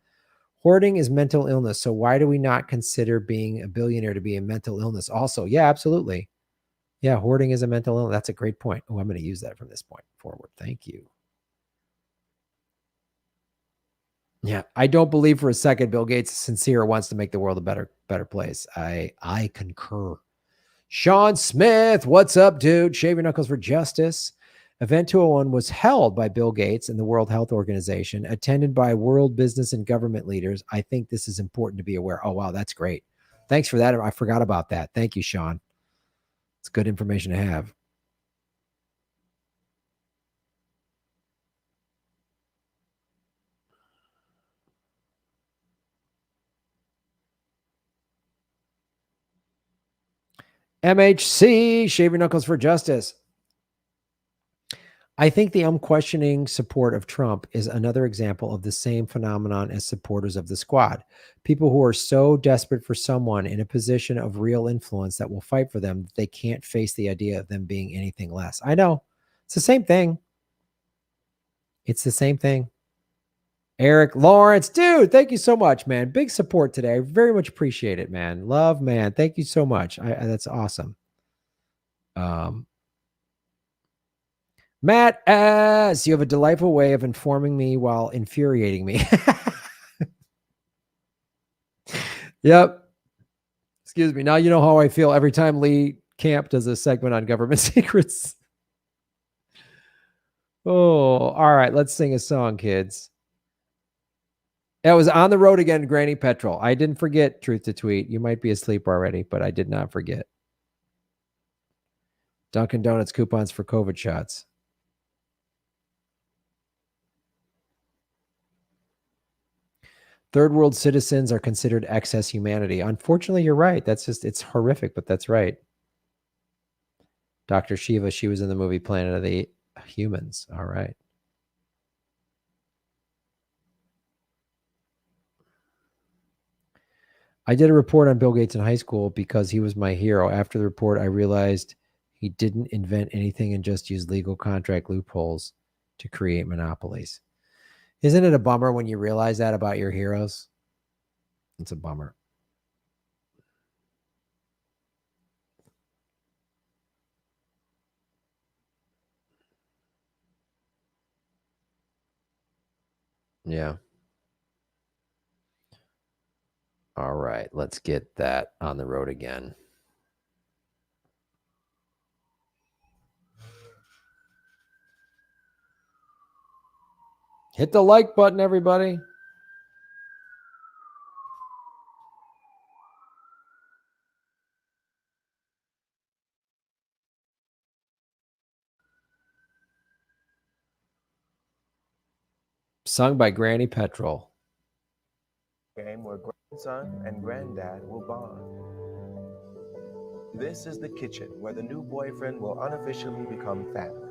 Hoarding is mental illness. So why do we not consider being a billionaire to be a mental illness also? Yeah, absolutely. Yeah, hoarding is a mental illness. That's a great point. Oh, I'm going to use that from this point forward. Thank you. Yeah, I don't believe for a second Bill Gates is sincere or wants to make the world a better place. I concur. Sean Smith, what's up, dude? Shave your knuckles for justice. Event 201 was held by Bill Gates and the World Health Organization, attended by world business and government leaders. I think this is important to be aware. Oh, wow, that's great. Thanks for that. I forgot about that. Thank you, Sean. It's good information to have. MHC, shave your knuckles for justice. I think the unquestioning support of Trump is another example of the same phenomenon as supporters of the squad. People who are so desperate for someone in a position of real influence that will fight for them, they can't face the idea of them being anything less. I know. It's the same thing. It's the same thing. Eric Lawrence, dude, thank you so much, man. Big support today. I very much appreciate it, man. Love, man. Thank you so much. That's awesome. Matt S., you have a delightful way of informing me while infuriating me. Yep. Excuse me. Now you know how I feel every time Lee Camp does a segment on government secrets. Oh, all right. Let's sing a song, kids. It was On the Road Again, Granny Petrol. I didn't forget, Truth to Tweet. You might be asleep already, but I did not forget. Dunkin' Donuts coupons for COVID shots. Third world citizens are considered excess humanity. Unfortunately, you're right. It's horrific, but that's right. Dr. Shiva, she was in the movie Planet of the Humans. All right. I did a report on Bill Gates in high school because he was my hero. After the report, I realized he didn't invent anything and just used legal contract loopholes to create monopolies. Isn't it a bummer when you realize that about your heroes? It's a bummer. Yeah. All right. Let's get that on the road again. Hit the like button, everybody. Sung by Granny Petrol. Game where grandson and granddad will bond. This is the kitchen where the new boyfriend will unofficially become family.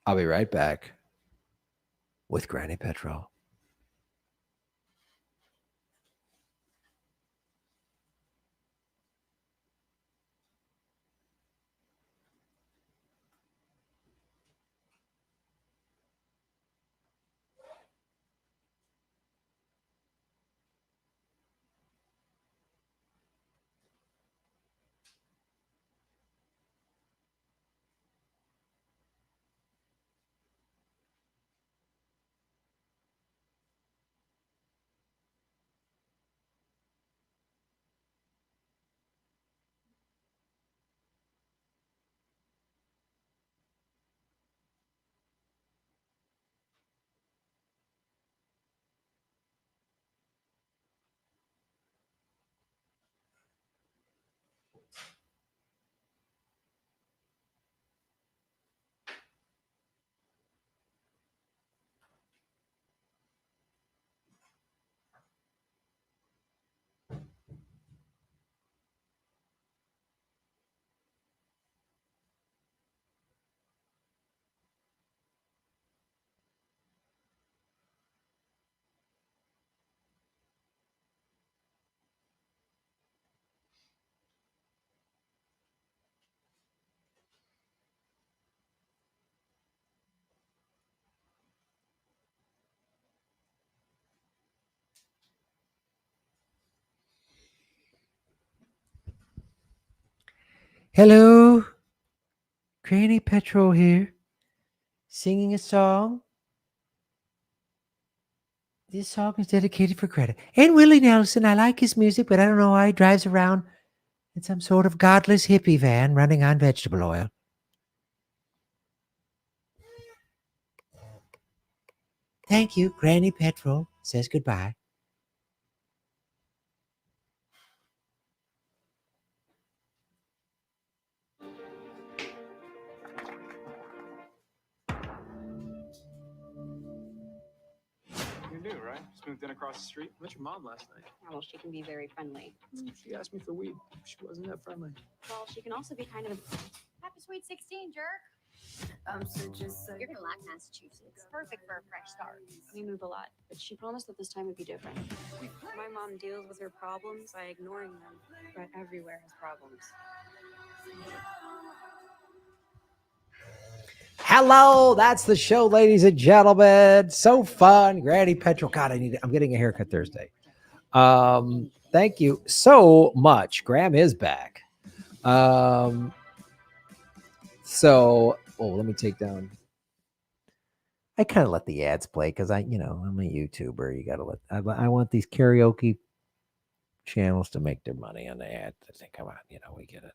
I'll be right back with Granny Petrol. Hello, Granny Petrol here, singing a song. This song is dedicated for Greta and Willie Nelson. I like his music, but I don't know why he drives around in some sort of godless hippie van running on vegetable oil. Thank you, Granny Petrol says goodbye. You're new, right? Just moved in across the street. Met your mom last night. Yeah, well, she can be very friendly. She asked me for weed. She wasn't that friendly. Well, she can also be kind of happy sweet 16, jerk. You're gonna like Massachusetts. Perfect for a fresh start. We move a lot, but she promised that this time would be different. My mom deals with her problems by ignoring them, but everywhere has problems. Hello, that's the show, ladies and gentlemen. So fun, Granny Petrol. God, I'm getting a haircut Thursday. Thank you so much. Graham is back. Let me take down. I kind of let the ads play because I'm a YouTuber. You gotta let. I want these karaoke channels to make their money on the ads. I think come on, we get it.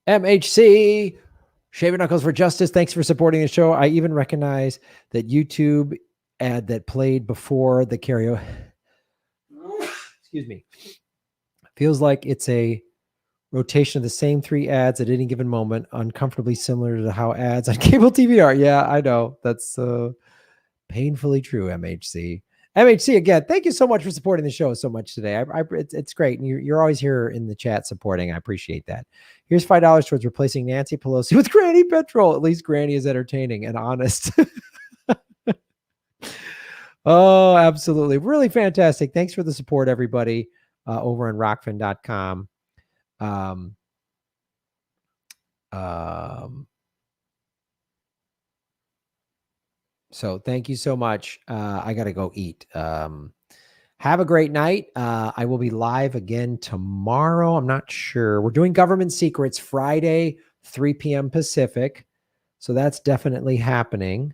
MHC, Shave Your Knuckles for Justice. Thanks for supporting the show. I even recognize that YouTube ad that played before the karaoke. Excuse me. Feels like it's a rotation of the same 3 ads at any given moment, uncomfortably similar to how ads on cable TV are. Yeah, I know. That's painfully true, MHC. MHC, again, thank you so much for supporting the show so much today. It's great. And you're always here in the chat supporting. I appreciate that. Here's $5 towards replacing Nancy Pelosi with Granny Petrol. At least Granny is entertaining and honest. Oh, absolutely. Really fantastic. Thanks for the support, everybody, over on rockfin.com. So thank you so much. I got to go eat. Have a great night. I will be live again tomorrow. I'm not sure. We're doing government secrets Friday, 3 p.m. Pacific. So that's definitely happening.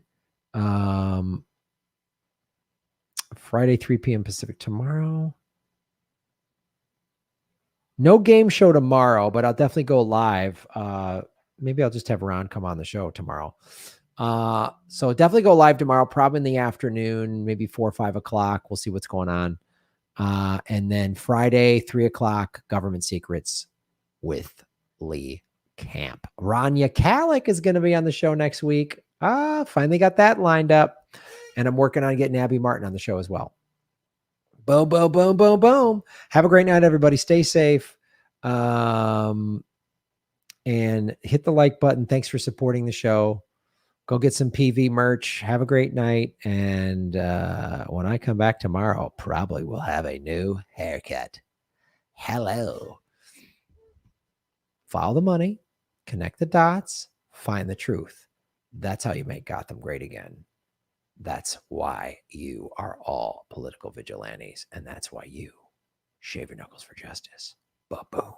Friday, 3 p.m. Pacific tomorrow. No game show tomorrow, but I'll definitely go live. Maybe I'll just have Ron come on the show tomorrow. So definitely go live tomorrow, probably in the afternoon, maybe 4 or 5 o'clock. We'll see what's going on. And then Friday, 3 o'clock, government secrets with Lee Camp. Rania Kalik is going to be on the show next week. Finally got that lined up. And I'm working on getting Abby Martin on the show as well. Boom, boom, boom, boom, boom. Have a great night, everybody. Stay safe. And hit the like button. Thanks for supporting the show. Go get some PV merch. Have a great night. And when I come back tomorrow, probably we'll have a new haircut. Hello. Follow the money. Connect the dots. Find the truth. That's how you make Gotham great again. That's why you are all political vigilantes. And that's why you shave your knuckles for justice. Ba-boom.